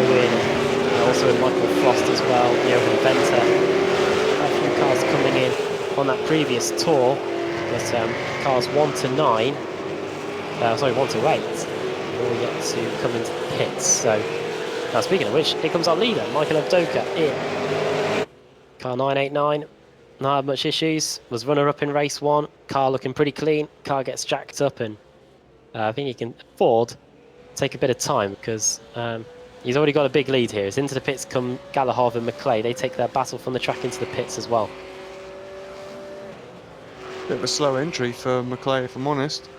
C: in Michael Frost as well, Johan Venter. A few cars coming in on that previous tour, but cars 1 to 9, 1 to 8, all yet to come into the pits. So, now speaking of which, here comes our leader, Michael Avdoka in car 989. Not had much issues, was runner-up in race 1, car looking pretty clean, car gets jacked up, and I think he can afford to take a bit of time because he's already got a big lead here. As into the pits come Galahov and McClay. They take their battle from the track into the pits as well.
A: Bit of a slow entry for McClay, if I'm honest.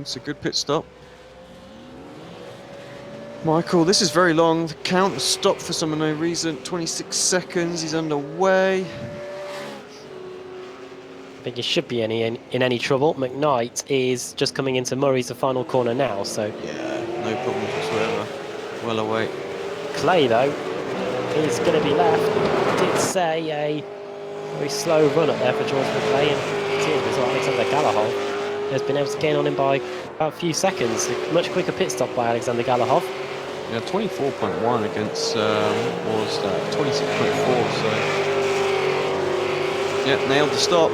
A: It's a good pit stop. Michael, this is very long. The count has stopped for some unknown reason. 26 seconds, he's underway.
C: I think he should be in any trouble. McKnight is just coming into Murray's the final corner now, so...
A: Yeah, no problems whatsoever. Well away.
C: Clay, though, is going to be left. I did say a very slow run up there for George McClay, and see as well, Alexander Galahov has been able to gain on him by about a few seconds. A much quicker pit stop by Alexander Galahov.
A: Yeah, 24.1 against, what was that, 26.4, so... Yeah, nailed the stop.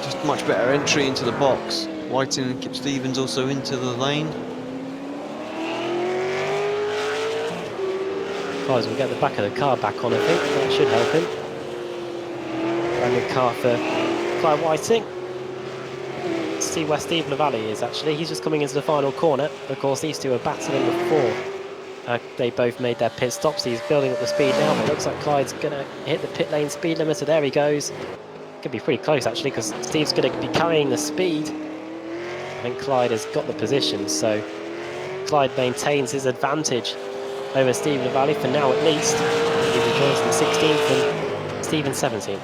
A: Just much better entry into the box. Whiting and Kip Stevens also into the lane.
C: Guys, we'll get the back of the car back on, I think. That should help him. Brand new car for Clive Whiting. See where Steve Lavallee is actually. He's just coming into the final corner. Of course, these two are battling before. They both made their pit stops. He's building up the speed now, but it looks like Clyde's going to hit the pit lane speed limiter. There he goes. Could be pretty close actually, because Steve's going to be carrying the speed. I think Clyde has got the position, so Clyde maintains his advantage over Steve Lavallee for now at least. He rejoins in 16th and Steve in 17th.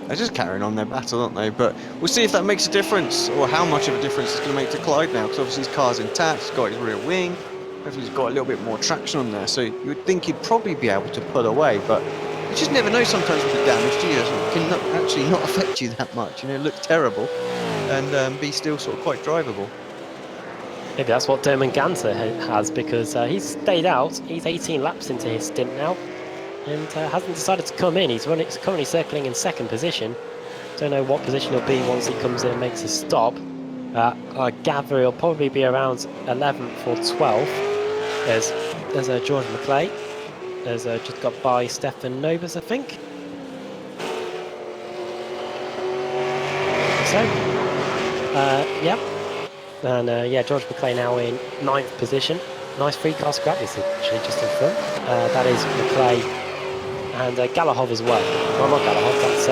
A: They're just carrying on their battle, aren't they? But we'll see if that makes a difference, or how much of a difference it's going to make to Clyde now, because obviously his car's intact, he's got his rear wing, hopefully he's got a little bit more traction on there, so you would think he'd probably be able to pull away, but you just never know sometimes with the damage, do you? It can actually not affect you that much, look terrible, and be still sort of quite drivable.
C: Maybe that's what Derman Ganter has, because he's stayed out, he's 18 laps into his stint now, and hasn't decided to come in. He's currently circling in second position. Don't know what position he'll be once he comes in and makes his stop. I gather he'll probably be around 11th or 12th. There's George McClay. There's just got by Stefan Novus, I think. So, yeah. And yeah, George McClay now in 9th position. Nice free car scrap, is actually just in front. That is McClay and Galahov as well. Well, not Galahov, that's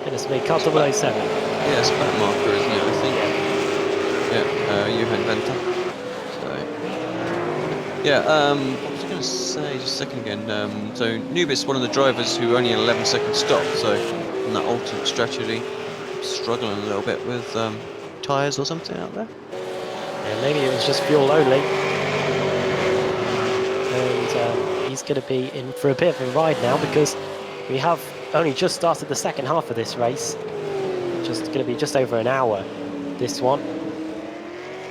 C: goodness me, car 007.
A: Yeah, it's a back marker, isn't it? I think. Yeah, Johan Venter. So, yeah. What was I going to say just a second again? So Nubis, one of the drivers who only had 11-second stop. So on that alternate strategy, struggling a little bit with tyres or something out there.
C: Yeah, maybe it was just fuel only. And he's going to be in for a bit of a ride now because we have only just started the second half of this race. Just going to be just over an hour, this one.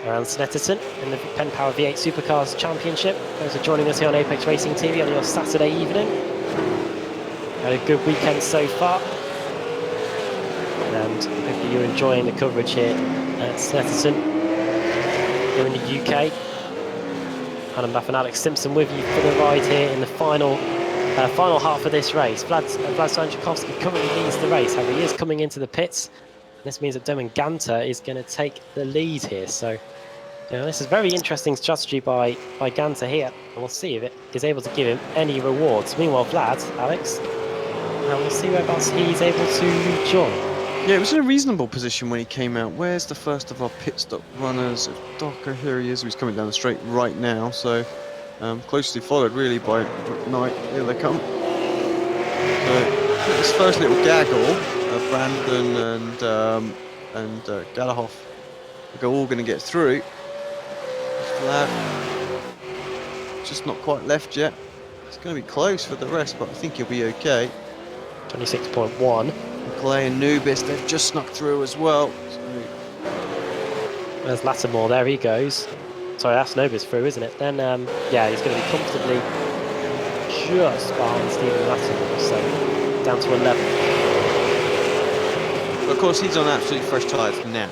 C: Around Snetterton in the PenPower V8 Supercars Championship. Those are joining us here on Apex Racing TV on your Saturday evening. Had a good weekend so far. And hopefully you're enjoying the coverage here at Snetterton, here in the UK. Adam Baff and Alex Simpson with you for the ride here in the final half of this race. Vlad Sanjakovsky currently leads the race, however he is coming into the pits. This means that Domen Ganter is going to take the lead here. So this is very interesting strategy by Ganter here, and we'll see if it is able to give him any rewards. Meanwhile, Vlad, Alex, and we'll see whereabouts he's able to rejoin.
A: Yeah, it was in a reasonable position when he came out. Where's the first of our pit stop runners? Docker, here he is. He's coming down the straight right now. So closely followed really by Knight. Here they come. So this first little gaggle of Brandon and Galahov are all going to get through. Vlad just not quite left yet. It's going to be close for the rest, but I think he'll be okay.
C: 26.1.
A: Clay and Nubis, they've just snuck through as well. So.
C: There's Lattimore, there he goes. Sorry, that's Nubis through, isn't it? Then, yeah, he's going to be comfortably just behind Stephen Lattimore, so down to 11.
A: But of course, he's on absolutely fresh tyres now.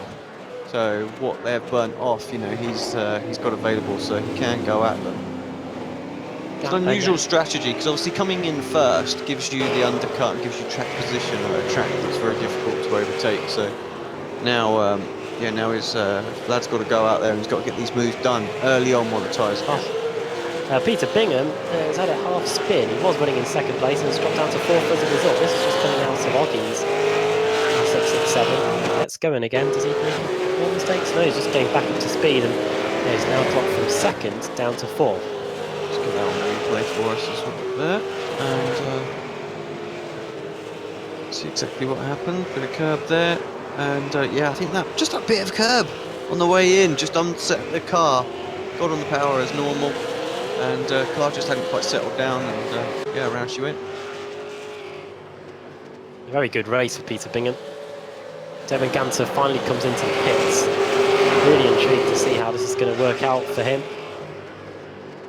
A: So what they've burnt off, he's got available, so he can go at them. It's an unusual strategy because obviously coming in first gives you the undercut and gives you track position on a track that's very difficult to overtake. So now, Vlad's got to go out there and he's got to get these moves done early on while the tyres are hot.
C: Peter Bingham has had a half spin. He was running in second place and has dropped down to fourth as a result. This is just coming out of Oggy's 667. Let's go in again. Does he make more mistakes? No, he's just getting back up to speed and he's now dropped from second down to fourth.
A: Just get that on the replay for us as well there. And see exactly what happened. Bit of curb there. And yeah, I think that just a bit of curb on the way in, just unset the car, got on the power as normal, and car just hadn't quite settled down, and yeah, around she went.
C: A very good race for Peter Bingham. Devin Ganter finally comes into the pits. Really intrigued to see how this is going to work out for him.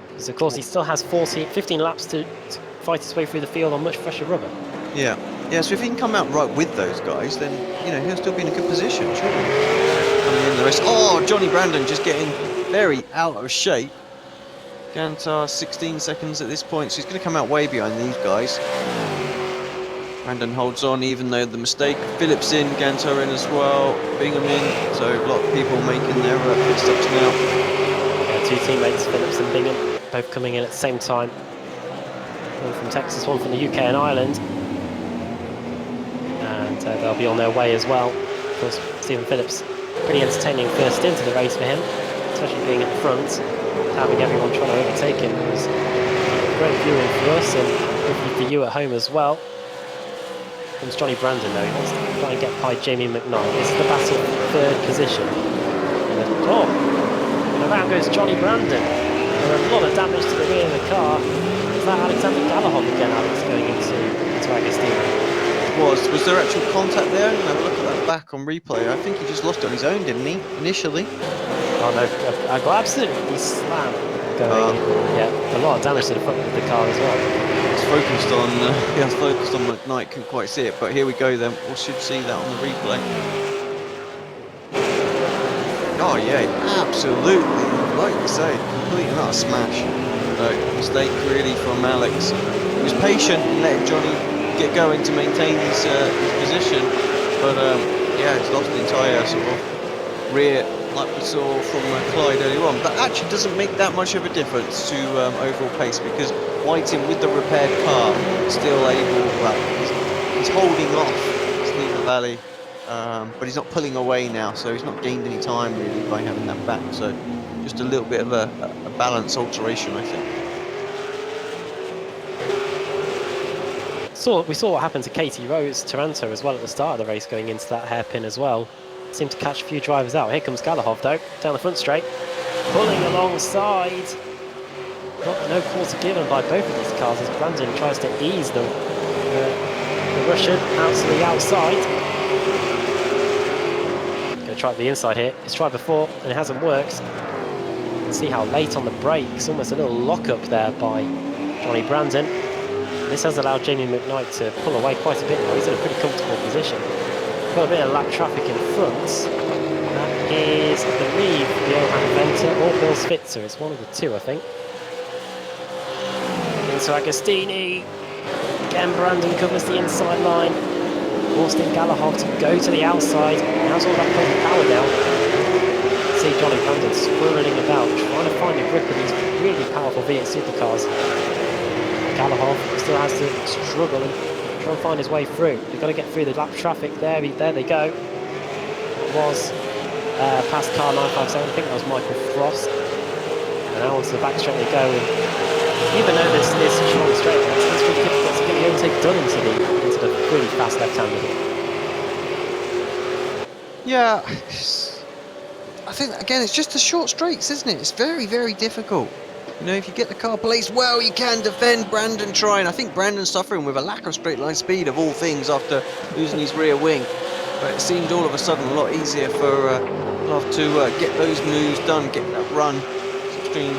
C: Because of course he still has 15 laps to fight his way through the field on much fresher rubber.
A: Yeah. Yeah, so if he can come out right with those guys, then, he'll still be in a good position, surely. Coming in the rest. Oh, Johnny Brandon just getting very out of shape. Gantar 16 seconds at this point, so he's going to come out way behind these guys. Brandon holds on even though the mistake. Phillips in, Gantar in as well, Bingham in, so a lot of people making their pit stops now.
C: Yeah, two teammates, Phillips and Bingham, both coming in at the same time. One from Texas, one from the UK and Ireland. And they'll be on their way as well. Of course, Stephen Phillips, pretty entertaining first into the race for him, especially being at the front, having everyone trying to overtake him. It was great viewing for us and hopefully for you at home as well. Comes Johnny Brandon though, he wants to try and get by Jamie McKnight. This is the battle for third position. And around goes Johnny Brandon. And a lot of damage to the rear of the car. Is that Alexander Galahov again, Alex, going into Agostino?
A: Was there actual contact there? I'm going to have a look at that back on replay. I think he just lost it on his own, didn't he, initially?
C: Oh no, I got absolutely slammed going in. Yeah, a lot of damage to the front of the car as well.
A: It's focused on McKnight, couldn't quite see it, but here we go then. We should see that on the replay. Oh yeah, absolutely, like you say, complete and utter smash. Mistake really from Alex. He was patient and letting Johnny get going to maintain his position, but yeah, he's lost the entire sort of rear like we saw from Clyde earlier on, but actually doesn't make that much of a difference to overall pace, because Whiting with the repaired car still able, well, he's holding off Steve Valley, but he's not pulling away now, so he's not gained any time really by having that back, so just a little bit of a balance alteration, I think.
C: We saw what happened to Katie Rose Taranto as well at the start of the race, going into that hairpin as well. Seemed to catch a few drivers out. Here comes Galahov though, down the front straight, pulling alongside. No quarter given by both of these cars as Brandon tries to ease the Russian out to the outside. Going to try the inside here. It's tried before and it hasn't worked. See how late on the brakes, almost a little lock up there by Johnny Brandon. This has allowed Jamie McKnight to pull away quite a bit now. He's in a pretty comfortable position. Got a bit of lap traffic in front. That is, I believe, Johan Venter or Bill Spitzer. It's one of the two, I think. Into Agostini. Again, Brandon covers the inside line. Austin Galahov to go to the outside. Now's all that PenPower down. See Johnny Brandon swirling about, trying to find a grip of these really powerful V8 Supercars. Galahov still has to struggle and try and find his way through. They've got to get through the lap traffic there. There they go. It was past car 957. I think that was Michael Frost. And now onto the back straight they go. And even though this is short straight, it's really difficult to get the overtake done into the really fast left-hander here.
A: Yeah, I think again it's just the short straights, isn't it? It's very, very difficult. You know, if you get the car placed well, you can defend Brandon trying. I think Brandon's suffering with a lack of straight line speed of all things after losing his rear wing. But it seemed all of a sudden a lot easier for Love to get those moves done, get that run. It's extreme,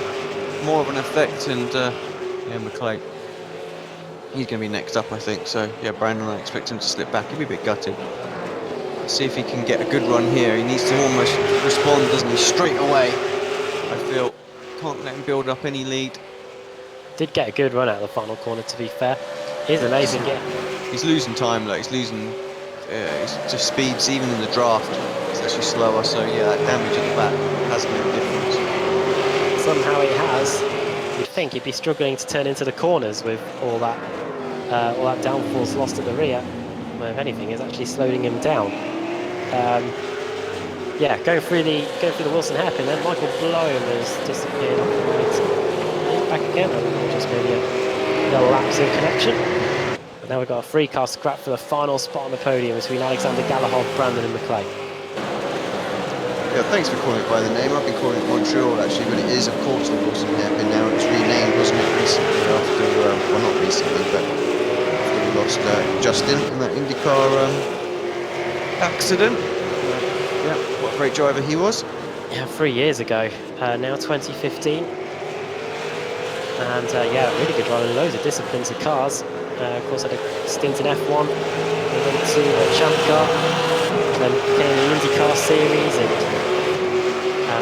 A: more of an effect. And yeah, McClay, he's going to be next up, I think. So yeah, Brandon, I expect him to slip back. He'll be a bit gutted. Let's see if he can get a good run here. He needs to almost respond, doesn't he? Straight away, I feel. Can't let him build up any lead.
C: Did get a good run out of the final corner, to be fair. He's amazing, yeah.
A: He's losing time, though. He's losing just speeds, even in the draft. It's actually slower, so yeah, that damage at the back has made a difference.
C: Somehow it has. You'd think he'd be struggling to turn into the corners with all that downforce lost at the rear. Well, if anything, it's actually slowing him down. Yeah, going through the Wilson hairpin, then Michael Blow has disappeared off the right. He's back again, or just maybe a little lapse in connection. But now we've got a free car scrap for the final spot on the podium between Alexander Galahov, Brandon and McClay.
A: Yeah, thanks for calling it by the name. I've been calling it Montreal actually, but it is of course the Wilson hairpin now. It was renamed, wasn't it, recently after, well not recently, but after we lost Justin in that IndyCar accident. Yeah, what a great driver he was.
C: Yeah, 3 years ago, now 2015. And yeah, really good driver in loads of disciplines of cars. Of course, had a stint in F1, then went to Champ Car, then became the IndyCar series, and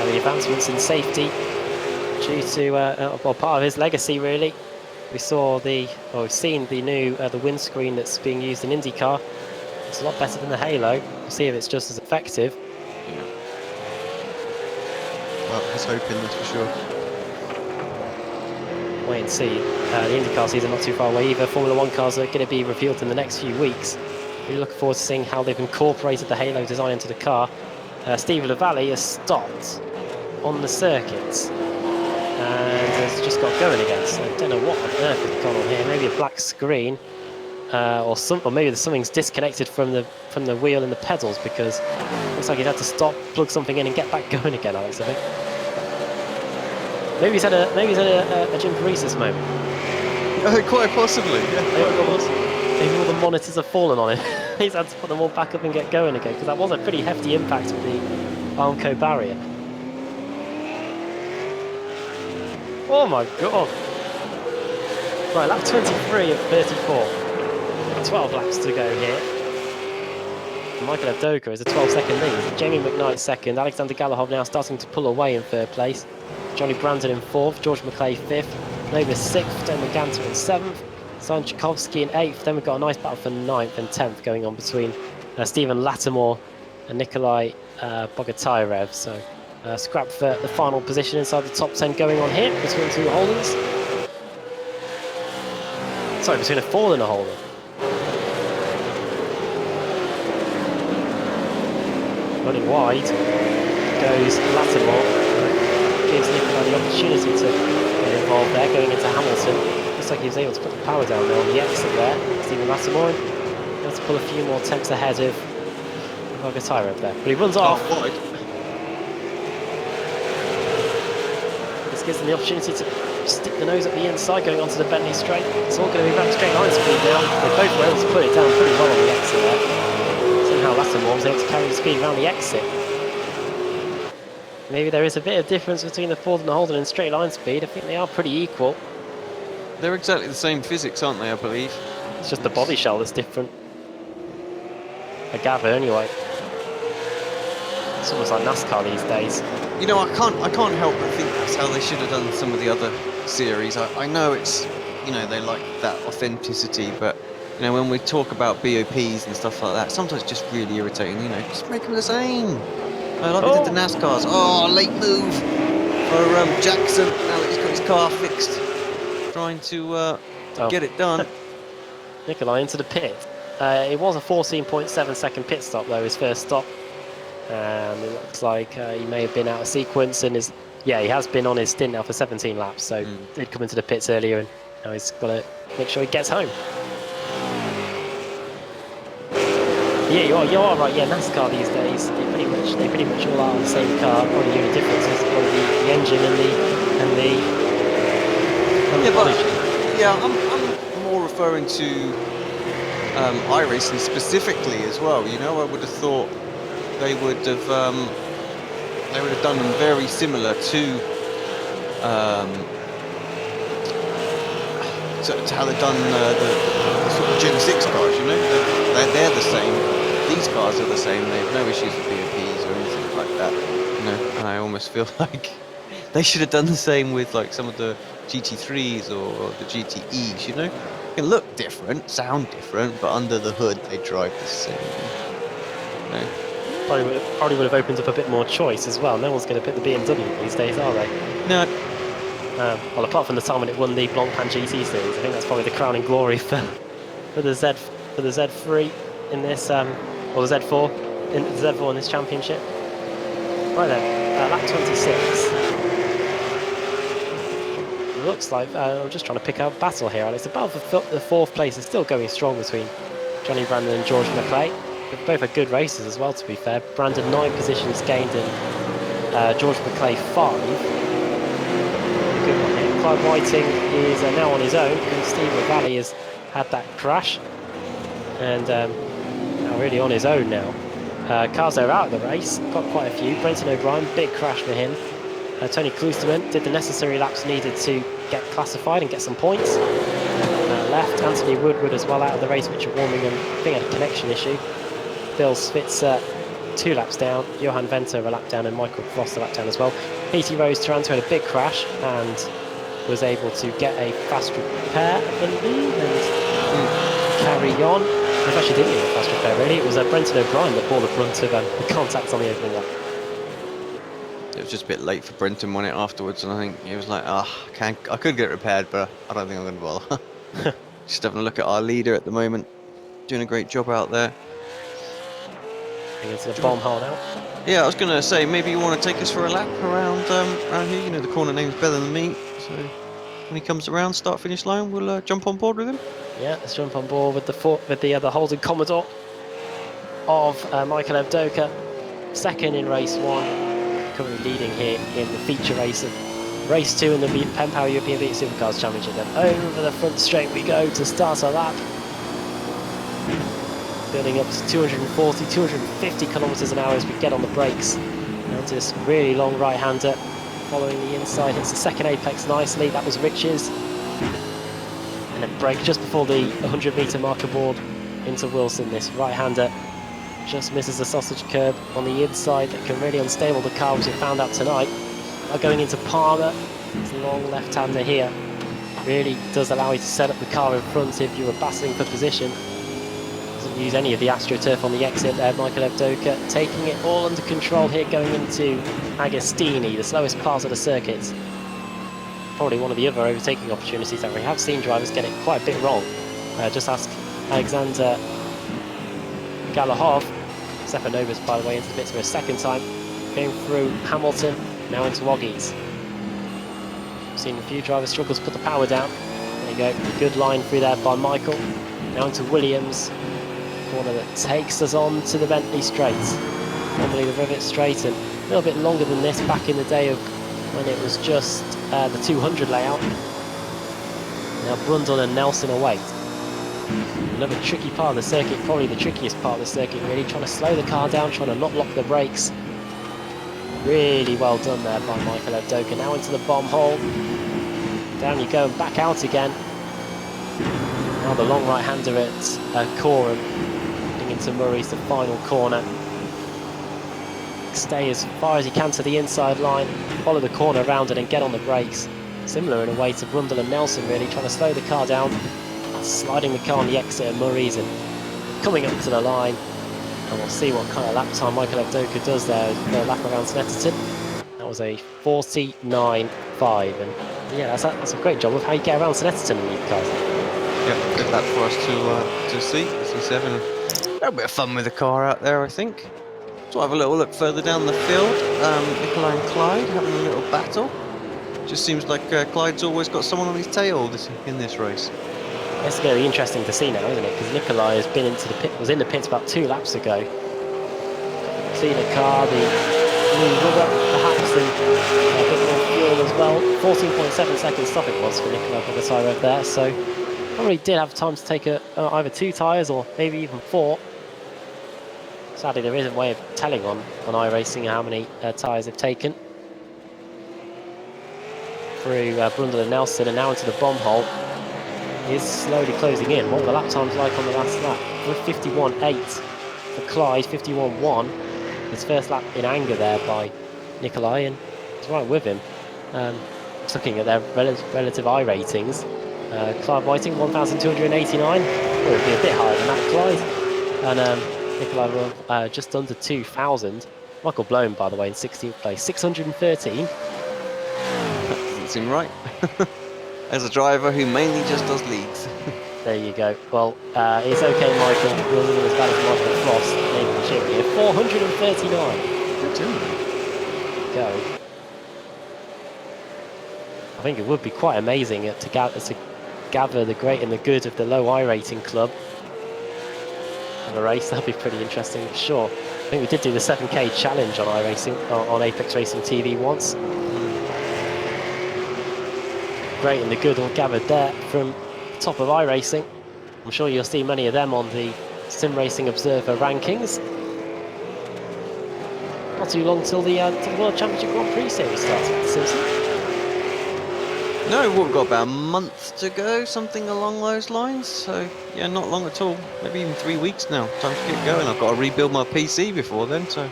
C: the advancements in safety due to well, part of his legacy really. We've seen the new the windscreen that's being used in IndyCar. It's a lot better than the Halo. We'll see if it's just as effective.
A: Yeah. Well, he's hoping, that's for sure.
C: Wait and see. The IndyCar season not too far away either. Formula 1 cars are going to be revealed in the next few weeks. Really looking forward to seeing how they've incorporated the Halo design into the car. Steve LaValle has stopped on the circuit and has just got going again. So I don't know what on earth has gone on here. Maybe a black screen, or maybe something's disconnected from the wheel and the pedals, because it looks like he's had to stop, plug something in, and get back going again. Alex, I think. Maybe he's had a Jim Paresis moment.
A: Quite possibly, yeah.
C: Maybe all the monitors have fallen on him. He's had to put them all back up and get going again, because that was a pretty hefty impact with the Armco barrier. Oh my god! Right, lap 23 of 34. 12 laps to go here. Michael Avdoka is a 12-second lead. Jamie McKnight second. Alexander Galahov now starting to pull away in third place. Johnny Brandon in fourth. George McClay fifth. Nova sixth. Dan McGanter in seventh. Simon Tchaikovsky in eighth. Then we've got a nice battle for ninth and 10th going on between Stephen Lattimore and Nikolai Bogotyrev. So Scrap for the final position inside the top 10 going on here between two Holdens. Sorry, between a Ford and a Holden. Running wide goes Lattimore. Gives Nicola the opportunity to get involved there, going into Hamilton. Looks like he was able to put the power down there on the exit there. Stephen Lattimore able to pull a few more tenths ahead of Vargatira there. But he runs off.
A: Wide.
C: This gives them the opportunity to stick the nose at the inside, going onto the Bentley straight. It's all going to be back straight line speed now. They both were able to put it down pretty well on the exit there. Somehow Lattimore was able to carry the speed around the exit. Maybe there is a bit of difference between the Ford and the Holden in straight line speed. I think they are pretty equal.
A: They're exactly the same physics, aren't they, I believe?
C: It's just the body shell that's different. I gather, anyway. It's almost like NASCAR these days.
A: You know, I can't help but think that's how they should have done some of the other series. I know it's, you know, they like that authenticity, but, you know, when we talk about BOPs and stuff like that, sometimes it's just really irritating, you know, just make them the same. Like we did the NASCARs. Oh, late move for Jackson. Now that he's got his car fixed. Trying to get it done.
C: Nikolai into the pit. It was a 14.7 second pit stop though, his first stop. It looks like he may have been out of sequence and he has been on his stint now for 17 laps, so did come into the pits earlier and now he's got to make sure he gets home. Yeah, you are right. Yeah, NASCAR these days, they pretty much all are the same car. Probably the only difference is probably the engine and the
A: I'm more referring to iRacing specifically as well. You know, I would have thought they would have done them very similar to how they've done the sort of Gen 6 cars. You know, they're the same. These cars are the same. They have no issues with BOPs or anything like that. You know, and I almost feel like they should have done the same with like some of the GT3s or the GTEs. You know, they can look different, sound different, but under the hood they drive the same. You know?
C: Probably would have opened up a bit more choice as well. No one's going to pick the BMW these days, are they?
A: No.
C: Well, apart from the time when it won the Blancpain GT series, I think that's probably the crowning glory for the Z3 in this, or the Z4 in this championship. Right then, lap 26. It looks like I'm just trying to pick out battle here, Alex. About the fourth place is still going strong between Johnny Brandon and George McClay. Both are good races as well, to be fair. Brandon 9 positions gained and George McClay 5. Good one here. Clive Whiting is now on his own, and Steve Ravalli has had that crash. And now really on his own now. Cars are out of the race, got quite a few. Brenton O'Brien, big crash for him. Tony Kloosterman did the necessary laps needed to get classified and get some points. Left, Anthony Woodward as well out of the race, Richard Warmingham, I think had a connection issue. Bill Spitzer 2 laps down, Johan Venter a lap down and Michael Frost a lap down as well. Petey Rose Taranto had a big crash and was able to get a fast repair, I believe, and carry on. It actually didn't need a fast repair really, it was Brenton O'Brien that bore the brunt of the contact on the opening lap.
A: It was just a bit late for Brenton on it afterwards, and I think he was like, I could get it repaired, but I don't think I'm going to bother. Just having a look at our leader at the moment, doing a great job out there.
C: Into the bomb hole now.
A: Yeah, I was going to say, maybe you want to take us for a lap around here. You know, the corner name's better than me, so when he comes around, start-finish line, we'll jump on board with him.
C: Yeah, let's jump on board with the Holden Commodore of Michael Evdoka, second in race 1, currently leading here in the feature race of race 2 in the PenPower European V8 Supercars Championship. Then over the front straight we go to start our lap. Building up to 240, 250 kilometers an hour as we get on the brakes. Down to this really long right-hander, following the inside, hits the second apex nicely, that was Rich's. And then brake just before the 100-meter marker board into Wilson, this right-hander just misses the sausage curb on the inside that can really unstable the car, as we found out tonight. Going into Palmer, this long left-hander here, really does allow you to set up the car in front if you were battling for position. Doesn't use any of the AstroTurf on the exit there. Michael Evdoka taking it all under control here, going into Agostini, the slowest part of the circuit. Probably one of the other overtaking opportunities that we have seen drivers get it quite a bit wrong. Just ask Alexander Galahov. Stepanovas, by the way, into the pits for a second time. Going through Hamilton, now into Oggies. Seen a few drivers struggle to put the power down. There you go, good line through there by Michael. Now into Williams. Corner that takes us on to the Bentley Straight. Normally the Rivet Straight, and a little bit longer than this back in the day of when it was just the 200 layout. Now Brundle and Nelson away. Another tricky part of the circuit, probably the trickiest part of the circuit really, trying to slow the car down, trying to not lock the brakes. Really well done there by Michael Evdoka. Now into the bomb hole. Down you go and back out again. Now the long right-hander at Coram, heading into Murray's the final corner. Stay as far as you can to the inside line, follow the corner around it and get on the brakes. Similar in a way to Brundle and Nelson really, trying to slow the car down, sliding the car on the exit of Murray's and coming up to the line. And we'll see what kind of lap time Michael Evdoka does there for a lap around Snetterton. That was a 49.5, and yeah, that's a great job of how you get around Snetterton in these cars.
A: Yeah, good lap for us to see. C7. A little bit of fun with the car out there, I think. So I'll have a little look further down the field. Nikolai and Clyde having a little battle. Just seems like Clyde's always got someone on his tail in this race.
C: It's going to be interesting to see now, isn't it? Because Nikolai has been into the pit, was in the pits about 2 laps ago. Seeing the car, the new rubber perhaps, and a bit more fuel as well. 14.7 seconds stop it was for Nikolai Bogatyrov there, so probably did have time to take either 2 tyres or maybe even 4. Sadly, there isn't a way of telling on iRacing how many tyres they've taken. Through Brundle and Nelson, and now into the bomb hole. Is slowly closing in. What were the lap times like on the last lap? 51.8 for Clyde, 51.1. His first lap in anger there by Nikolai, and he's right with him. Just looking at their relative I ratings. Clyde Whiting 1,289. It would be a bit higher than that, Clyde. And Nikolai just under 2,000. Michael Blown, by the way, in 16th place, 613.
A: Doesn't seem right. As a driver who mainly just does leads.
C: There you go. Well, it's okay, Michael. It wasn't as bad as Michael Frost. Maybe cheering here. 439.
A: Good job.
C: Go. I think it would be quite amazing to gather the great and the good of the low I rating club in a race. That'd be pretty interesting for sure. I think we did do the 7K challenge on iRacing, on Apex Racing TV once. Great and the good all gathered there from the top of iRacing. I'm sure you'll see many of them on the Sim Racing Observer rankings. Not too long till the World Championship Grand Prix series starts with the Simpson.
A: No, we've got about a month to go, something along those lines. So yeah, not long at all. Maybe even 3 weeks now. Time to get going. I've got to rebuild my PC before then. So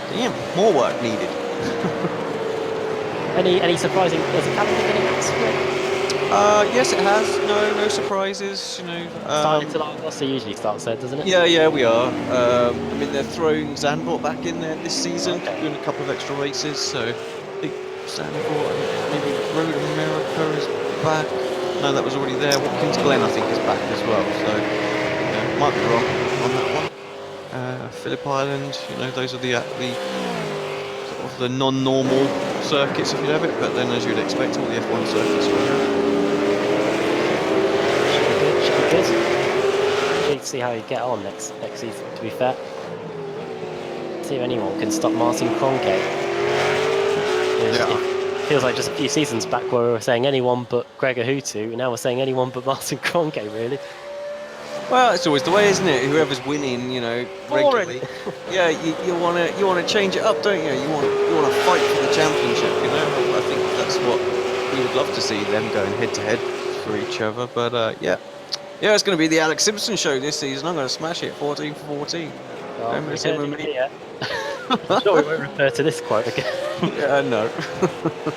A: damn, more work needed.
C: Any surprising? Has the calendar been announced?
A: Yes, it has. No surprises. You know.
C: Starting to like usually starts there, doesn't it?
A: Yeah, we are. I mean, they're throwing Zandvoort back in there this season, doing a couple of extra races. So I think Zandvoort, maybe Road America is back. No, that was already there. Watkins Glen, I think, is back as well. So might be wrong on that one. Phillip Island, you know, those are the sort of the non-normal circuits if you have it, but then as you'd expect, all the F1 circuits are there.
C: Should be good. Intrigued to see how you get on next season, to be fair. See if anyone can stop Martin Kroenke. It feels like just a few seasons back where we were saying anyone but Gregor Hutu, and now we're saying anyone but Martin Kroenke, really.
A: Well, it's always the way, isn't it? Whoever's winning, you know, regularly. Yeah, you want to change it up, don't you? You want to fight for the championship, you know. I think that's what we would love to see, them going head to head for each other. But yeah, it's going to be the Alex Simpson show this season. I'm going to smash it, 14 for 14.
C: I'm sure we won't refer to this quote again.
A: Yeah, I know.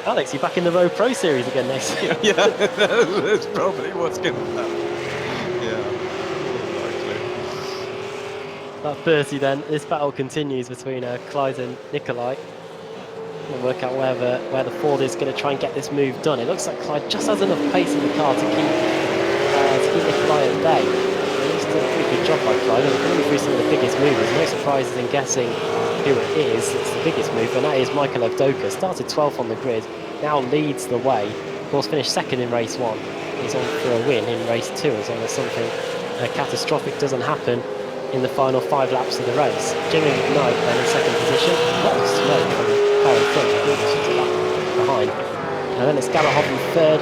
C: Alex, you're back in the Road Pro Series again next year.
A: Yeah, that's probably what's going to happen. Yeah,
C: That 30 then. This battle continues between Clyde and Nikolai. We'll work out where the Ford is going to try and get this move done. It looks like Clyde just has enough pace in the car to keep Nikolai at bay. He's done a pretty good job by Clyde. We're going through some of the biggest movers. No surprises in guessing who it is. It's the biggest mover, and that is Michael Evdoka. Started 12th on the grid, now leads the way. Of course, finished second in race 1. He's on for a win in race 2 as long as something catastrophic doesn't happen in the final 5 laps of the race. Jimmy McKnight then in second position. What a smoke from the car in front. I think it's just a lap behind. And then it's Galahad in third,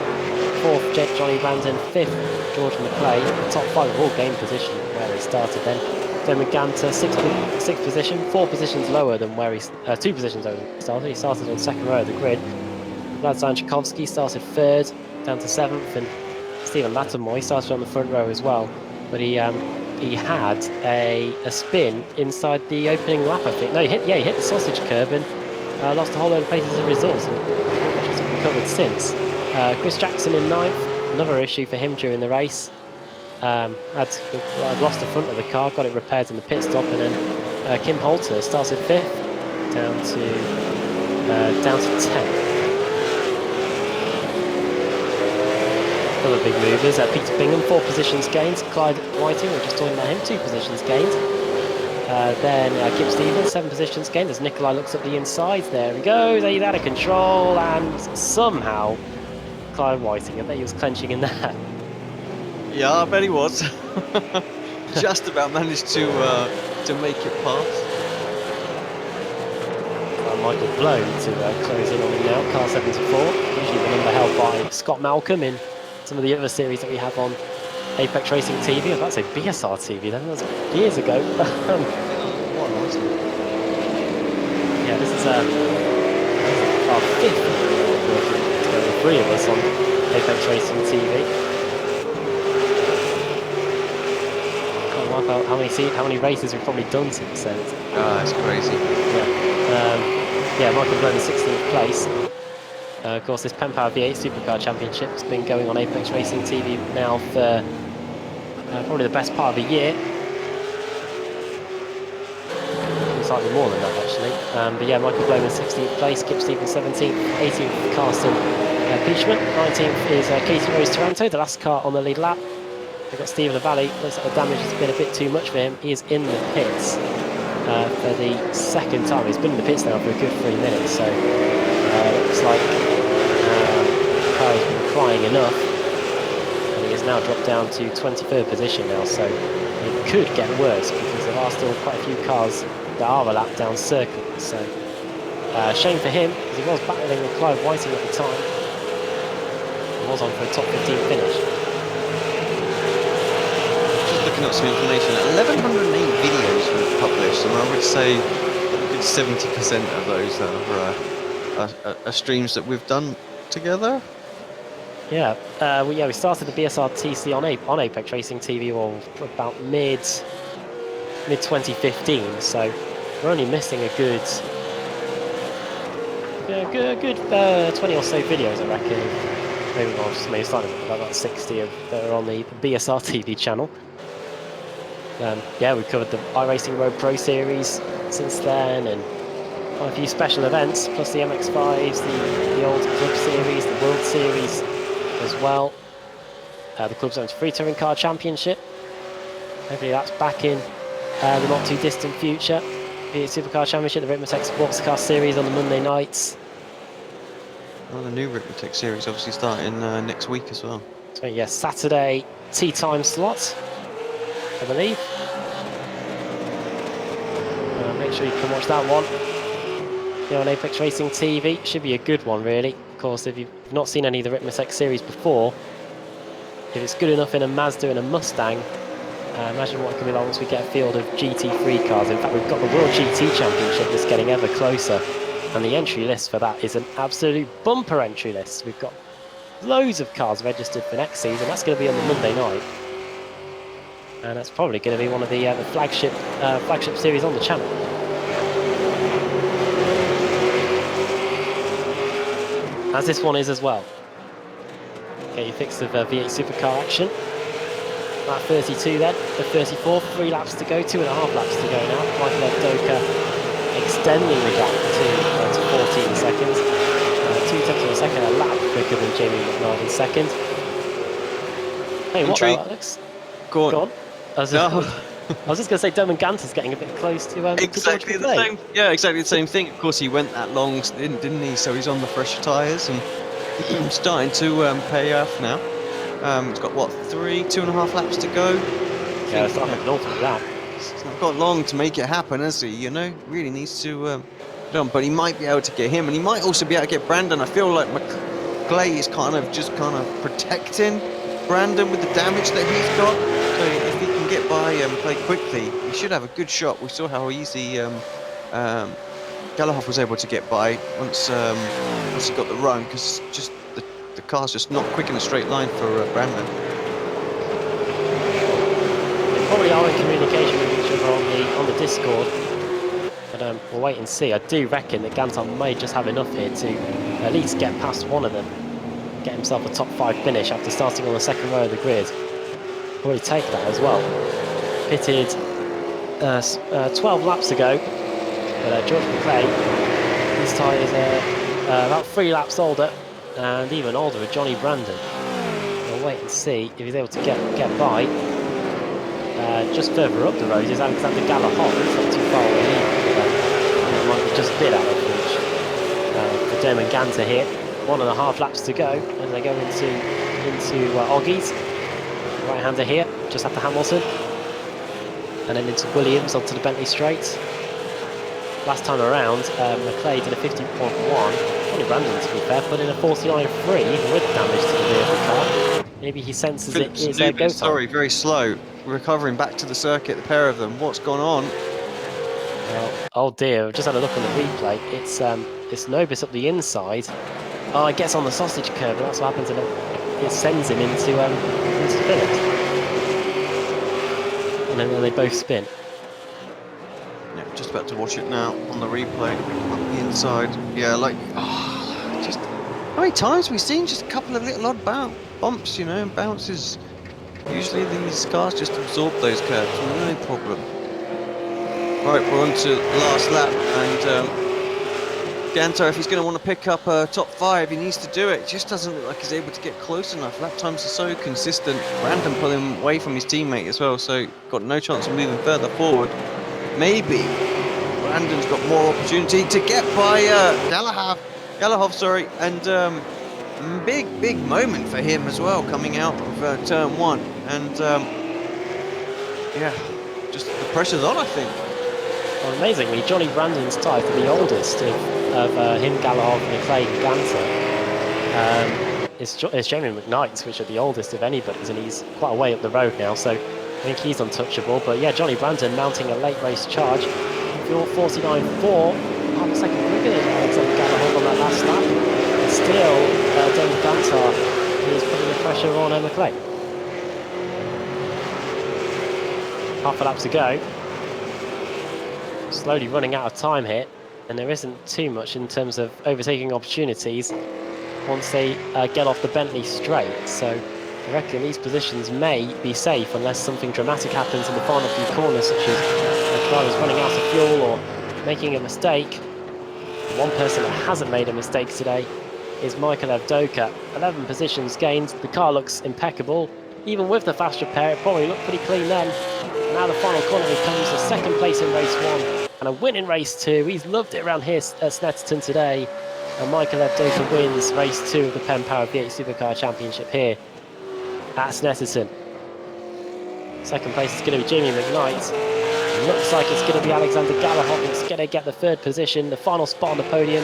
C: fourth Johnny Brandon, fifth George McClay. The top 5 have all gained position where they started then. Then Ganta, sixth position, 4 positions lower than where he's 2 positions lower than he started. He started on second row of the grid. Vlad Tchaikovsky started third, down to 7th, and Stephen Latamoy started on the front row as well. But he had a spin inside the opening lap, I think. No, he hit the sausage curb and lost a whole load of pace as a result, which has been recovered since. Chris Jackson in 9th, another issue for him during the race. Had lost the front of the car, got it repaired in the pit stop, and then Kim Holter started 5th, down to 10th. Other big movers, Peter Bingham, 4 positions gained. Clyde Whiting, we were just talking about him, 2 positions gained. Then Kip Stevens, 7 positions gained as Nikolai looks at the inside. There he goes, he's out of control, and somehow Clyde Whiting, I bet he was clenching in there.
A: Yeah, I bet he was. Just about managed to make it past.
C: Michael Blown to close in on him now, car 74. Usually the number held by Scott Malcolm in some of the other series that we have on Apex Racing TV. I was about to say BSR TV then, that was years ago. Yeah, this is our 5th working together, the 3 of us on Apex Racing TV. Can't work out how many races we've probably done since then.
A: It's crazy.
C: Yeah, Michael Blown in 16th place. Of course, this PenPower V8 Supercar Championship has been going on Apex Racing TV now for probably the best part of a year. Slightly more than that, actually. But yeah, Michael Blown in 16th place, Kip Stevens 17th, 18th Carsten Peachman, 19th is Katie Rose Taranto, the last car on the lead lap. We've got Stephen Lavallee. Looks like the damage has been a bit too much for him. He is in the pits for the 2nd time. He's been in the pits now for a good 3 minutes, so looks like the car has been crying enough, and he has now dropped down to 23rd position now, so it could get worse because there are still quite a few cars that are a lap down circuit. So shame for him, because he was battling with Clive Whiting at the time. He was on for a top 15 finish.
A: Just looking up some information, 1,108 videos were published, and I would say a good 70% of those are streams that we've done together.
C: Yeah, we started the BSR-TC on Apex Racing TV about mid 2015, so we're only missing a good 20 or so videos, I reckon. Maybe starting about 60 that are on the BSR TV channel. Yeah, we covered the iRacing Road Pro Series since then, and quite a few special events, plus the MX-5s, the old Club Series, the World Series as well. The Club 73 Touring Car Championship. Hopefully that's back in the not too distant future. The Supercar Championship, the Ritmatech Sports Car Series on the Monday nights.
A: Well, the new Ritmatech series obviously starting next week as well.
C: So yes, Saturday tea time slot, I believe. Make sure you can watch that one here on Apex Racing TV. Should be a good one, really. Of course, if you've not seen any of the Ritmatech series before, if it's good enough in a Mazda and a Mustang, imagine what it can be like once we get a field of GT3 cars. In fact, we've got the World GT Championship that's getting ever closer, and the entry list for that is an absolute bumper entry list. We've got loads of cars registered for next season. That's going to be on the Monday night, and that's probably going to be one of the flagship series on the channel. As this one is as well. Get your fix of V8 Supercar action. Lap 32 then, the 34, 3 laps to go, 2.5 laps to go now. Michael Doka extending the gap to 14 seconds. 2 tenths of a second, a lap quicker than Jamie McKnight in second. Hey, what though, Alex?
A: Go on.
C: I was just going to say Dermot Ganter's getting a bit close to
A: Exactly the same. Yeah, exactly the same thing. Of course, he went that long, didn't he? So he's on the fresher tyres and starting to pay off now. He's got what, 2.5 laps to go.
C: Yeah, it's not an awful lap.
A: He's not got long to make it happen, has he? You know, really needs to done. But he might be able to get him, and he might also be able to get Brandon. I feel like Clay is kind of protecting Brandon with the damage that he's got. So if he can get by Clay quickly, he should have a good shot. We saw how easy Gallagher was able to get by once he got the run, because just the car's just not quick in a straight line for Brandon.
C: They probably are in communication with each other on the Discord, but we'll wait and see. I do reckon that Ganton may just have enough here to at least get past one of them, get himself a top 5 finish after starting on the second row of the grid. Probably take that as well. Pitted 12 laps ago, but George McClay, his tyres are about 3 laps older, and even older with Johnny Brandon. We'll wait and see if he's able to get by. Just further up the road is Alexander Gallagher. It's not too far away either. It might be just a bit out of reach for Dermot Ganter here. 1.5 laps to go as they go into Oggies. Right-hander here, just after Hamilton. And then into Williams onto the Bentley straight. Last time around, McClay did a 50.1. Johnny Brandon, to be fair, put in a 49.3 with damage to the rear of the car. Maybe he senses it is their go time.
A: Sorry, very slow. Recovering back to the circuit, the pair of them. What's gone on?
C: Well, oh dear, I've just had a look on the replay. It's Nobis up the inside. Oh, it gets on the sausage curve, and that's what happens, and it sends him into Phillips. And then they both spin.
A: Yeah, just about to watch it now on the replay. Up the inside. Yeah, like, just how many times have we seen just a couple of little odd bumps, you know, and bounces. Usually these cars just absorb those curves, no problem. Right, we're on to the last lap, and Ganter, if he's going to want to pick up a top 5, he needs to do it. It just doesn't look like he's able to get close enough. Lap times are so consistent. Brandon pulling him away from his teammate as well, so got no chance of moving further forward. Maybe Brandon's got more opportunity to get by Gallagher, and big moment for him as well, coming out of turn 1, and yeah, just the pressure's on, I think.
C: Well, amazingly, Johnny Brandon's tied for the oldest of him, Gallagher, McClay and Ganter. It's Jamie McKnight's, which are the oldest of anybody's, and he's quite a way up the road now, so I think he's untouchable. But yeah, Johnny Brandon mounting a late race charge. Fuel 49.4, half a second quicker than Alexander Gallagher on that last lap. And still, Dermot Ganter is putting the pressure on McClay. Half a lap to go. Slowly running out of time here, and there isn't too much in terms of overtaking opportunities once they get off the Bentley straight. So I reckon these positions may be safe unless something dramatic happens in the final few corners, such as drivers running out of fuel or making a mistake. One person that hasn't made a mistake today is Michael Evdoka. 11 positions gained. The car looks impeccable. Even with the fast repair, it probably looked pretty clean then. Now the final corner becomes a second place in race 1 and a win in race 2. He's loved it around here at Snetterton today. And Michael Evdoka wins race 2 of the PenPower V8 Supercar Championship here at Snetterton. Second place is going to be Jamie McKnight. Looks like it's going to be Alexander Gallagher that's going to get the 3rd position, the final spot on the podium.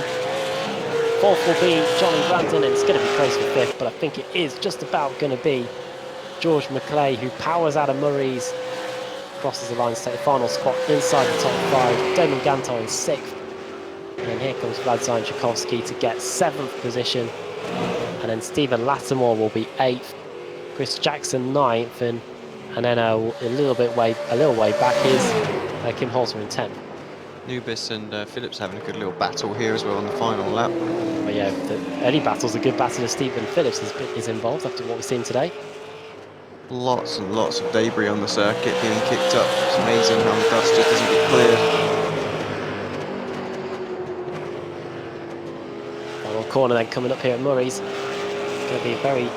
C: 4th will be Johnny Brandon, and it's going to be close for 5th, but I think it is just about going to be George McClay, who powers out of Murray's, crosses the line to take the final spot inside the top 5. Damon Gantar in 6th. And then here comes Vlad Zajankovsky to get 7th position. And then Stephen Lattimore will be 8th. Chris Jackson 9th, and then a little way back is Kim Holzer in 10th.
A: Nubis and Phillips having a good little battle here as well on the final lap.
C: But yeah, any battle's a good battle if Stephen Phillips is involved after what we've seen today.
A: Lots and lots of debris on the circuit being kicked up. It's amazing how the dust just doesn't get cleared.
C: Final corner then coming up here at Murray's. It's going to be a very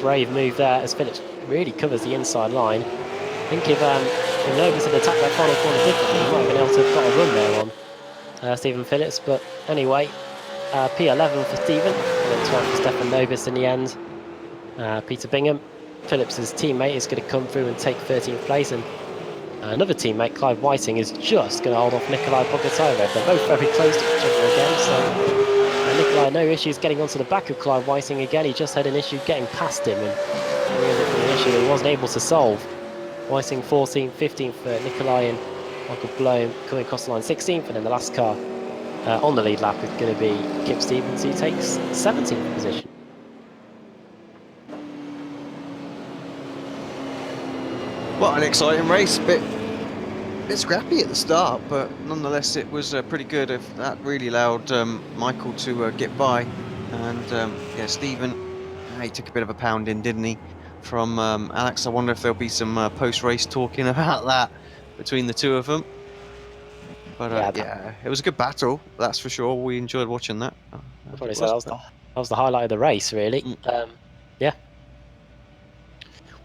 C: brave move there as Phillips really covers the inside line. I think if Novus had attacked that final corner differently, he might have been able to have got a run there on Stephen Phillips. But anyway, P11 for Stephen, and then 12 for Stefan Novus in the end. Peter Bingham, Phillips' teammate, is going to come through and take 13th place, and another teammate, Clive Whiting, is just going to hold off Nikolai Bogotyrev. They're both very close to each other again, so Nikolai, no issues getting onto the back of Clive Whiting again. He just had an issue getting past him, and an issue he wasn't able to solve. Whiting 14th, 15th for Nikolai, and Michael Blohm coming across the line 16th, and then the last car on the lead lap is going to be Kip Stevens, who takes 17th position.
A: What an exciting race, bit scrappy at the start, but nonetheless it was pretty good. If that really allowed Michael to get by, and yeah, Stephen, he took a bit of a pounding, didn't he, from Alex. I wonder if there'll be some post-race talking about that between the two of them. But yeah, it was a good battle, that's for sure. We enjoyed watching that.
C: Probably so. That was the highlight of the race, really. Yeah.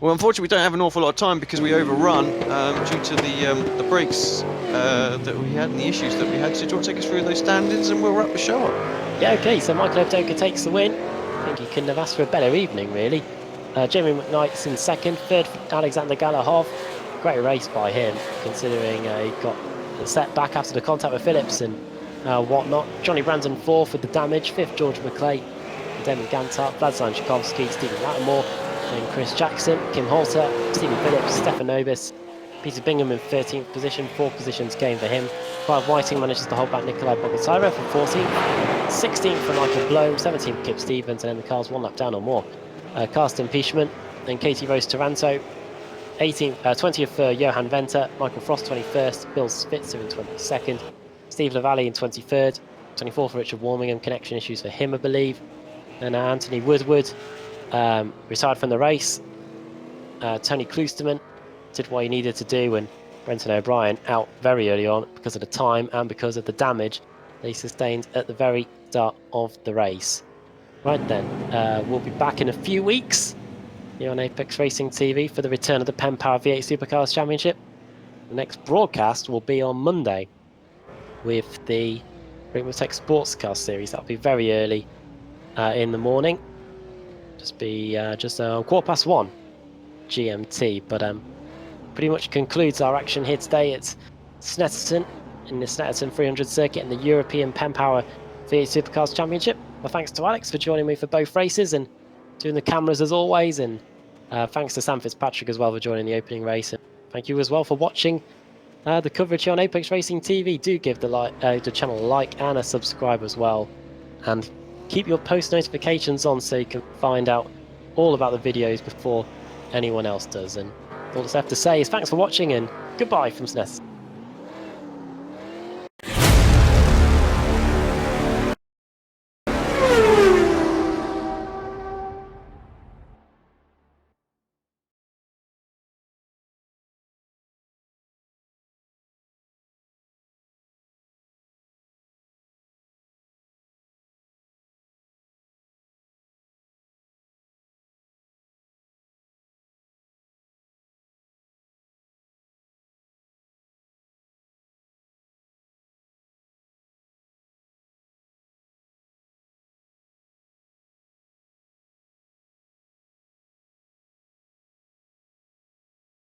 A: Well, unfortunately, we don't have an awful lot of time because we overrun due to the brakes that we had and the issues that we had. So do you want to take us through those standings and we'll wrap the show up?
C: Yeah, okay. So Michael Otoka takes the win. I think he couldn't have asked for a better evening, really. Jamie McKnight's in second. Third, Alexander Galahov. Great race by him, considering he got the setback after the contact with Phillips and whatnot. Johnny Brandon fourth with the damage. Fifth, George McClay. Damon Gantart, Vladislav Tchaikovsky, Stephen Lattimore. Then Chris Jackson, Kim Halter, Stephen Phillips, Stefan Novus, Peter Bingham in 13th position, 4 positions gained for him. Clive Whiting manages to hold back Nikolai Bogotyrev from 14th, 16th for Michael Blohm, 17th Kip Stevens, and then the cars one lap down or more. Karsten Piechman, then Katie Rose Taranto, 20th for Johan Venter, Michael Frost 21st, Bill Spitzer in 22nd, Steve Lavalley in 23rd, 24th for Richard Warmingham, connection issues for him I believe, and Anthony Woodward retired from the race. Tony Kloosterman did what he needed to do, and Brenton O'Brien out very early on because of the time and because of the damage they sustained at the very start of the race. Right then, we'll be back in a few weeks here on Apex Racing TV for the return of the PenPower V8 Supercars Championship. The next broadcast will be on Monday with the Tech Sports Car Series. That'll be very early in the morning. Just be just 1:15 GMT, but pretty much concludes our action here today. It's Snetterton in the Snetterton 300 circuit in the European PenPower V8 Supercars Championship. Well, thanks to Alex for joining me for both races and doing the cameras as always, and thanks to Sam Fitzpatrick as well for joining the opening race. And thank you as well for watching the coverage here on Apex Racing TV. Do give the channel a like and a subscribe as well, and keep your post notifications on so you can find out all about the videos before anyone else does. And all that's left to say is thanks for watching and goodbye from Snetterton.